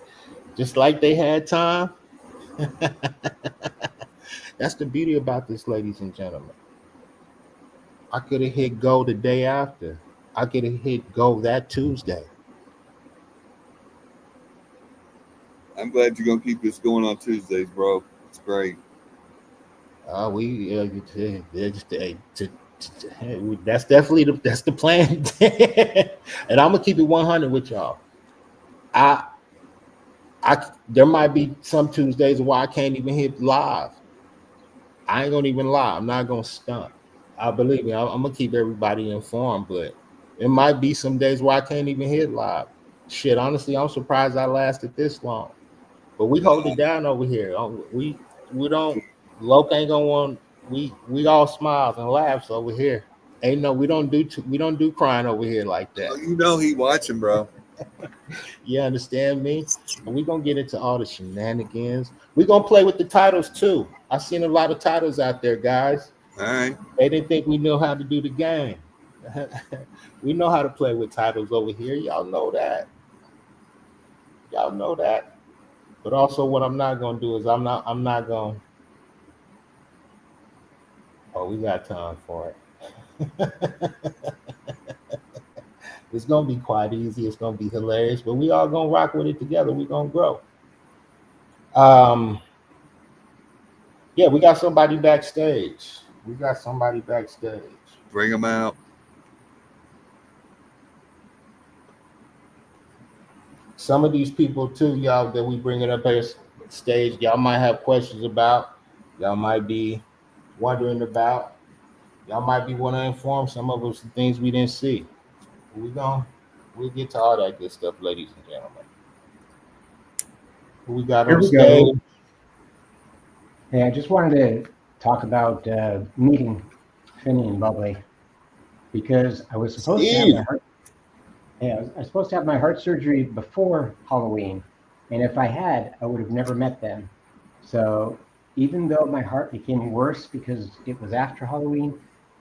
S1: Just like they had time. That's the beauty about this, ladies and gentlemen. I could have hit go the day after. I could have hit go that Tuesday.
S2: I'm glad you're going to keep this going on Tuesdays, bro. It's great.
S1: That's definitely that's the plan. And I'm gonna keep it 100 with y'all. I there might be some Tuesdays where I can't even hit live. I ain't gonna even lie. I'm not gonna stunt. I believe me. I'm gonna keep everybody informed, but it might be some days where I can't even hit live. Shit, honestly, I'm surprised I lasted this long. But we hold it down over here. We don't. Loc ain't gonna want. We all smiles and laughs over here. Ain't no. We don't do crying over here like that.
S2: Oh, you know he watching, bro.
S1: You understand me? And we gonna get into all the shenanigans. We gonna play with the titles too. I seen a lot of titles out there, guys.
S2: All right.
S1: They didn't think we know how to do the game. We know how to play with titles over here. Y'all know that. Y'all know that. But also, what I'm not gonna do is I'm not gonna. Oh, we got time for it. It's gonna be quite easy. It's gonna be hilarious, but we all gonna rock with it together. We gonna grow. Um, yeah, we got somebody backstage.
S2: Bring him out.
S1: Some of these people too, y'all, that we bringing up here stage, y'all might have questions about. Y'all might be wondering about. Y'all might be want to inform some of us things we didn't see. We'll get to all that good stuff, ladies and gentlemen. Who we got
S6: Here
S1: on
S6: we
S1: stage?
S6: go. Hey, I just wanted to talk about meeting Finney and Bubbly because I was supposed to have my heart. Yeah, I was supposed to have my heart surgery before Halloween, and if I had, I would have never met them. So even though my heart became worse because it was after Halloween,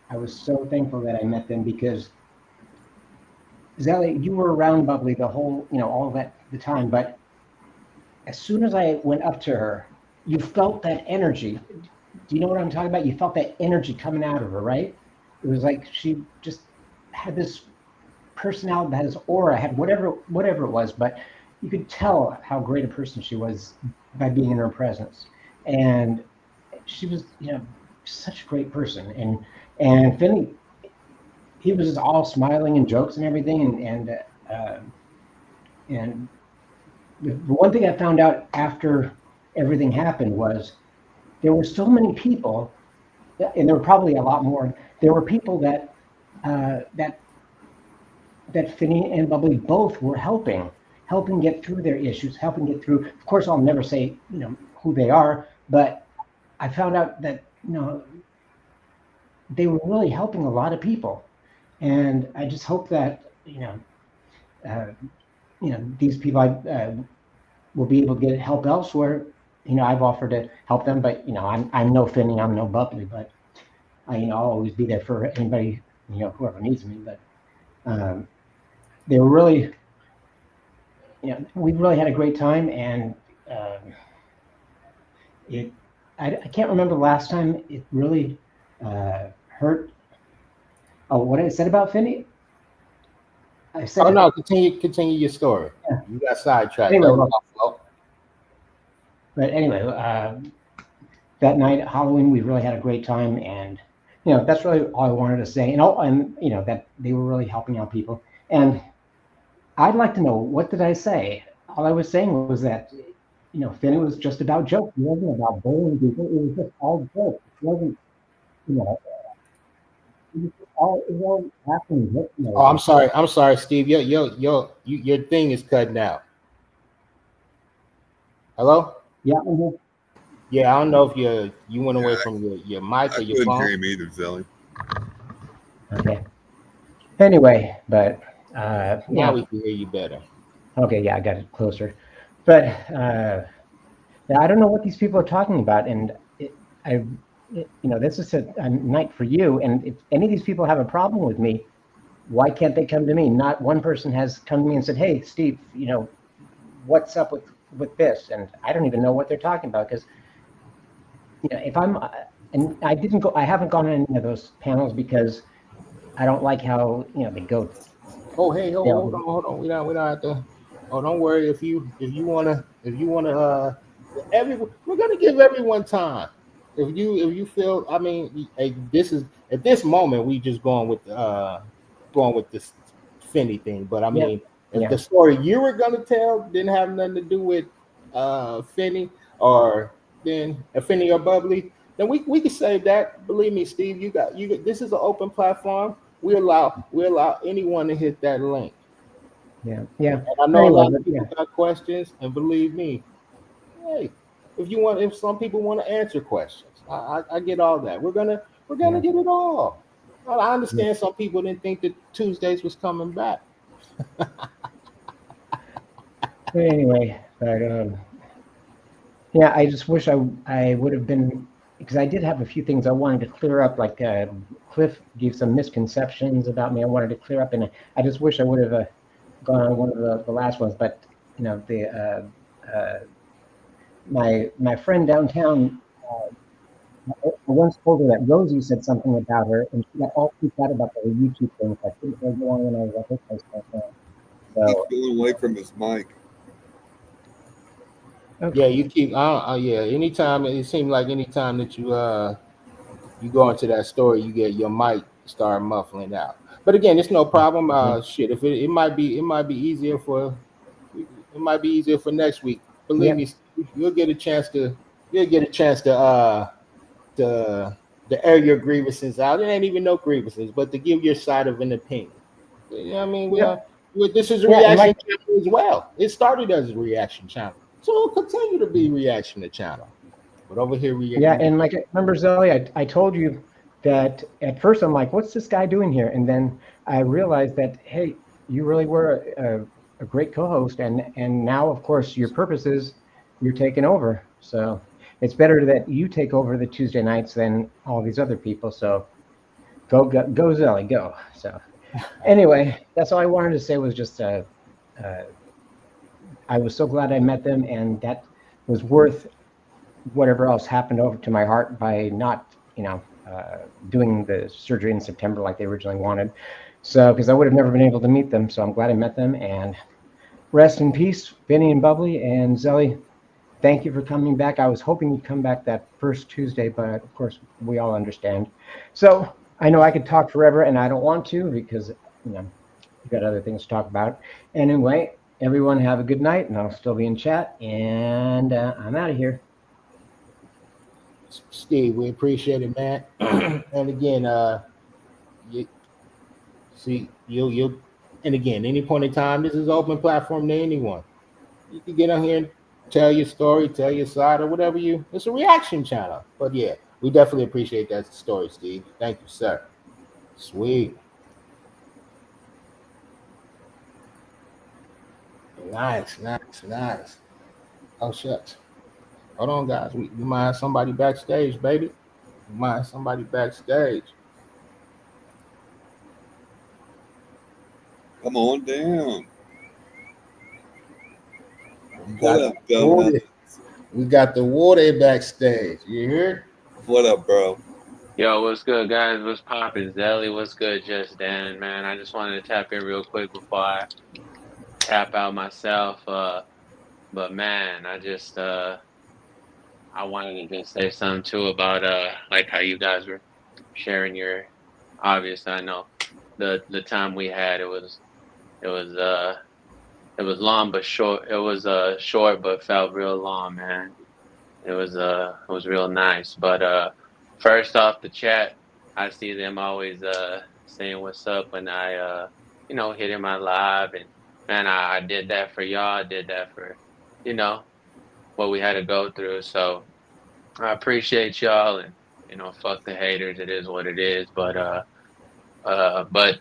S6: I was so thankful that I met them because Zelly, you were around Bubbly the whole, all that the time, but as soon as I went up to her, you felt that energy. do you know what I'm talking about? You felt that energy coming out of her, right? It was like she just had this personality, had this aura, had whatever it was, but you could tell how great a person she was by being in her presence. And she was, such a great person. And Finley, he was just all smiling and jokes and everything. And the one thing I found out after everything happened was there were so many people, and there were probably a lot more. There were people that Finny and Bubbly both were helping get through their issues, helping get through. Of course, I'll never say who they are, but I found out that they were really helping a lot of people, and I just hope that these people will be able to get help elsewhere. I've offered to help them, but I'm no Finny, I'm no Bubbly, but I'll always be there for anybody, whoever needs me. But they were really, we really had a great time, and I can't remember the last time it really hurt. Oh, what I said about Finny? I said.
S1: Oh no, continue your story. Yeah. You got sidetracked.
S6: Anyway, but anyway, that night at Halloween, we really had a great time, and that's really all I wanted to say. And that they were really helping out people. And I'd like to know, what did I say? All I was saying was that Finny was just about jokes. It wasn't about bullying people. It was just all jokes. It wasn't, it was all happening.
S1: Oh, I'm sorry, Steve. Your thing is cutting out. Hello?
S6: Yeah.
S1: Yeah, I don't know if you went away from your mic or your phone.
S2: I couldn't hear him either, Zelly.
S6: Okay. Anyway, but
S1: now we can hear you better.
S6: Okay, yeah, I got it closer. But I don't know what these people are talking about, and this is a night for you. And if any of these people have a problem with me, why can't they come to me? Not one person has come to me and said, "Hey, Steve, what's up with this?" And I don't even know what they're talking about, because if I'm and I haven't gone on any of those panels because I don't like how they go.
S1: Oh, hey, hold on. We don't have to. Oh, don't worry. If you wanna, we're gonna give everyone time. If you feel, I mean, this is at this moment we just going with this Finny thing. But I mean, if the story you were gonna tell didn't have nothing to do with Finny or then Finny or Bubbly, then we can save that. Believe me, Steve, you got. This is an open platform. We allow anyone to hit that link.
S6: Yeah.
S1: And I know a lot of people got questions, and believe me, hey, if some people want to answer questions, I get all that. We're gonna get it all. I understand some people didn't think that Tuesdays was coming back.
S6: Anyway, but I just wish I would have been, because I did have a few things I wanted to clear up, like Cliff gave some misconceptions about me. I wanted to clear up, and I just wish I would have gone on one of the last ones. But my friend downtown, I once told her that Rosie said something about her, and she got all freaked out about the YouTube thing. So I couldn't go on when I was at her place downtown. So
S2: he's going away from his mic.
S6: Okay.
S1: Yeah, you keep. Anytime it seems like anytime that you go into that story, you get your mic start muffling out. But again, it's no problem. Shit, if it might be easier for next week. Believe me, you'll get a chance to air your grievances out. It ain't even no grievances, but to give your side of an opinion. I mean, this is a reaction channel as well. It started as a reaction channel, so it'll continue to be reaction to channel. But over here,
S6: and like, remember, Zelly, I told you that at first I'm like, what's this guy doing here? And then I realized that, hey, you really were a great co-host, and now, of course, your purpose is you're taking over. So it's better that you take over the Tuesday nights than all these other people. So go Zelly, go. So anyway, that's all I wanted to say was just I was so glad I met them, and that was worth whatever else happened over to my heart by not, doing the surgery in September like they originally wanted. So, because I would have never been able to meet them. So I'm glad I met them. And rest in peace, Vinny and Bubbly and Zelly. Thank you for coming back. I was hoping you'd come back that first Tuesday, but of course we all understand. So I know I could talk forever, and I don't want to because we've got other things to talk about. Anyway, everyone have a good night, and I'll still be in chat. And I'm out of here.
S1: Steve, we appreciate it, man. And again, and again, any point in time, this is an open platform to anyone. You can get on here and tell your story, tell your side, or whatever it's a reaction channel. But yeah, we definitely appreciate that story, Steve. Thank you, sir. Sweet. Nice. Oh, shucks. Hold on, guys. We might have somebody backstage, baby. We might have somebody backstage.
S2: Come on down.
S1: What up, Water? We got the Water backstage. You hear?
S2: What up, bro?
S7: Yo, what's good, guys? What's poppin'? Zelly, what's good? Just Dan, man. I just wanted to tap in real quick before I tap out myself. But man, I wanted to just say something too about like how you guys were sharing your obvious. I know the time we had, it was long but short. It was short but felt real long, man. It was real nice. But first off, the chat, I see them always saying what's up when I hitting my live, and man, I did that for y'all. I did that for what we had to go through. So I appreciate y'all, and fuck the haters. It is what it is. But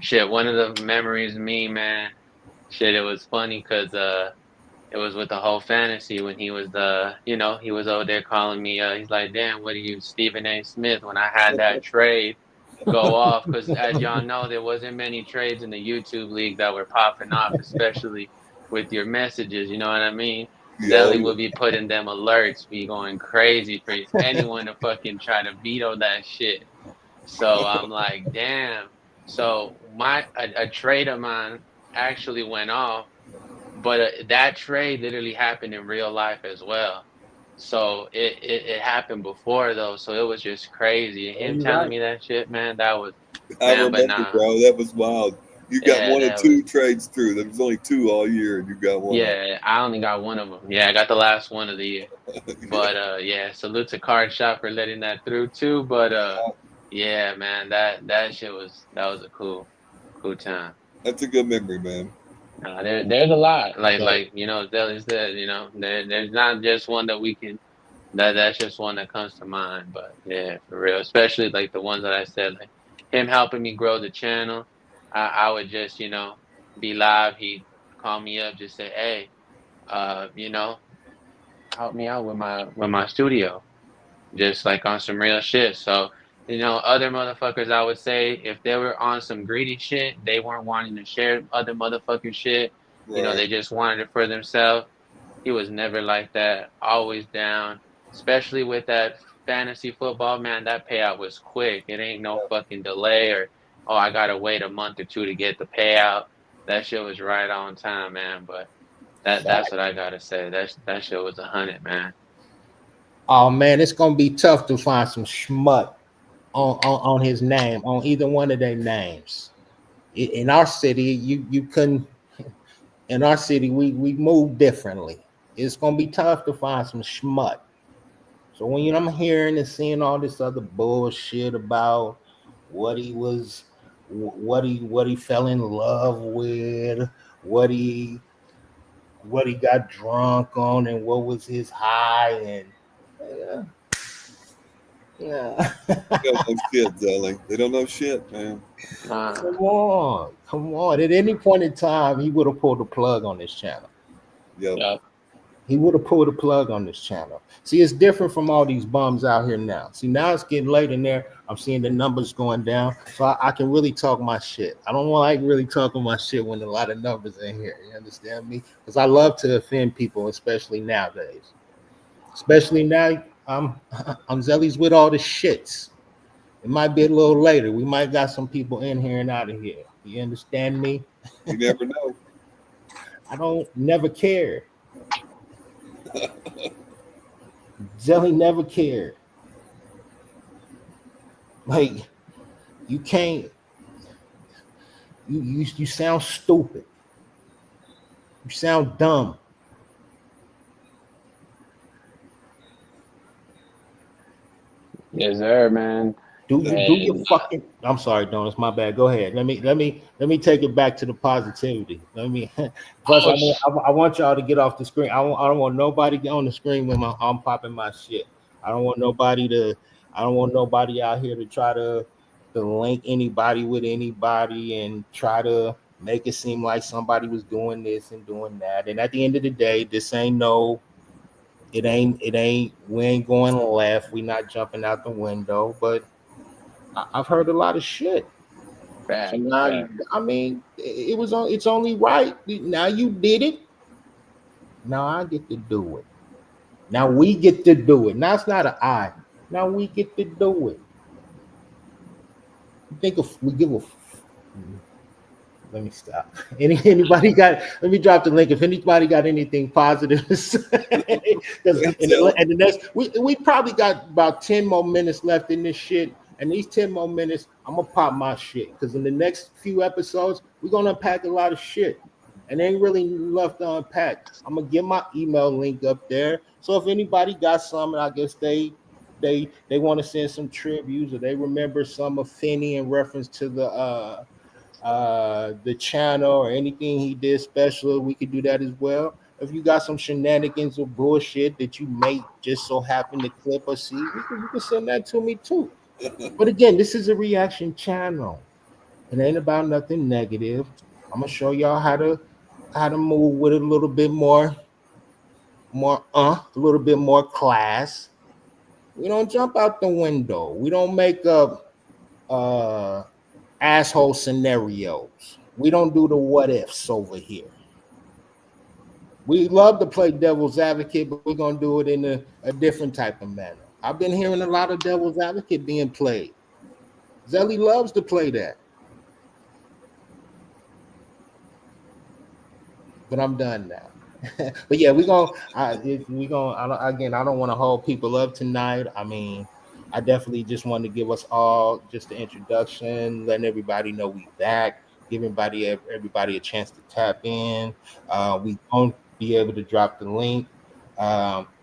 S7: shit, one of the memories of me, man. Shit, it was funny because it was with the whole fantasy when he was he was over there calling me. He's like, damn, what are you, Stephen A. Smith? When I had that trade go off, because as y'all know, there wasn't many trades in the YouTube league that were popping off, especially with your messages. You know what I mean? Zelly would be putting them alerts, be going crazy for anyone to fucking try to veto that shit. So I'm like, damn. So a trade of mine actually went off, but that trade literally happened in real life as well. So it happened before though, so it was just crazy. Him telling me that shit, man, that was.
S2: I remember, bro. That was wild. You got one or two trades through. There was only two all year, and you got one.
S7: Yeah, I only got one of them. Yeah, I got the last one of the year. But yeah, salute to Card Shop for letting that through too. But yeah, man, that shit was a cool time.
S2: That's a good memory, man.
S7: There's a lot. Like Zelly said, there's not just one that we can. That's just one that comes to mind. But yeah, for real, especially like the ones that I said, like him helping me grow the channel. I would just, be live. He'd call me up, just say, hey, help me out with my studio, just like on some real shit. So, other motherfuckers, I would say, if they were on some greedy shit, they weren't wanting to share other motherfucking shit. Right. They just wanted it for themselves. He was never like that. Always down, especially with that fantasy football, man. That payout was quick. It ain't no fucking delay or, oh, I gotta wait a month or two to get the payout. That shit was right on time, man. But that's what I gotta say. That shit was 100, man.
S1: Oh man, it's gonna be tough to find some schmuck on his name, on either one of their names. In our city, you couldn't. In our city, we move differently. It's gonna be tough to find some schmuck. So when I'm hearing and seeing all this other bullshit about what he fell in love with, what he got drunk on, and what was his high, and yeah.
S2: They don't know shit, Zelly. They don't know shit, man.
S1: Come on. At any point in time, he would have pulled the plug on this channel.
S2: Yep.
S1: He would have pulled the plug on this channel. See, it's different from all these bums out here now. See, now it's getting late in there. I'm seeing the numbers going down, so I can really talk my shit. I don't like really talking my shit when a lot of numbers in here. You understand me? Because I love to offend people, especially nowadays. Especially now, I'm Zelly's with all the shits. It might be a little later. We might got some people in here and out of here. You understand me?
S2: You never know.
S1: I don't never care. Zelly never cared. Like you can't. You sound stupid. You sound dumb.
S7: Yes, sir, man.
S1: Do your
S7: And
S1: fucking. I'm sorry, Don. It's my bad. Go ahead. Let me take it back to the positivity. Let me. Plus, I want y'all to get off the screen. I don't want nobody on the screen when I'm popping my shit. I don't want nobody out here to try to link anybody with anybody and try to make it seem like somebody was doing this and doing that. And at the end of the day, this ain't no. It ain't. We ain't going left. We not jumping out the window, but. I've heard a lot of shit. So now, I mean, it's only right. Now you did it. Now I get to do it. Now we get to do it. Now it's not an I. Now we get to do it. Think of we give a. Let me stop. Anybody got? Let me drop the link. If anybody got anything positive to say, because and the next, we probably got about 10 more minutes left in this shit. And these 10 more minutes, I'm gonna pop my shit. Because in the next few episodes, we're gonna unpack a lot of shit. And ain't really left to unpack. I'm gonna get my email link up there. So if anybody got something, I guess they want to send some tributes or they remember some of Finney in reference to the channel or anything he did special, we could do that as well. If you got some shenanigans or bullshit that you may just so happen to clip or see, you can send that to me too. But again, this is a reaction channel. It ain't about nothing negative. I'm gonna show y'all how to move with a little bit more, a little bit more class. We don't jump out the window. We don't make up asshole scenarios. We don't do the what ifs over here. We love to play devil's advocate, but we're gonna do it in a different type of manner. I've been hearing a lot of devil's advocate being played. Zelly loves to play that. But I'm done now. But yeah, I don't want to hold people up tonight. I mean, I definitely just want to give us all just the introduction, letting everybody know we back, giving everybody a chance to tap in. We won't be able to drop the link.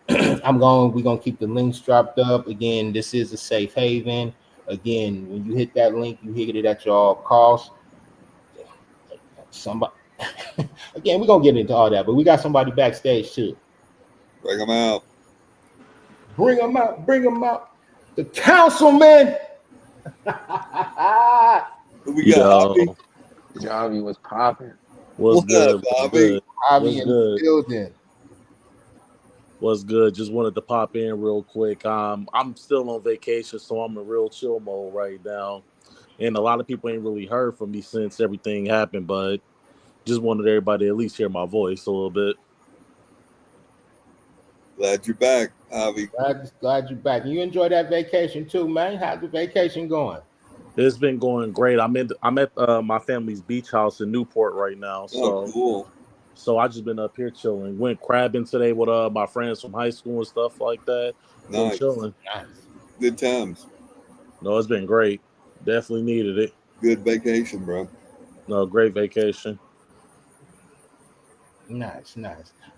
S1: We're gonna keep the links dropped up. Again, this is a safe haven. Again, when you hit that link, you hit it at your cost. Somebody again, we're gonna get into all that, but we got somebody backstage too.
S2: Bring them out.
S1: Bring them out. Bring them out. The councilman.
S2: Who we got?
S7: Javi was popping.
S8: What's good, Bobby?
S1: Javi in the building.
S8: What's good? Just wanted to pop in real quick. I'm still on vacation, so I'm in real chill mode right now. And a lot of people ain't really heard from me since everything happened, but just wanted everybody to at least hear my voice a little bit.
S2: Glad you're back, Javi.
S1: Glad you're back. You enjoy that vacation too, man. How's the vacation going?
S8: It's been going great. I'm at my family's beach house in Newport right now. So
S2: cool.
S8: So I just been up here chilling. Went crabbing today with my friends from high school and stuff like that. Been chilling.
S1: Nice.
S2: Good times.
S8: No, it's been great. Definitely needed it.
S2: Good vacation, bro.
S8: No, great vacation.
S1: Nice.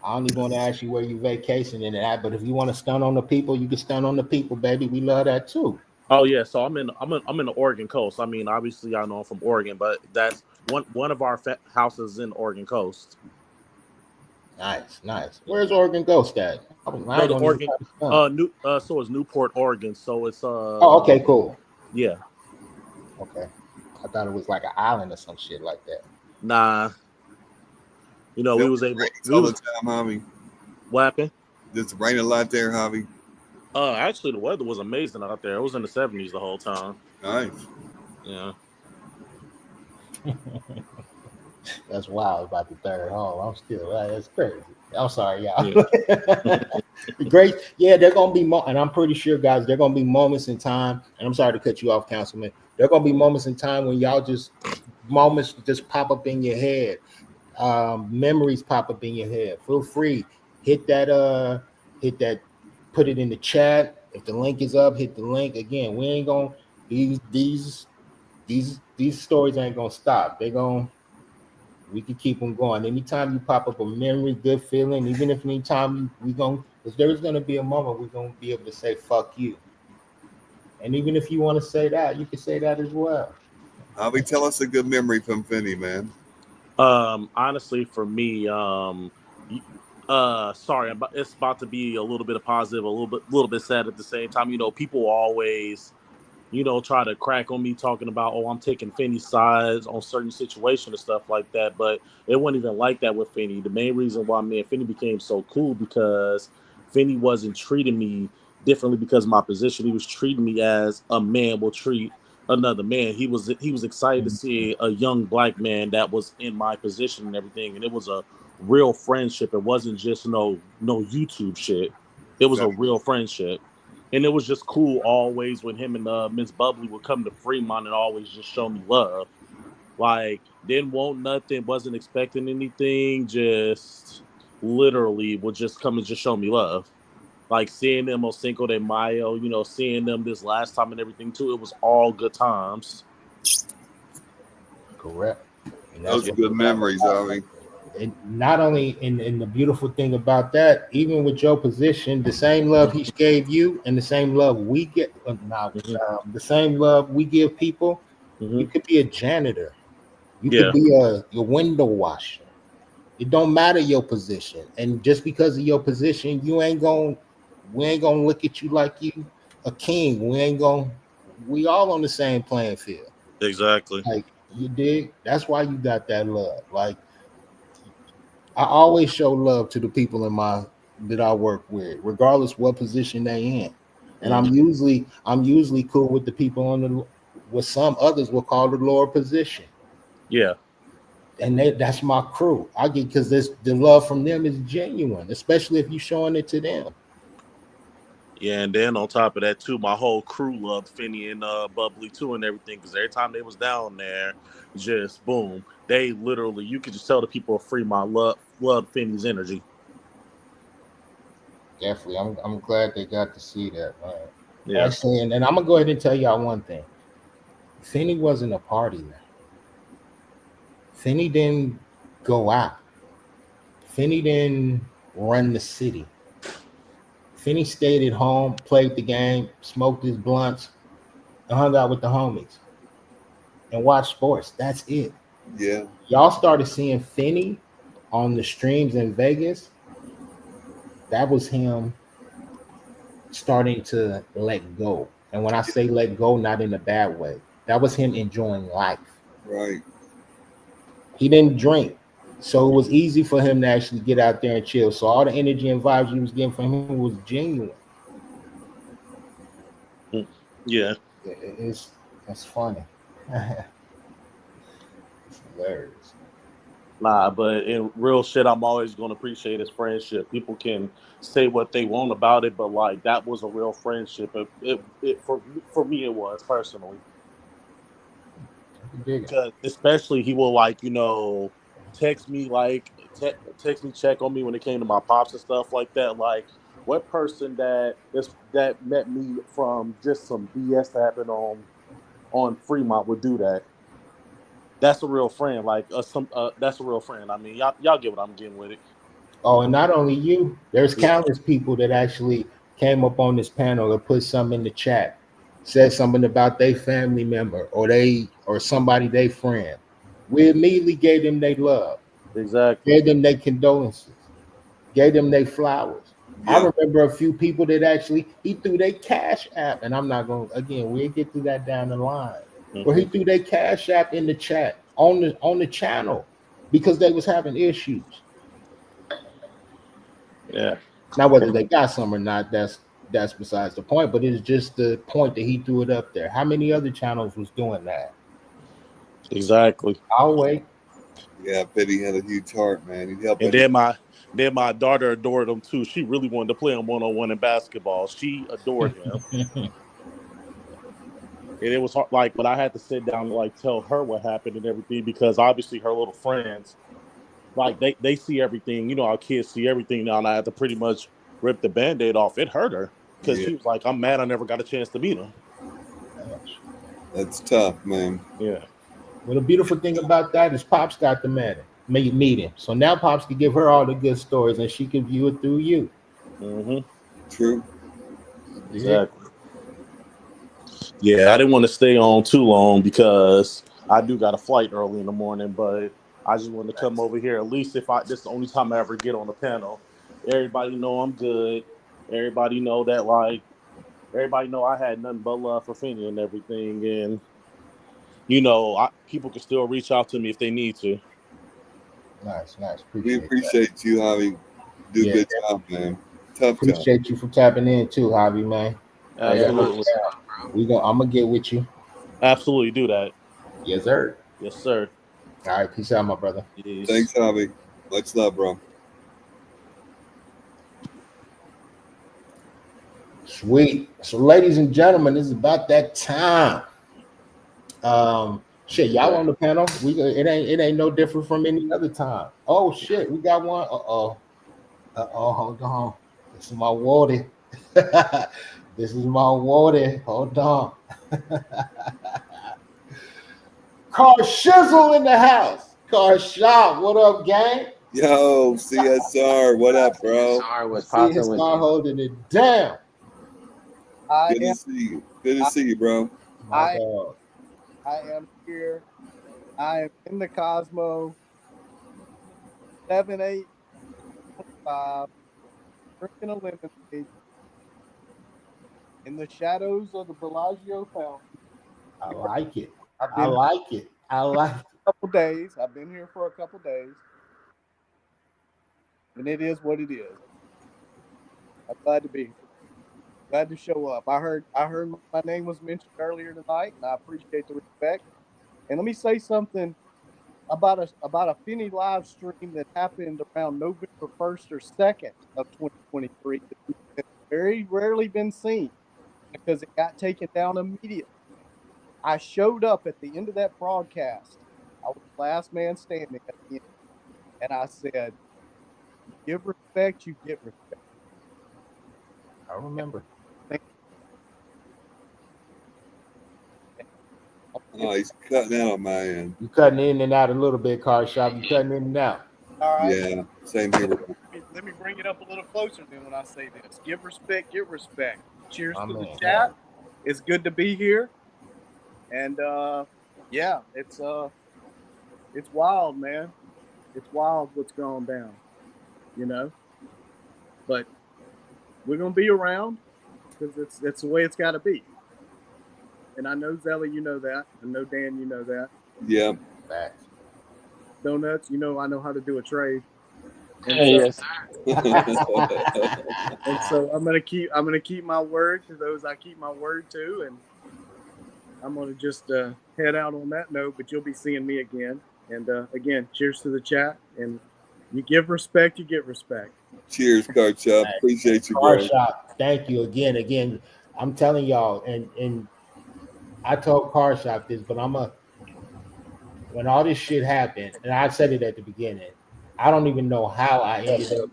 S1: I don't even want to ask you where you vacationing at, but if you want to stun on the people, you can stun on the people, baby. We love that too.
S8: Oh yeah, so I'm in the Oregon coast. I mean, obviously I know I'm from Oregon, but that's one of our houses in Oregon coast.
S1: Nice. Where's Oregon Ghost at?
S8: Oregon. So it's Newport, Oregon. So it's
S1: Oh, okay, cool.
S8: Yeah.
S1: Okay. I thought it was like an island or some shit like that.
S8: Nah. You know, we was able.
S2: All the time, Javi.
S8: What happened?
S2: It's raining a lot there, Javi.
S8: Actually, the weather was amazing out there. It was in the 70s the whole time.
S2: Nice.
S8: Yeah.
S1: That's wild about the third hole. I'm still that's crazy. I'm sorry, y'all. Great. Yeah, they're gonna be and I'm pretty sure, guys, there are gonna be moments in time, and I'm sorry to cut you off, Councilman. There are gonna be moments in time when y'all moments just pop up in your head. Memories pop up in your head. Feel free. Hit that, put it in the chat. If the link is up, hit the link. Again, we ain't gonna these stories ain't gonna stop. We can keep them going. Anytime you pop up a memory, good feeling, even if anytime because there's gonna be a moment we're gonna be able to say fuck you. And even if you want to say that, you can say that as well.
S2: Javi, tell us a good memory from Finney, man.
S8: Honestly, for me, sorry, it's about to be a little bit of positive, a little bit sad at the same time. You know, people always, you know, try to crack on me talking about, oh, I'm taking Finney's sides on certain situations and stuff like that. But it wasn't even like that with Finney. The main reason why me and Finney became so cool because Finney wasn't treating me differently because of my position. He was treating me as a man will treat another man. He was excited to see a young black man that was in my position and everything. And it was a real friendship. It wasn't just no YouTube shit. It was a real friendship. And it was just cool always when him and Miss Bubbly would come to Fremont and always just show me love. Like, didn't want nothing, wasn't expecting anything, just literally would just come and just show me love. Like seeing them on Cinco de Mayo, you know, seeing them this last time and everything too, it was all good times.
S1: Correct.
S2: Those are good memories, Javi.
S1: And not only in the beautiful thing about that, even with your position, the same love he gave you and the same love we get the same love we give people. You could be a janitor, you could be your window washer. It don't matter your position, and just because of your position, we ain't gonna look at you like you a king. We all on the same playing field.
S8: Exactly.
S1: Like, you dig? That's why you got that love. Like, I always show love to the people that I work with, regardless what position they in. And I'm usually cool with the people what some others will call the lower position.
S8: Yeah.
S1: And that's my crew. I get because the love from them is genuine, especially if you're showing it to them.
S8: Yeah, and then on top of that too, my whole crew loved Finney and Bubbly too and everything. Because every time they was down there, just boom, they literally, you could just tell the people of Fremont loved Finney's energy.
S1: Definitely, I'm glad they got to see that, man.
S8: Yeah.
S1: Actually, and I'm gonna go ahead and tell y'all one thing. Finney wasn't a party man. Finney didn't go out. Finney didn't run the city. Finney stayed at home, played the game, smoked his blunts, and hung out with the homies and watched sports. That's it.
S2: Yeah.
S1: Y'all started seeing Finney on the streams in Vegas. That was him starting to let go. And when I say let go, not in a bad way. That was him enjoying life.
S2: Right.
S1: He didn't drink. So it was easy for him to actually get out there and chill. So all the energy and vibes you was getting from him was genuine.
S8: Yeah.
S1: That's funny. It's hilarious.
S8: Nah, but in real shit, I'm always going to appreciate his friendship. People can say what they want about it, but like that was a real friendship. For me, it was personally. Because especially he will like, you know, text me check on me when it came to my pops and stuff like that. Like, what person that met me from just some BS that happened on Fremont would do that? That's a real friend. Like that's a real friend. I mean, y'all get what I'm getting with it.
S1: Oh, and not only you, there's countless people that actually came up on this panel or put something in the chat, said something about their family member or somebody they friend. We immediately gave them their love.
S8: Exactly.
S1: Gave them their condolences. Gave them their flowers. Yeah. I remember a few people that actually he threw their Cash App, and I'm not going again. We'll get to that down the line. Where he threw their Cash App in the chat on the channel because they was having issues.
S8: Yeah.
S1: Now whether they got some or not, that's besides the point. But it's just the point that he threw it up there. How many other channels was doing that?
S8: Exactly.
S1: I'll wait.
S2: Yeah, Finney had a huge heart, man. He helped.
S8: And then Then my daughter adored him too. She really wanted to play him one-on-one in basketball. She adored him. And it was hard, like, but I had to sit down and like tell her what happened and everything, because obviously her little friends, like they see everything. You know, our kids see everything now, and I had to pretty much rip the Band-Aid off. It hurt her because she was like, I'm mad I never got a chance to meet him.
S2: That's tough, man.
S8: Yeah.
S1: Well, the beautiful thing about that is Pops got the man, meet him. So now Pops can give her all the good stories, and she can view it through you.
S8: Mm-hmm.
S2: True.
S8: Exactly. Yeah, I didn't want to stay on too long because I do got a flight early in the morning, but I just wanted to come over here. At least this is the only time I ever get on the panel. Everybody know I'm good. Everybody know that, like, everybody know I had nothing but love for Finney and everything. And, you know, people can still reach out to me if they need to.
S1: Nice.
S2: We appreciate you, Javi. Do a good job, man. Tough
S1: appreciate
S2: job.
S1: you for tapping in too, Javi, man.
S8: Absolutely.
S1: I'm gonna get with you.
S8: Absolutely, do that.
S1: Yes, sir.
S8: Yes, sir.
S1: All right, peace out, my brother.
S8: Yes.
S2: Thanks, Javi. Much love, bro.
S1: Sweet. So, ladies and gentlemen, it's about that time. Shit, y'all on the panel. It ain't no different from any other time. Oh shit, we got one. Hold on. This is my water. This is my water. Hold on. Car Shizzle in the house. Car Shop. What up, gang?
S2: Yo, CSR. What up, bro?
S1: CSR holding it down.
S2: Good to see you. Good to see you, bro.
S9: I am here. I am in the Cosmo. 7-8-5. Drinking a lemonade in the shadows of the Bellagio fountain.
S1: I like it. I like it. A
S9: couple days. I've been here for a couple days. And it is what it is. I'm glad to be here. Glad to show up. I heard my name was mentioned earlier tonight, and I appreciate the respect. And let me say something about a Finney live stream that happened around November 1st or 2nd of 2023. It's very rarely been seen because it got taken down immediately. I showed up at the end of that broadcast. I was the last man standing at the end. And I said, give respect, you get respect.
S1: I remember.
S2: Oh, he's cutting out on my end.
S1: You cutting in and out a little bit, Car Shop. You cutting in and out.
S9: All right.
S2: Yeah, same here.
S9: Let me bring it up a little closer then when I say this. Give respect, get respect. Cheers to the
S1: man.
S9: chat. It's good to be here. And yeah, it's wild, man. It's wild what's going down, you know. But we're gonna be around because it's the way it's got to be. And I know Zelly, you know that. I know Dan, you know that.
S2: Yeah.
S9: Donuts, you know I know how to do a trade. And
S7: Yes.
S9: And so I'm gonna keep my word to those I keep my word to, and I'm gonna just head out on that note. But you'll be seeing me again. And again, cheers to the chat. And you give respect, you get respect.
S2: Cheers, Car Shop. Appreciate you,
S1: Car
S2: bro.
S1: Shop. Thank you again. I'm telling y'all, and I told Car Shop this, but when all this shit happened, and I said it at the beginning, I don't even know how I ended up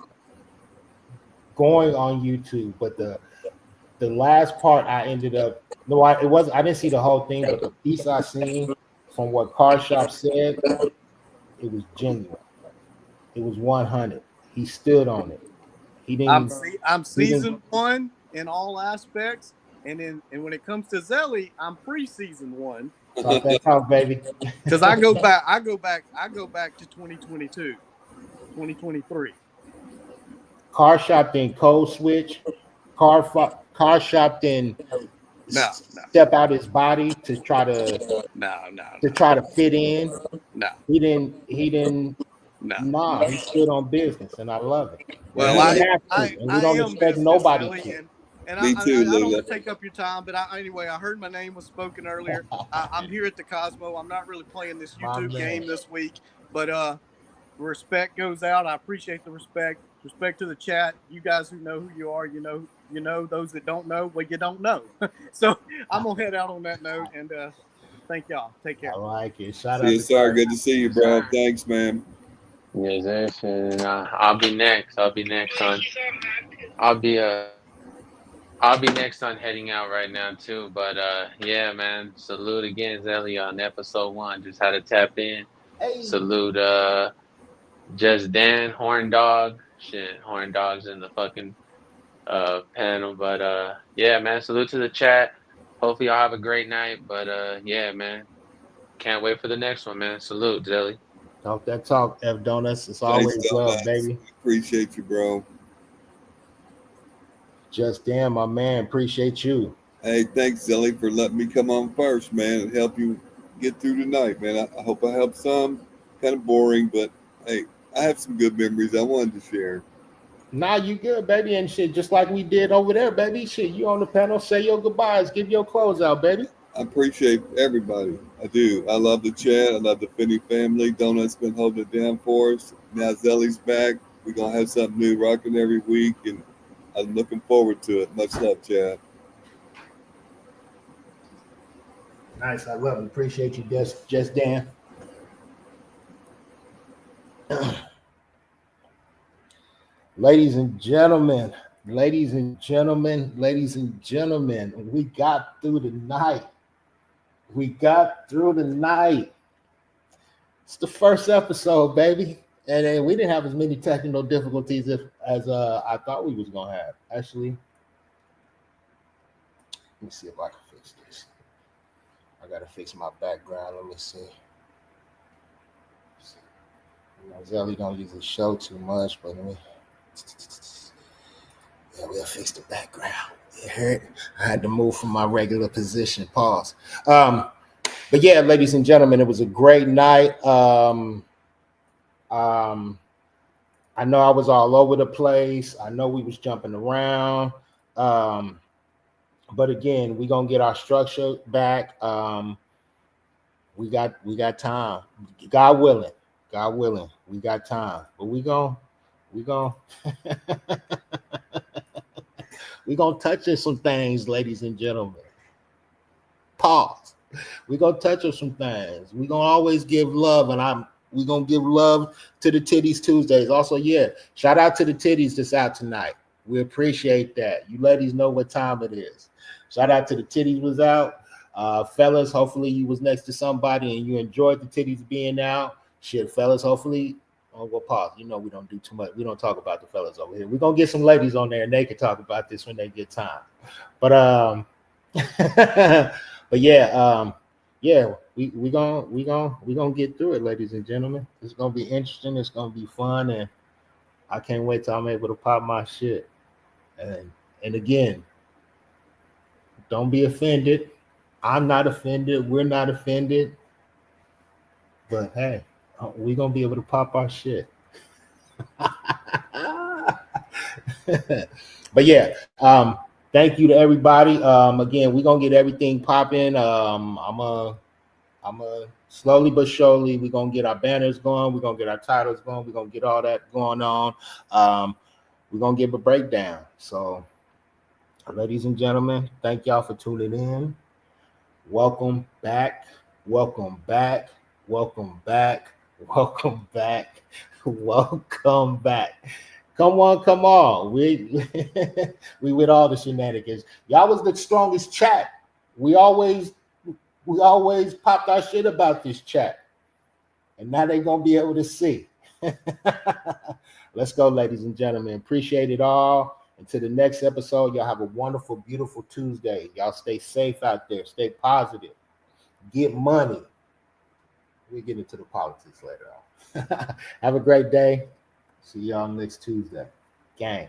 S1: going on YouTube, but the last part I ended up I didn't see the whole thing, but the piece I seen from what Car Shop said, it was genuine. It was 100. He stood on it. He didn't.
S9: I'm season one in all aspects, and when it comes to Zelly, I'm pre-season one.
S1: Talk that talk, baby.
S9: Because I go back to 2022, 2023.
S1: Car Shop didn't code switch. Car Shop didn't step out his body to try to try to fit in.
S9: No,
S1: he didn't. Nah, he stood on business, and I love it.
S9: Well,
S1: we don't expect nobody to.
S9: And I don't want to take up your time, but anyway, I heard my name was spoken earlier. I'm here at the Cosmo. I'm not really playing this YouTube game this week, but respect goes out. I appreciate the respect. Respect to the chat. You guys who know who you are, you know. Those that don't know, well, you don't know. So I'm gonna head out on that note, and thank y'all. Take care.
S1: I like it. Shout
S2: See
S1: out
S2: you,
S1: to
S2: sir.
S1: Kurt.
S2: Good to see you, bro. Thanks, man.
S7: Yes, sir. And, I'll be next. I'll be next on. I'll be next on heading out right now too. But yeah, man. Salute again, Zelly, on episode 1. Just had to tap in.
S1: Hey.
S7: Salute Just Dan, Horn Dog. Shit, Horn Dog's in the fucking panel. But yeah, man. Salute to the chat. Hopefully y'all have a great night. But yeah, man. Can't wait for the next one, man. Salute, Zelly.
S1: Talk that talk, F Donuts. It's
S2: Thanks,
S1: always love,
S2: Donuts.
S1: baby.
S2: Appreciate you, bro.
S1: Just Dan, my man. Appreciate you.
S2: Hey, thanks, Zelly, for letting me come on first, man, and help you get through tonight, man. I hope I helped some. Kind of boring, but hey, I have some good memories I wanted to share.
S1: Nah, you good, baby, and shit. Just like we did over there, baby. Shit, you on the panel. Say your goodbyes. Give your close out, baby.
S2: I appreciate everybody. I do. I love the chat. I love the Finney family. Donut's been holding it down for us. Now Zelly's back. We're going to have something new rocking every week, and I'm looking forward to it. Much love, Chad.
S1: Nice. I love it. Appreciate you, just Dan. Ladies and gentlemen, we got through the night. It's the first episode, baby. And then we didn't have as many technical difficulties as I thought we was going to have. Actually, let me see if I can fix this. I got to fix my background. Let me see. You know, Zelly don't usually show too much, but let me. Yeah, we'll fix the background. You heard? I had to move from my regular position. Pause. But yeah, ladies and gentlemen, it was a great night. I know I was all over the place. I know we was jumping around. But again, we're gonna get our structure back. We got time. God willing, we got time. But we gonna touch on some things, ladies and gentlemen. Pause. We're gonna touch on some things. We're gonna always give love, and we're gonna give love to the Titties Tuesdays. Also, yeah, shout out to the Titties that's out tonight. We appreciate that. You ladies know what time it is. Shout out to the Titties was out. Fellas, hopefully you was next to somebody and you enjoyed the Titties being out. Shit, fellas, hopefully. Oh, well, pause. You know we don't do too much. We don't talk about the fellas over here. We're gonna get some ladies on there and they can talk about this when they get time. But but yeah, we gonna get through it, ladies and gentlemen. It's gonna be interesting. It's gonna be fun, and I can't wait till I'm able to pop my shit. And again, don't be offended. I'm not offended. We're not offended. But hey, we're gonna be able to pop our shit. But yeah, thank you to everybody. Again, we're gonna get everything popping. I'm a slowly but surely, we're gonna get our banners going, we're gonna get our titles going, we're gonna get all that going on. We're gonna give a breakdown. So, ladies and gentlemen, thank y'all for tuning in. Welcome back. Welcome back. Welcome back. Welcome back. Welcome back. Come on. We with all the shenanigans. Y'all was the strongest chat. We always popped our shit about this chat. And now they're gonna be able to see. Let's go, ladies and gentlemen. Appreciate it all. Until the next episode, y'all have a wonderful, beautiful Tuesday. Y'all stay safe out there. Stay positive. Get money. We'll get into the politics later on. Have a great day. See y'all next Tuesday. Gang.